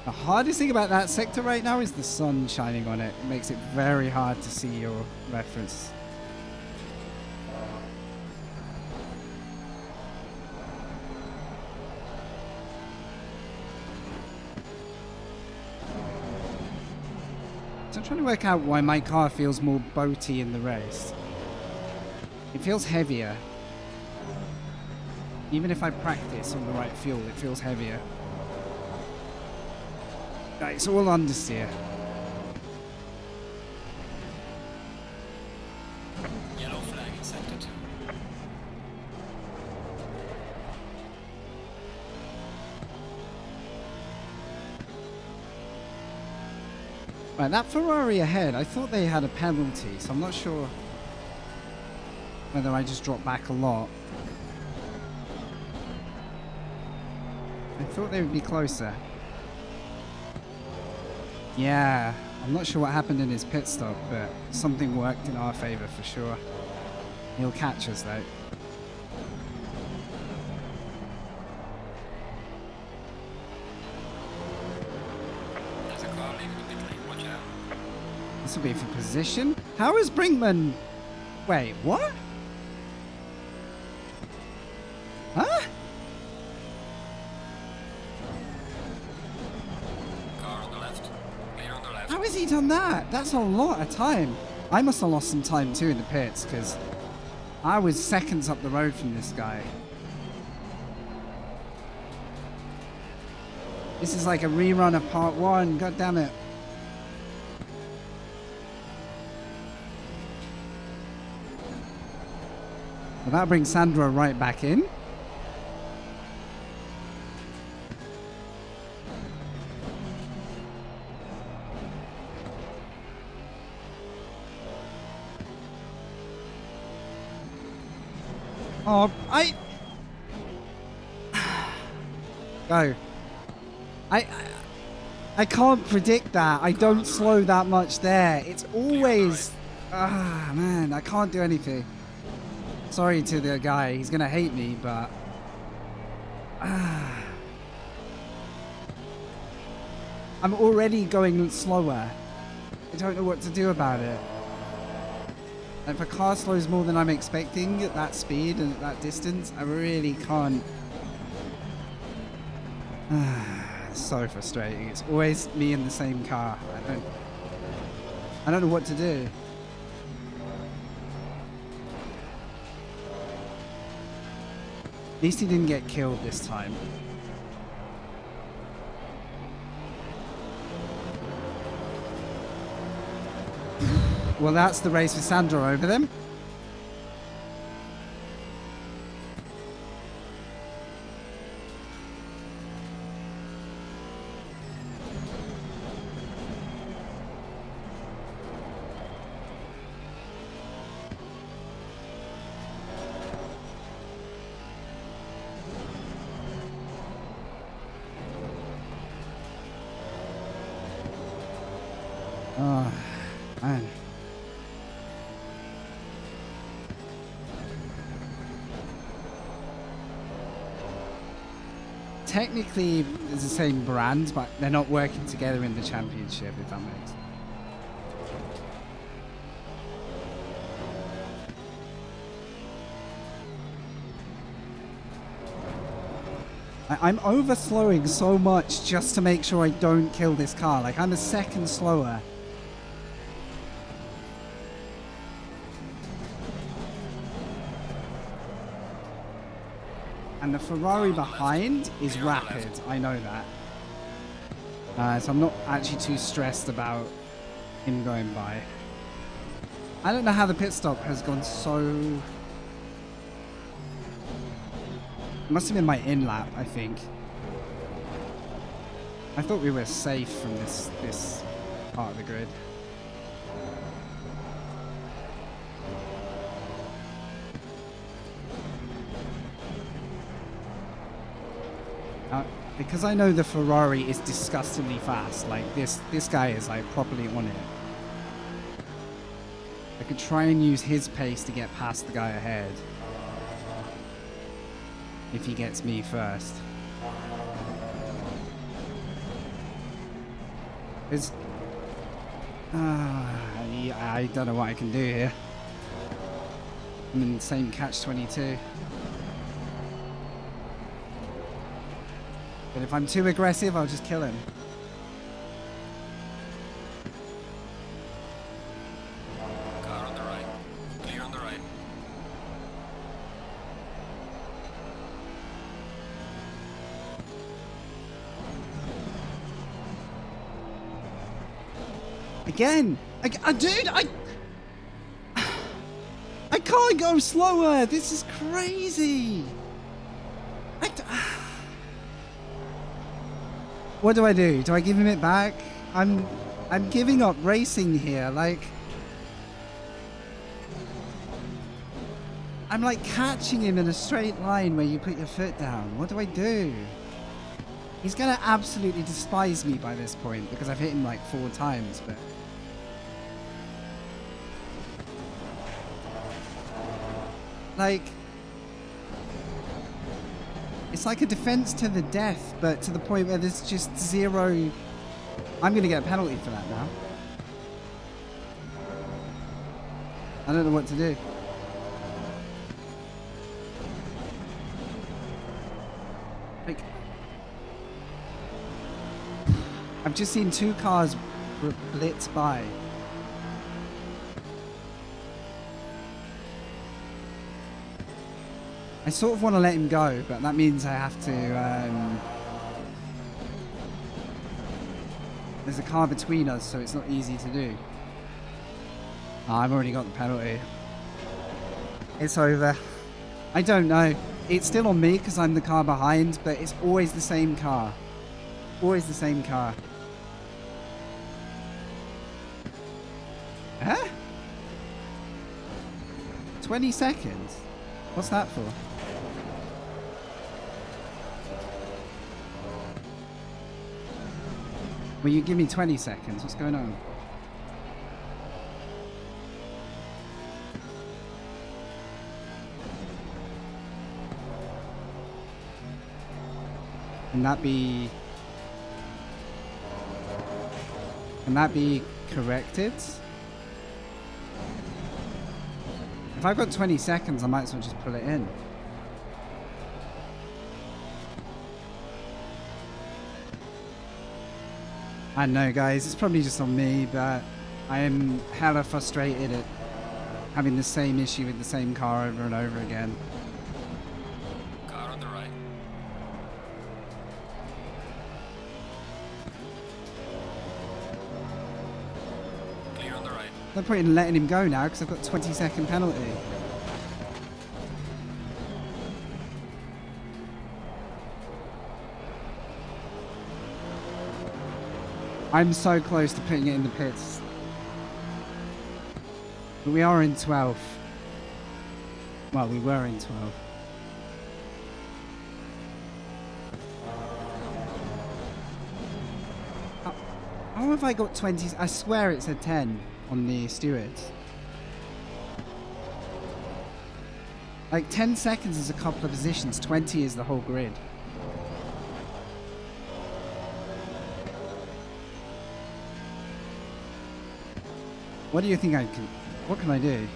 The hardest thing about that sector right now is the sun shining on it. It makes it very hard to see your reference. I'm trying to work out why my car feels more boaty in the race. It feels heavier. Even if I practice on the right fuel, it feels heavier. Right, it's all understeer. Yellow flag in sector 2. Right, that Ferrari ahead, I thought they had a penalty, so I'm not sure whether I just dropped back a lot. I thought they would be closer. Yeah, I'm not sure what happened in his pit stop, but something worked in our favor for sure. He'll catch us though. There's a car leaving the pit lane, watch out. This will be for position. How is Brinkman? Wait, what? Huh? Car on the left. Clear on the left. How has he done that? That's a lot of time. I must have lost some time too in the pits because I was seconds up the road from this guy. This is like a rerun of part 1. God damn it. Well, that brings Sandra right back in. Oh, Go. I can't predict that. I don't slow that much there. It's always... Ah, man, I can't do anything. Sorry to the guy. He's going to hate me, but... I'm already going slower. I don't know what to do about it. And if a car slows more than I'm expecting at that speed and at that distance, I really can't. It's so frustrating. It's always me in the same car. I don't know what to do. At least he didn't get killed this time. Well, that's the race for Sandro over them. Oh, man. Technically, it's the same brand, but they're not working together in the championship, if that makes sense. I'm overslowing so much just to make sure I don't kill this car. Like, I'm a second slower. And the Ferrari behind is rapid. I know that. So I'm not actually too stressed about him going by. I don't know how the pit stop has gone so... It must have been my in-lap, I think. I thought we were safe from this part of the grid. Because I know the Ferrari is disgustingly fast, like this guy is like properly on it. I could try and use his pace to get past the guy ahead. If he gets me first. I don't know what I can do here. I'm in the same catch-22. But if I'm too aggressive, I'll just kill him. Car on the right. Clear on the right. Again! Dude, I can't go slower! This is crazy! What do I do? Do I give him it back? I'm giving up racing here, like... I'm like catching him in a straight line where you put your foot down. What do I do? He's going to absolutely despise me by this point because I've hit him like 4 times, but... Like... It's like a defense to the death, but to the point where there's just 0... I'm going to get a penalty for that now. I don't know what to do. Like... I've just seen 2 cars blitz by. I sort of want to let him go, but that means I have to... There's a car between us, so it's not easy to do. Oh, I've already got the penalty. It's over. I don't know. It's still on me because I'm the car behind, but it's always the same car. Always the same car. Huh? 20 seconds? What's that for? Will you give me 20 seconds? What's going on? Can that be... Can that be corrected? If I've got 20 seconds, I might as well just pull it in. I don't know, guys. It's probably just on me, but I am hella frustrated at having the same issue with the same car over and over again. Car on the right. Clear on the right. No point in letting him go now because I've got 20-second penalty. I'm so close to putting it in the pits. But we are in 12th. Well, we were in 12th. How have I got 20? I swear it said 10 on the stewards. Like 10 seconds is a couple of positions, 20 is the whole grid. What do you think I can... What can I do?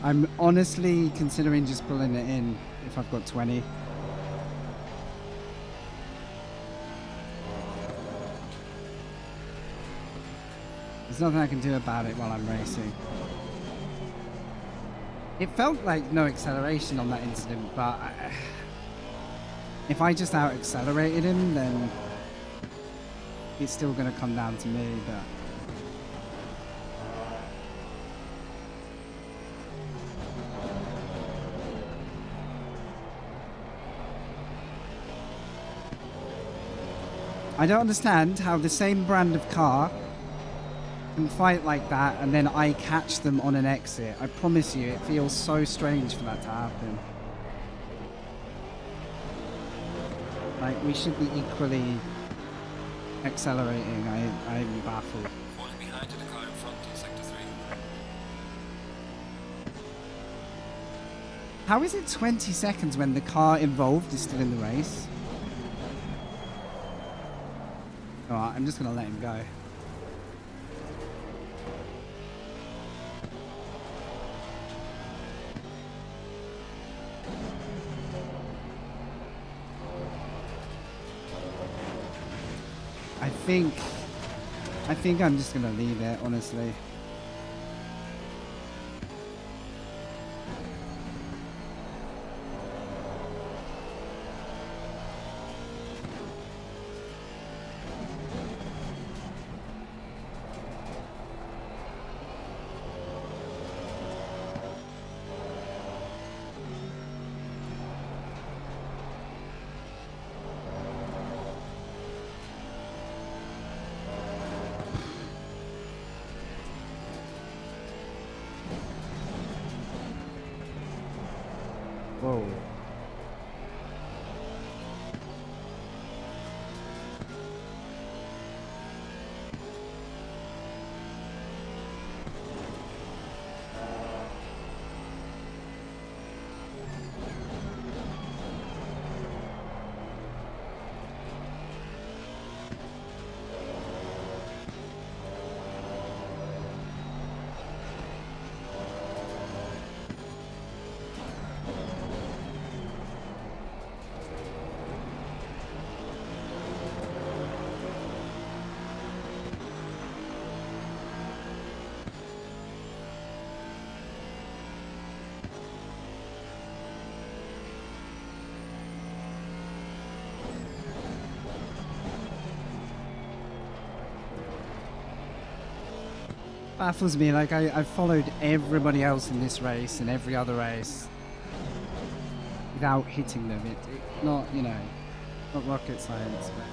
I'm honestly considering just pulling it in if I've got 20. There's nothing I can do about it while I'm racing. It felt like no acceleration on that incident, but if I just out-accelerated him, then it's still going to come down to me, but... I don't understand how the same brand of car can fight like that and then I catch them on an exit. I promise you, it feels so strange for that to happen. Like, we should be equally accelerating. I'm baffled. Falling behind to the car in front in sector 3. How is it 20 seconds when the car involved is still in the race? Alright, I'm just going to let him go. I think I'm just going to leave it, honestly. Whoa. Baffles me, like I followed everybody else in this race and every other race without hitting them. It's not, you know, not rocket science. But...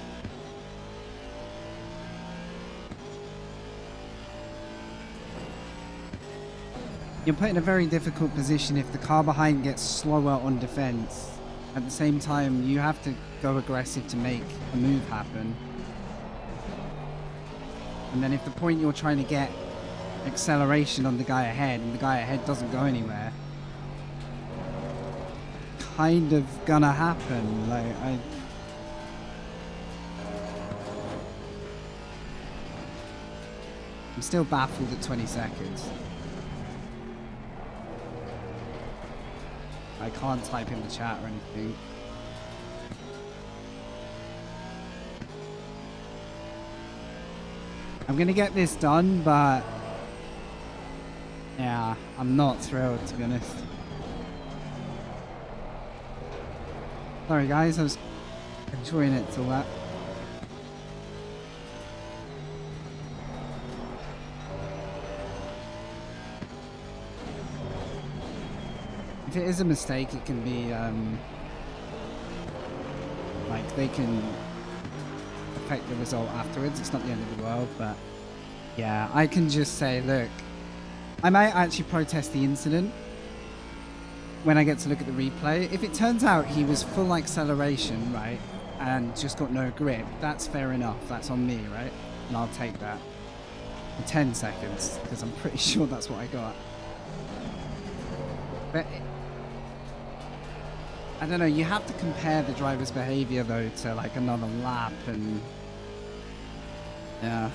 You're put in a very difficult position if the car behind gets slower on defense. At the same time, you have to go aggressive to make a move happen. And then if the point you're trying to get acceleration on the guy ahead and the guy ahead doesn't go anywhere, kind of gonna happen. Like I'm still baffled at 20 seconds. I can't type in the chat or anything. I'm gonna get this done, but yeah, I'm not thrilled, to be honest. Sorry guys, I was enjoying it till that. If it is a mistake, it can be, like, they can affect the result afterwards. It's not the end of the world, but yeah, I can just say, look, I might actually protest the incident when I get to look at the replay. If it turns out he was full acceleration, right, and just got no grip, that's fair enough. That's on me, right? And I'll take that. For 10 seconds, because I'm pretty sure that's what I got. But I don't know, you have to compare the driver's behavior though to like another lap, and yeah.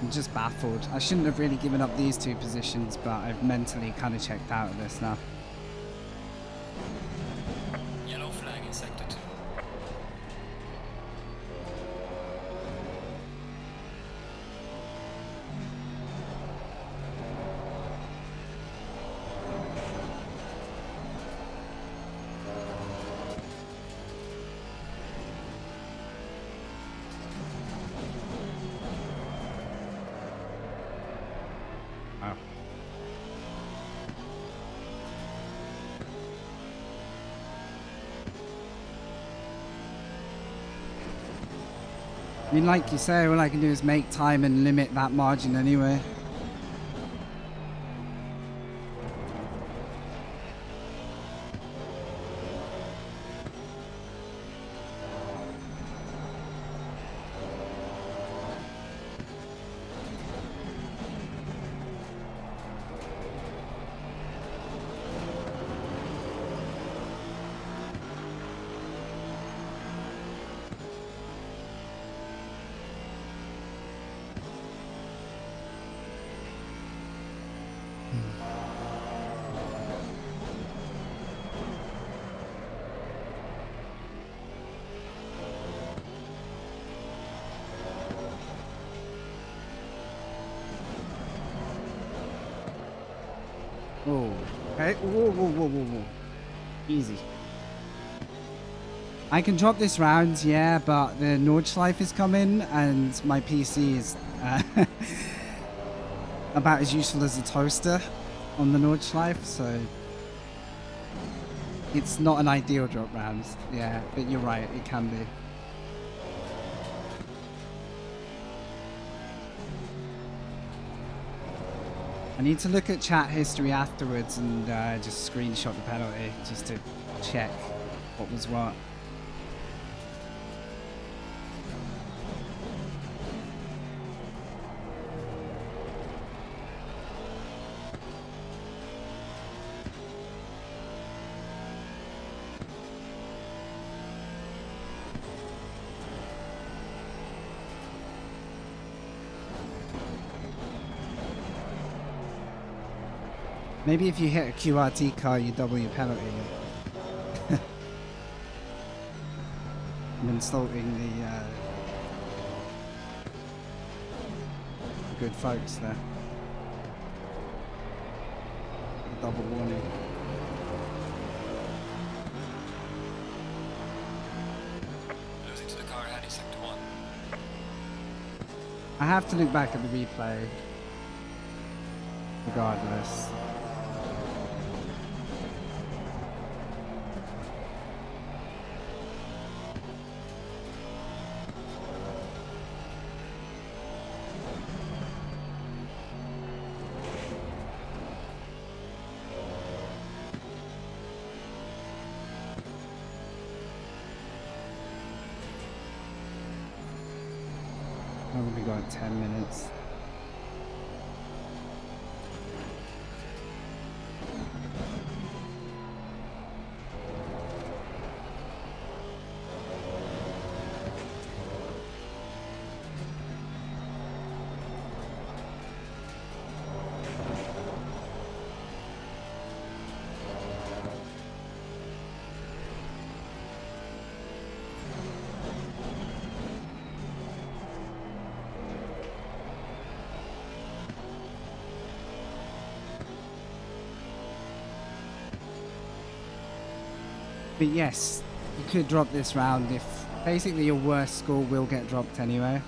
I'm just baffled. I shouldn't have really given up these two positions, but I've mentally kind of checked out of this now. Yellow flag in sector 2. I mean, like you say, all I can do is make time and limit that margin anyway. Oh, okay. Whoa, whoa, whoa, whoa, whoa. Easy. I can drop this round, yeah, but the Nordschleife is coming and my PC is about as useful as a toaster on the Nordschleife, so it's not an ideal drop round. Yeah, but you're right, it can be. I need to look at chat history afterwards and just screenshot the penalty just to check what was what. Maybe if you hit a QRT car, you double your penalty. I'm insulting the good folks there. Double warning. Losing to the car ahead in sector 1. I have to look back at the replay. Regardless. We got 10 minutes. But yes, you could drop this round if basically your worst score will get dropped anyway.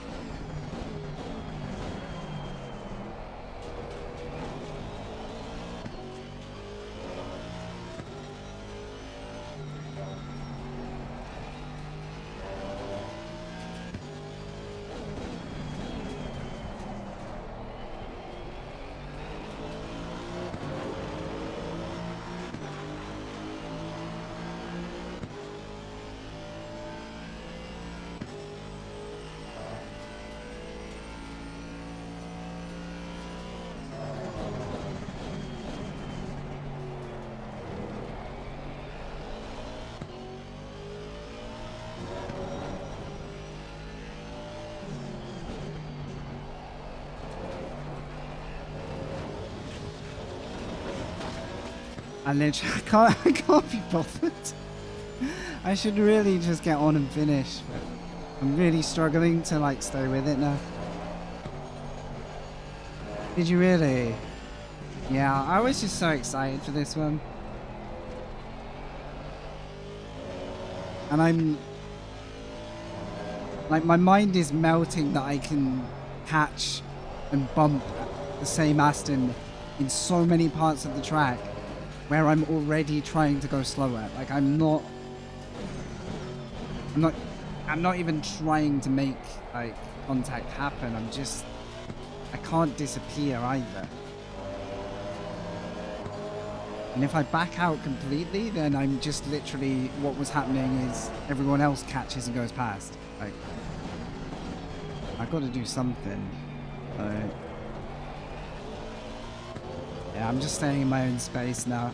And then I can't be bothered. I should really just get on and finish, but I'm really struggling to like stay with it now. Did you really? Yeah, I was just so excited for this one. And I'm like, my mind is melting that I can catch and bump the same Aston in so many parts of the track where I'm already trying to go slower. Like I'm not even trying to make like contact happen. I can't disappear either. And if I back out completely, then I'm just literally, what was happening is everyone else catches and goes past. Like, I've got to do something. Yeah, I'm just staying in my own space now.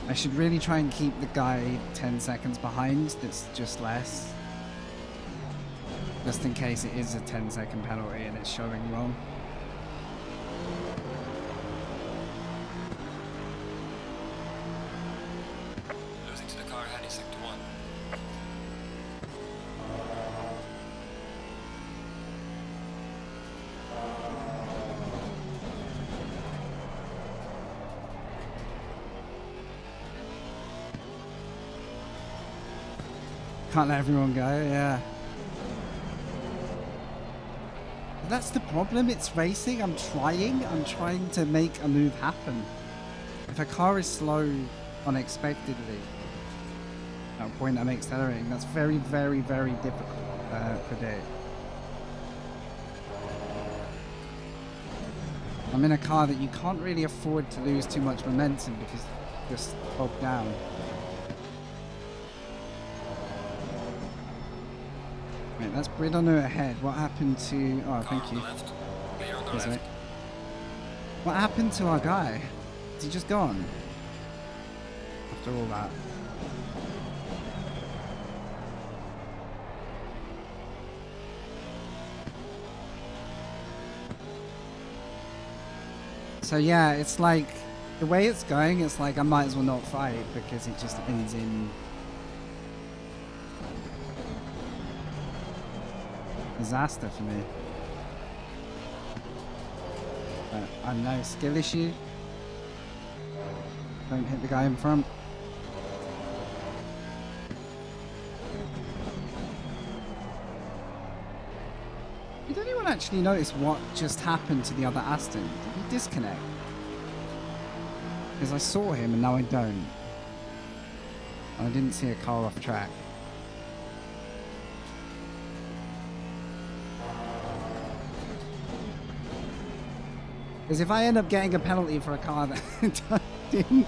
I should really try and keep the guy 10 seconds behind that's just less. Just in case it is a 10-second penalty and it's showing wrong. Losing to the car ahead in sector 1. Can't let everyone go, yeah. That's the problem, it's racing. I'm trying to make a move happen. If a car is slow unexpectedly, at a point I'm accelerating, that's very, very, very difficult to predict. I'm in a car that you can't really afford to lose too much momentum because it's just bogged down. Wait, that's Bridonno ahead. What happened to... Oh, thank you. Cheers, mate. What happened to our guy? Is he just gone? After all that. So yeah, it's like, the way it's going, it's like I might as well not fight because it just ends in disaster for me. But I don't know, skill issue. Don't hit the guy in front. Did anyone actually notice what just happened to the other Aston? Did he disconnect? Because I saw him and now I don't. I didn't see a car off track. Because if I end up getting a penalty for a car that didn't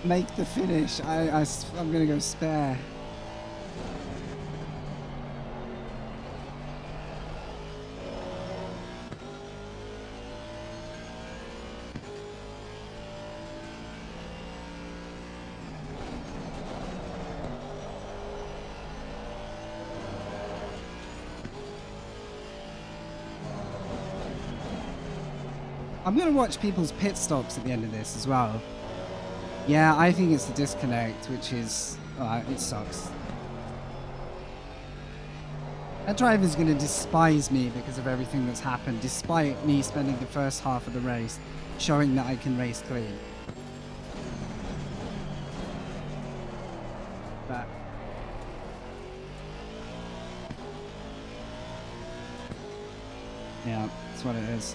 make the finish, I'm going to go spare. I'm going to watch people's pit stops at the end of this as well. Yeah, I think it's the disconnect, which is... it sucks. That driver's going to despise me because of everything that's happened, despite me spending the first half of the race showing that I can race clean. But... yeah, that's what it is.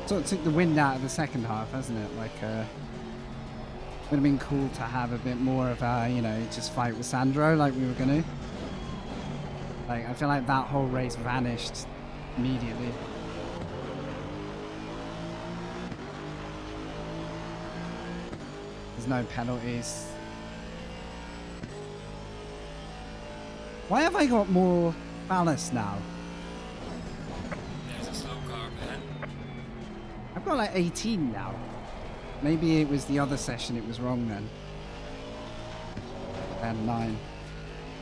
Sort of took the wind out of the second half, hasn't it? Like, would have been cool to have a bit more of a, you know, just fight with Sandro like we were gonna. Like, I feel like that whole race vanished immediately. There's no penalties. Why have I got more ballast now? I've got like 18 now. Maybe it was the other session it was wrong then. I had 9.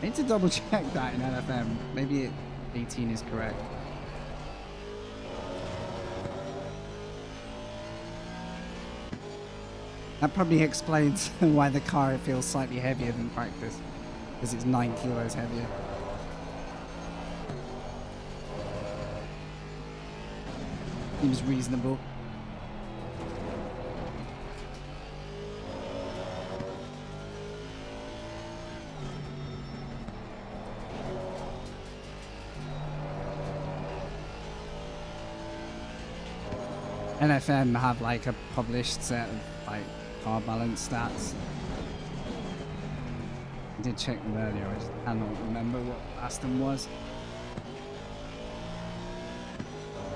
I need to double check that in LFM. Maybe 18 is correct. That probably explains why the car feels slightly heavier than practice. Because it's 9 kilos heavier. Seems reasonable. NFM have like a published set of like car balance stats. I did check them earlier, I just cannot remember what Aston was.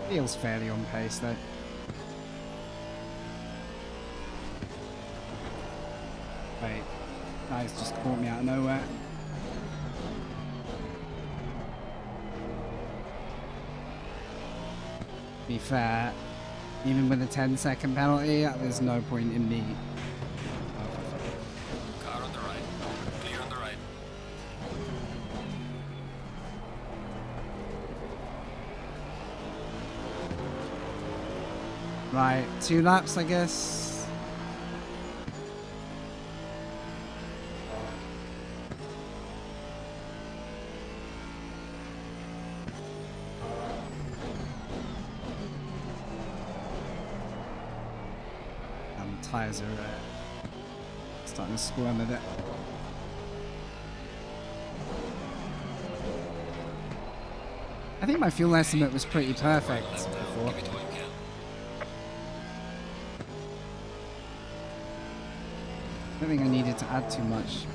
Feels fairly on pace though. Wait, guys just caught me out of nowhere. To be fair, even with a 10-second penalty, there's no point in me. Car on the right. Clear on the right. Right, 2 laps, I guess. Tires are starting to squirm a bit. I think my fuel estimate was pretty perfect before. I don't think I needed to add too much.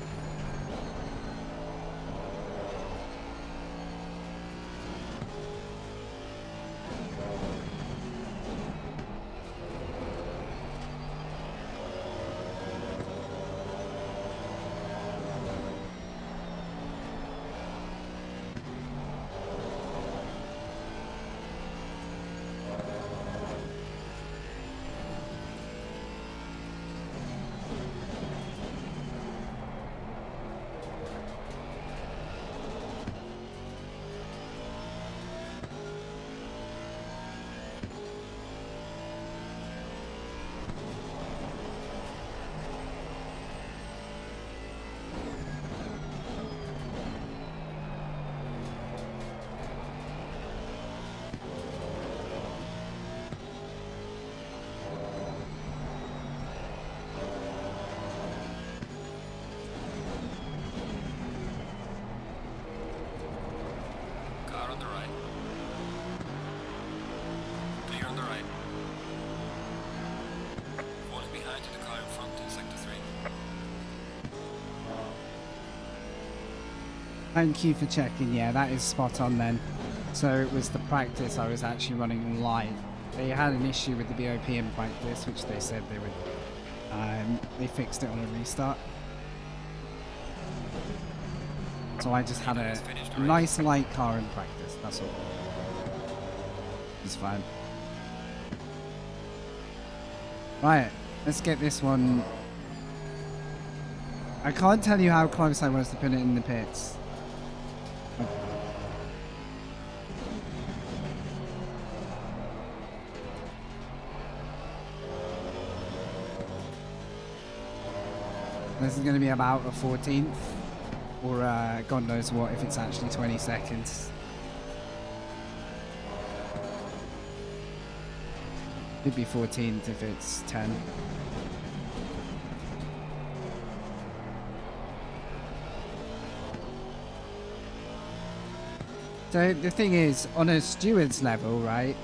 Thank you for checking. Yeah, that is spot on then. So it was the practice I was actually running light. They had an issue with the BOP in practice, which they said they would. They fixed it on a restart. So I just had a nice light car in practice, that's all. It's fine. Right, let's get this one. I can't tell you how close I was to put it in the pits. This is going to be about a 14th, or God knows what if it's actually 20 seconds. Could be 14th if it's 10. So the thing is, on a steward's level, right,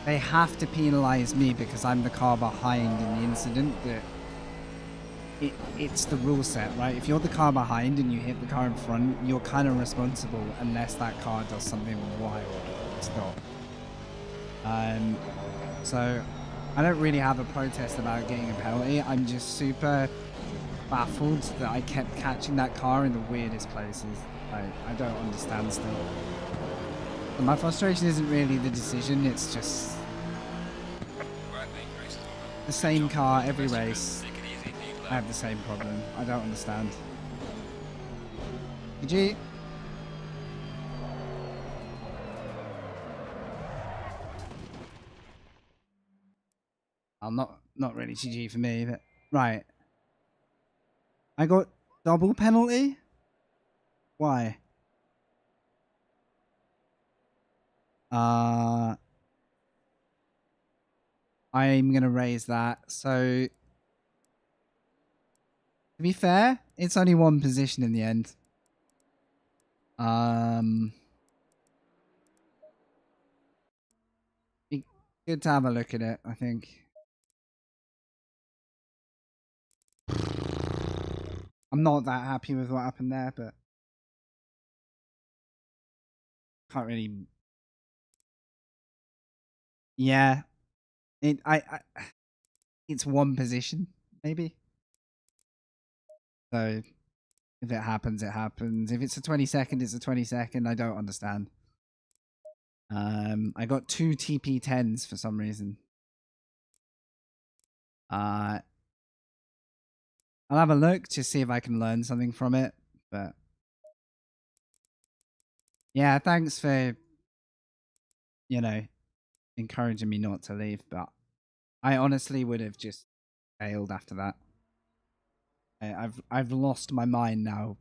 they have to penalise me because I'm the car behind in the incident. That it's the rule set, right? If you're the car behind and you hit the car in front, you're kind of responsible unless that car does something wild. It's not. So I don't really have a protest about getting a penalty. I'm just super baffled that I kept catching that car in the weirdest places. I don't understand still. But my frustration isn't really the decision, it's just the same car every race. I have the same problem. I don't understand. GG. I'm not really GG for me, but right. I got double penalty? Why? I'm gonna raise that. So to be fair, it's only one position in the end. Be good to have a look at it, I think. I'm not that happy with what happened there, but can't really. Yeah, it's one position maybe. So if it happens, it happens. If it's a 20-second, it's a 20-second. I don't understand. I got 2 TP10s for some reason. I'll have a look to see if I can learn something from it, but yeah, thanks for, you know, encouraging me not to leave, but I honestly would have just failed after that. I've lost my mind now,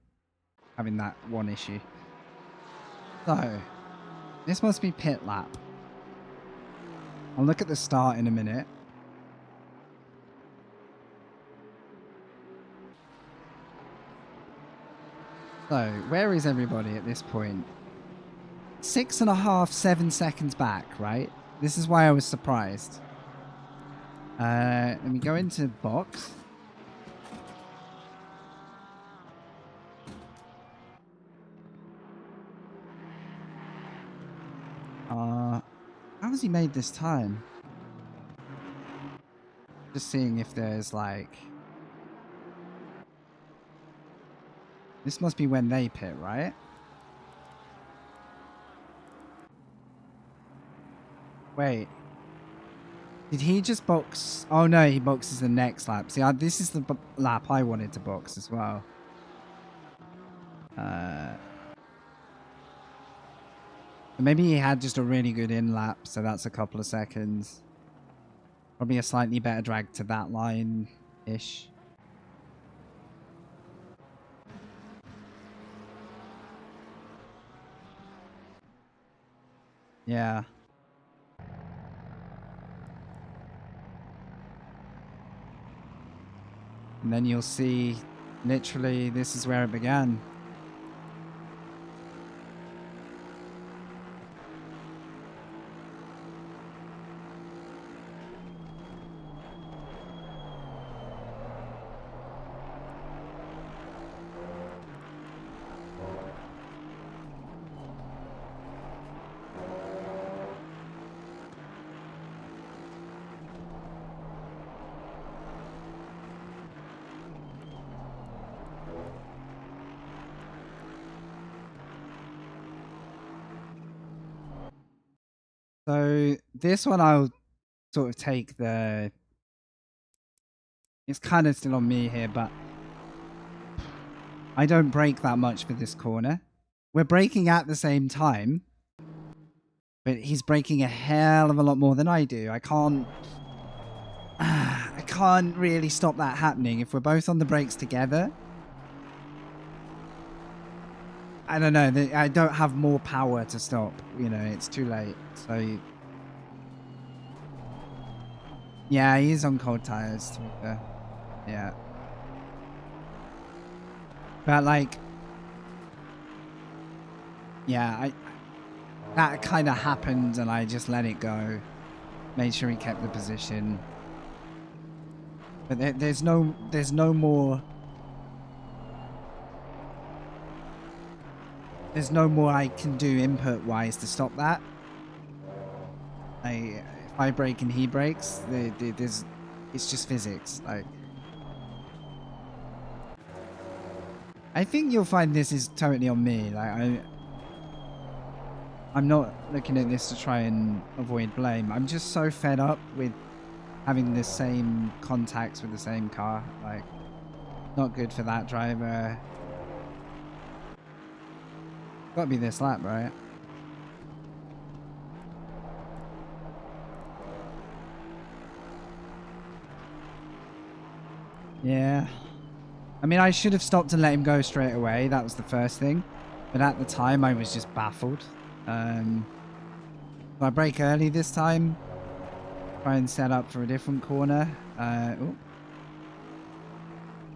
having that one issue. So, this must be pit lap. I'll look at the start in a minute. So, where is everybody at this point? 6.5, 7 seconds back, right? This is why I was surprised. Let me go into box. has he made this time? Just seeing if there's like... This must be when they pit, right? Wait. Did he just box? Oh no, he boxes the next lap. See, this is the lap I wanted to box as well. Maybe he had just a really good in lap, so that's a couple of seconds. Probably a slightly better drag to that line-ish. Yeah. And then you'll see, literally, this is where it began. So this one I'll sort of take the... It's kind of still on me here, but I don't brake that much for this corner. We're braking at the same time, but he's braking a hell of a lot more than I do. I can't really stop that happening if we're both on the brakes together. I don't know. I don't have more power to stop. You know, it's too late. So, yeah, he is on cold tires, to be fair. Yeah. But, like, yeah, that kind of happened and I just let it go. Made sure he kept the position. But there's no more... There's no more I can do input-wise to stop that. If I brake and he brakes, it's just physics. Like, I think you'll find this is totally on me. Like, I'm not looking at this to try and avoid blame. I'm just so fed up with having the same contacts with the same car. Like, not good for that driver. Gotta be this lap, right? Yeah. I mean, I should have stopped and let him go straight away. That was the first thing. But at the time, I was just baffled. So I brake early this time. Try and set up for a different corner. Oh. I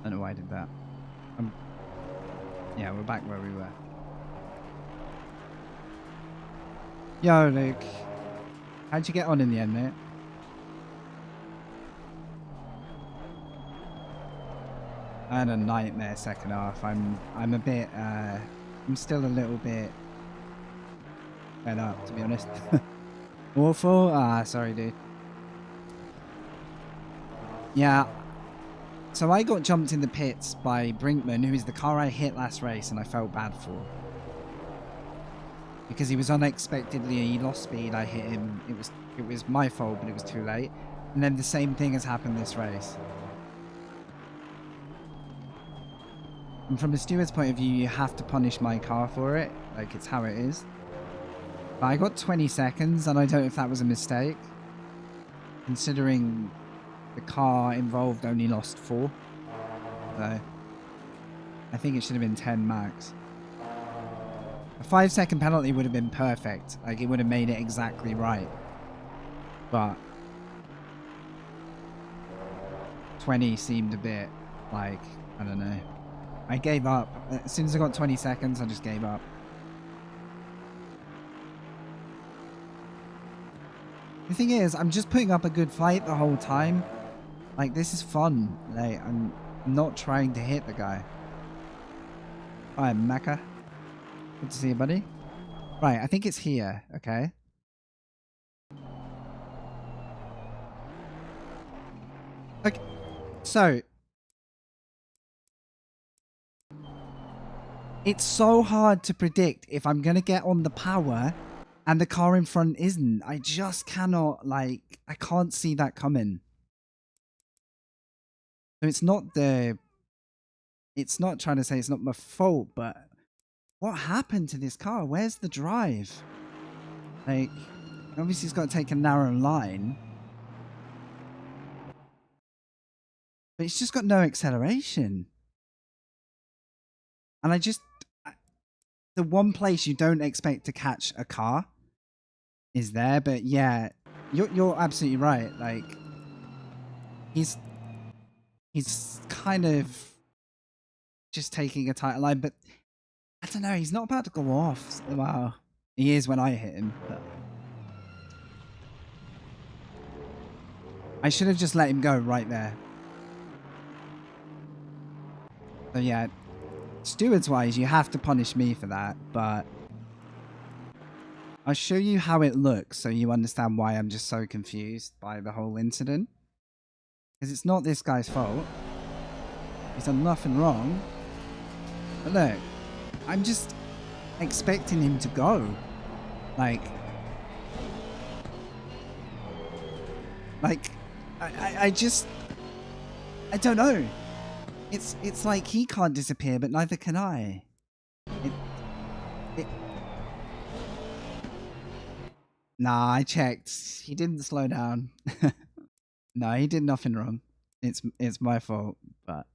don't know why I did that. Yeah, we're back where we were. Yo, Luke. How'd you get on in the end, mate? I had a nightmare second half. I'm a bit, I'm still a little bit fed up, to be honest. Awful? Ah, sorry, dude. Yeah. So I got jumped in the pits by Brinkman, who is the car I hit last race and I felt bad for. Because he was unexpectedly, he lost speed, I hit him. It was my fault, but it was too late. And then the same thing has happened this race. And from a steward's point of view, you have to punish my car for it. Like, it's how it is. But I got 20 seconds, and I don't know if that was a mistake. Considering the car involved only lost 4. So, I think it should have been 10 max. A 5-second penalty would have been perfect. Like, it would have made it exactly right. But 20 seemed a bit like, I don't know. I gave up. As soon as I got 20 seconds, I just gave up. The thing is, I'm just putting up a good fight the whole time. Like, this is fun. Like, I'm not trying to hit the guy. Alright, Macca. Good to see you, buddy. Right, I think it's here. Okay. Okay, so it's so hard to predict if I'm going to get on the power and the car in front isn't. I just cannot, like, I can't see that coming. So it's not trying to say it's not my fault, but what happened to this car? Where's the drive? Like, obviously it's got to take a narrow line. But it's just got no acceleration. And the one place you don't expect to catch a car is there, but yeah, you're absolutely right. Like, he's kind of just taking a tight line, but I don't know, he's not about to go off. Well, he is when I hit him, but I should have just let him go right there. So yeah, stewards wise, you have to punish me for that, but I'll show you how it looks so you understand why I'm just so confused by the whole incident. Because it's not this guy's fault. He's done nothing wrong. But look, I'm just expecting him to go. Like I don't know. It's like he can't disappear, but neither can I. Nah, I checked. He didn't slow down. No, he did nothing wrong. It's my fault, but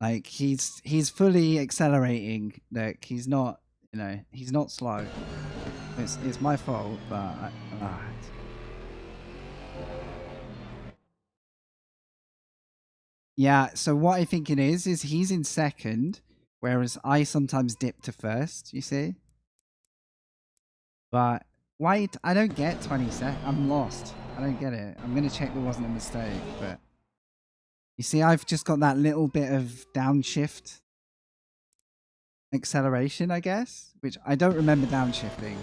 like he's fully accelerating. Like he's not, you know, he's not slow. It's my fault, but yeah. So what I think it is he's in second, whereas I sometimes dip to first. You see, but wait, I don't get 20 sec. I'm lost. I don't get it. I'm gonna check there wasn't a mistake, but you see, I've just got that little bit of downshift acceleration, I guess, which I don't remember downshifting.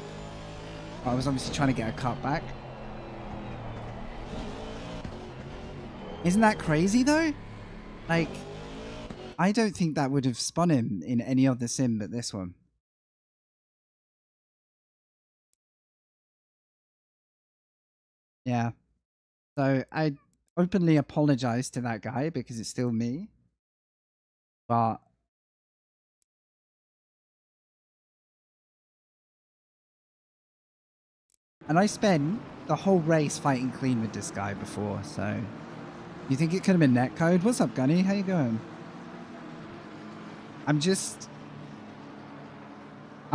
I was obviously trying to get a cut back. Isn't that crazy though? Like, I don't think that would have spun him in any other sim but this one. Yeah. So I openly apologize to that guy because it's still me. But and I spent the whole race fighting clean with this guy before, so you think it could have been netcode? What's up, Gunny? How you going? I'm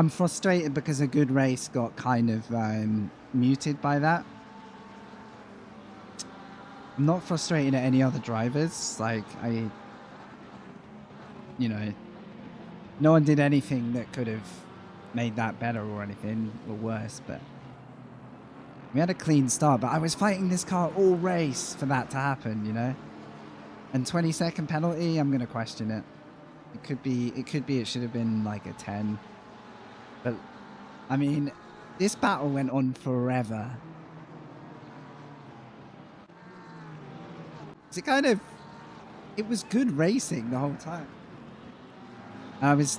frustrated because a good race got kind of muted by that. I'm not frustrated at any other drivers. Like, you know, no one did anything that could have made that better or anything, or worse, but we had a clean start, but I was fighting this car all race for that to happen, you know? And 20-second penalty, I'm going to question it. It should have been like a 10. But, I mean, this battle went on forever. It was good racing the whole time. I was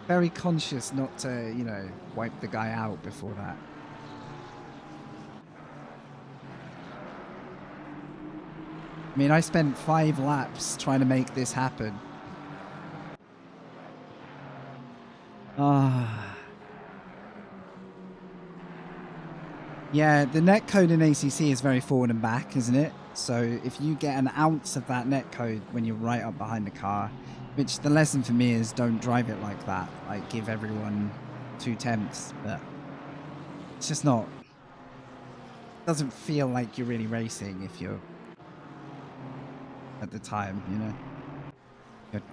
very conscious not to, you know, wipe the guy out before that. I mean, I spent 5 laps trying to make this happen. Yeah, the netcode in ACC is very forward and back, isn't it? So if you get an ounce of that netcode when you're right up behind the car, which the lesson for me is don't drive it like that. Like, give everyone 2 tenths, but it's just not. It doesn't feel like you're really racing if you're at the time, you know?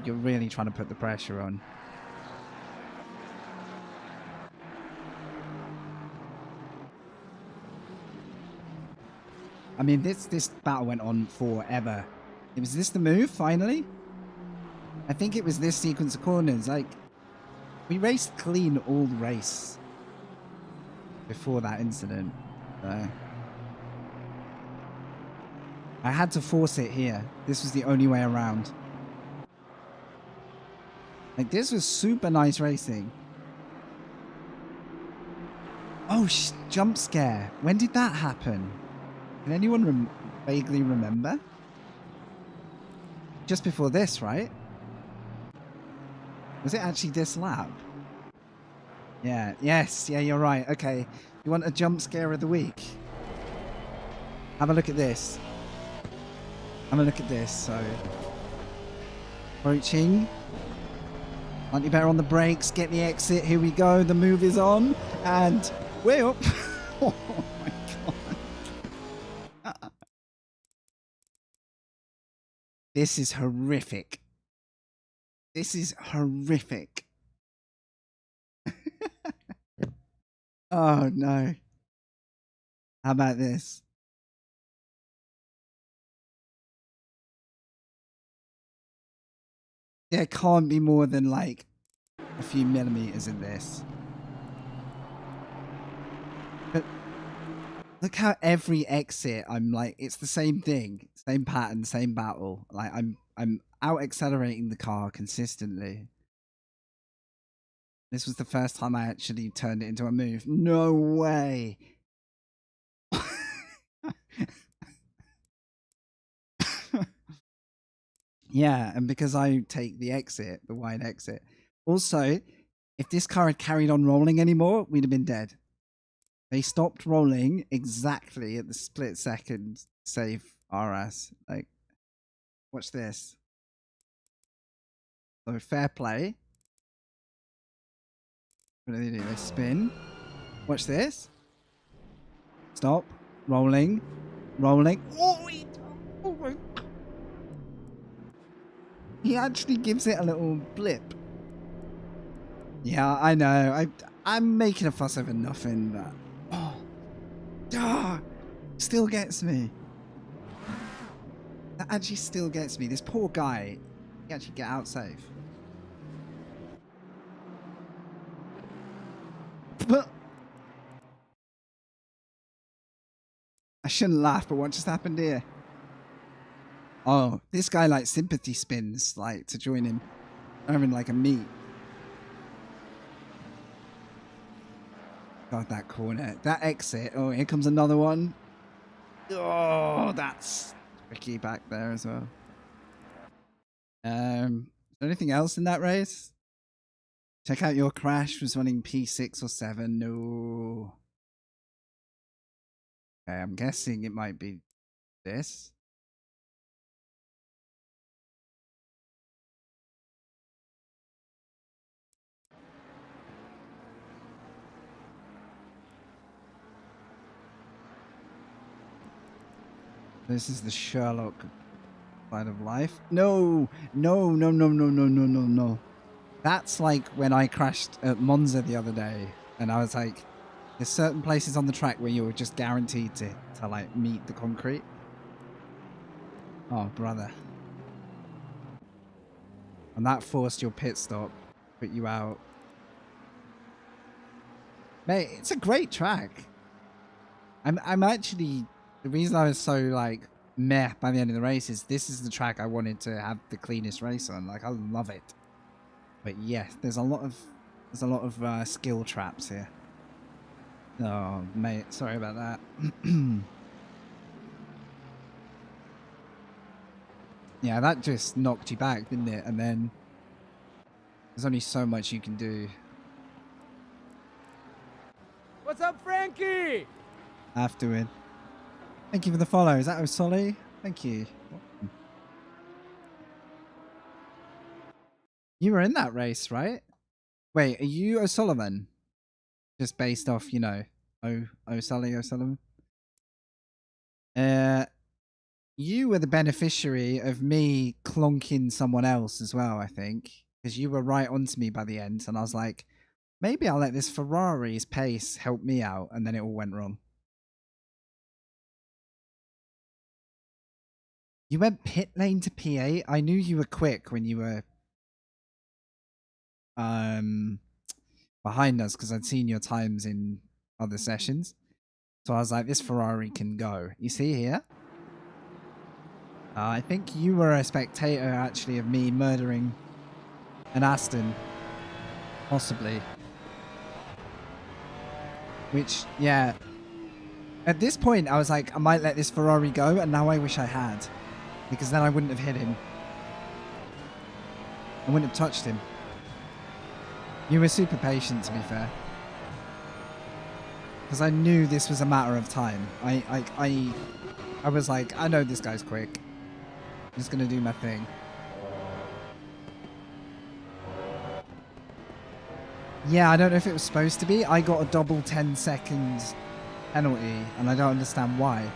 You're really trying to put the pressure on. I mean, this battle went on forever. Was this the move, finally? I think it was this sequence of corners. Like, we raced clean all the race before that incident. So. I had to force it here. This was the only way around. Like, this was super nice racing. Oh, jump scare. When did that happen? Can anyone vaguely remember? Just before this, right? Was it actually this lap? Yeah, yes, yeah, you're right. Okay, you want a jump scare of the week? Have a look at this. Have a look at this, so... Approaching. Aren't you better on the brakes? Get the exit, here we go, the move is on, and we're up. Oh my god. This is horrific. This is horrific. Oh no. How about this? There can't be more than like a few millimeters in this. But look how every exit I'm like, it's the same thing, same pattern, same battle. Like I'm out accelerating the car consistently. This was the first time I actually turned it into a move. No way. Yeah, and because I take the exit, the wide exit. Also, if this car had carried on rolling anymore, we'd have been dead. They stopped rolling exactly at the split second save our ass. Like, watch this. So fair play. What do? They spin. Watch this. Stop. Rolling. Rolling. Oh, oh my God. He actually gives it a little blip. Yeah, I know. I'm making a fuss over nothing, but still gets me. That actually still gets me. This poor guy, he actually get out safe. But I shouldn't laugh, but what just happened here? Oh, this guy like sympathy spins like to join him. Having like a meet. God, that corner. That exit. Oh, here comes another one. Oh, that's tricky back there as well. Is there anything else in that race? Check out your crash. Was running P6 or 7. No. Okay, I'm guessing it might be this. This is the Sherlock side of life. No, no, no, no, no, no, no, no, no. That's like when I crashed at Monza the other day, and I was like, there's certain places on the track where you're just guaranteed to like meet the concrete. Oh, brother. And that forced your pit stop, put you out. Mate, it's a great track. I'm actually, the reason I was so like meh by the end of the race is this is the track I wanted to have the cleanest race on. Like, I love it. But yes, there's a lot of skill traps here. Oh, mate, sorry about that. Yeah, that just knocked you back, didn't it? And then there's only so much you can do. What's up, Frankie? I have to win. Thank you for the follow. Is that Osoli? Thank you. You were in that race, right? Wait, are you O'Sullivan? Just based off, you know, O'Sullivan? You were the beneficiary of me clonking someone else as well, I think. Because you were right onto me by the end, and I was like, maybe I'll let this Ferrari's pace help me out, and then it all went wrong. You went pit lane to P8? I knew you were quick when you were behind us because I'd seen your times in other sessions. So I was like, this Ferrari can go. You see here? I think you were a spectator, actually, of me murdering an Aston. Possibly. Which, yeah. At this point, I was like, I might let this Ferrari go, and now I wish I had. Because then I wouldn't have hit him. I wouldn't have touched him. You were super patient, to be fair. Because I knew this was a matter of time. I was like, I know this guy's quick. I'm just going to do my thing. Yeah, I don't know if it was supposed to be. I got a double 10-second penalty, and I don't understand why.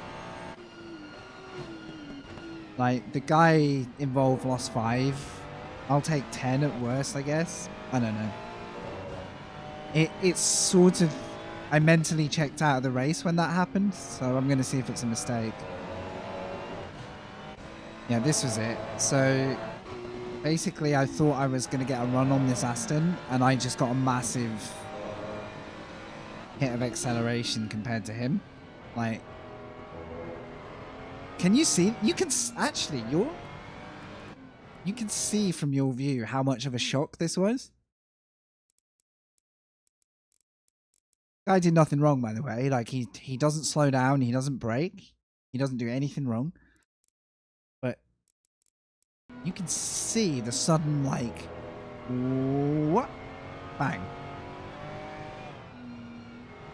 Like, the guy involved lost 5. I'll take 10 at worst, I guess. I don't know. It's sort of... I mentally checked out of the race when that happened, so I'm going to see if it's a mistake. Yeah, this was it. So, basically, I thought I was going to get a run on this Aston, and I just got a massive hit of acceleration compared to him. Like, can you see? You can actually, you can see from your view how much of a shock this was. Guy did nothing wrong, by the way. Like, he doesn't slow down, he doesn't brake, he doesn't do anything wrong. But you can see the sudden, like, what? Bang.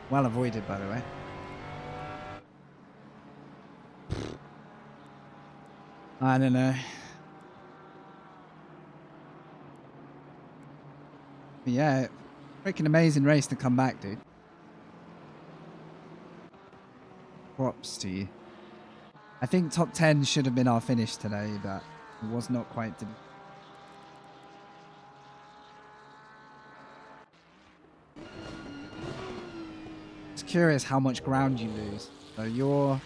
Well avoided, by the way. I don't know. But yeah, freaking amazing race to come back, dude. Props to you. I think top 10 should have been our finish today, but it was not quite to be. It's curious how much ground you lose. So you're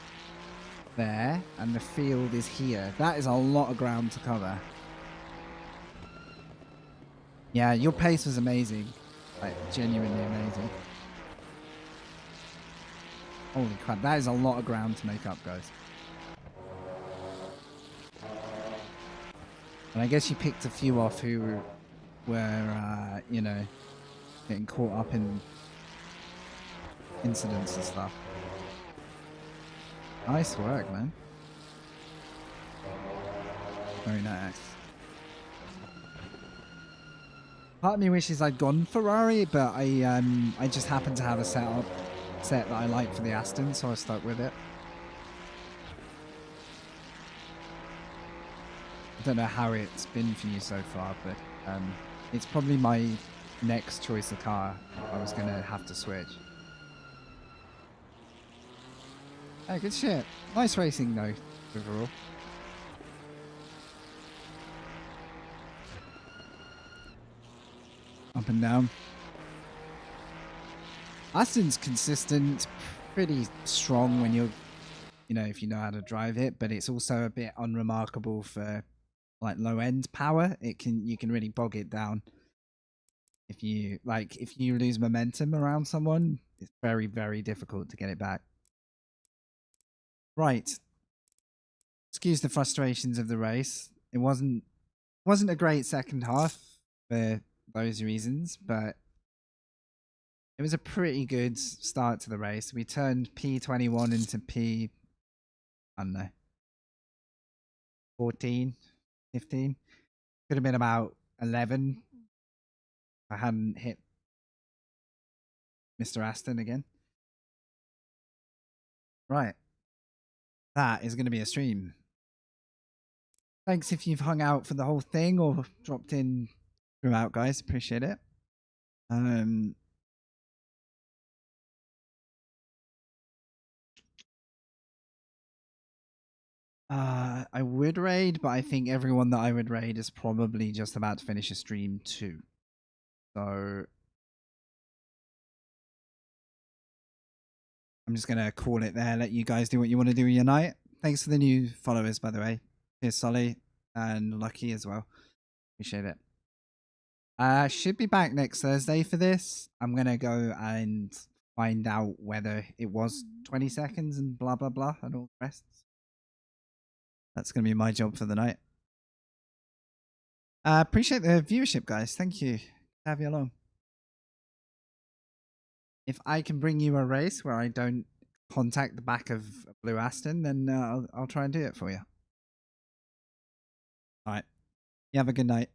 there, and the field is here. That is a lot of ground to cover. Yeah, your pace was amazing. Like, genuinely amazing. Holy crap, that is a lot of ground to make up, guys. And I guess you picked a few off who were, you know, getting caught up in incidents and stuff. Nice work, man. Very nice. Part of me wishes I'd gone Ferrari, but I just happened to have a set that I liked for the Aston, so I stuck with it. I don't know how it's been for you so far, but it's probably my next choice of car. I was gonna have to switch. Oh, good shit. Nice racing though, overall. Up and down. Aston's consistent, pretty strong when you're, you know, if you know how to drive it, but it's also a bit unremarkable for like low end power. You can really bog it down. If you lose momentum around someone, it's very, very difficult to get it back. Right. Excuse the frustrations of the race. It wasn't a great second half for those reasons, but it was a pretty good start to the race. We turned P21 into I don't know, 14, 15. Could have been about 11 if I hadn't hit Mr. Aston again. Right. That is going to be a stream. Thanks if you've hung out for the whole thing or dropped in throughout, guys. Appreciate it. I would raid, but I think everyone that I would raid is probably just about to finish a stream too. So I'm just gonna call it there. Let you guys do what you want to do with your night. Thanks for the new followers, by the way. Here's Solly and Lucky as well. Appreciate it. Should be back next Thursday for this. I'm gonna go and find out whether it was 20 seconds and blah blah blah and all the rest. That's going to be my job for the night. Appreciate the viewership, guys. Thank you. Have you along. If I can bring you a race where I don't contact the back of Blue Aston, then I'll try and do it for you. All right. You have a good night.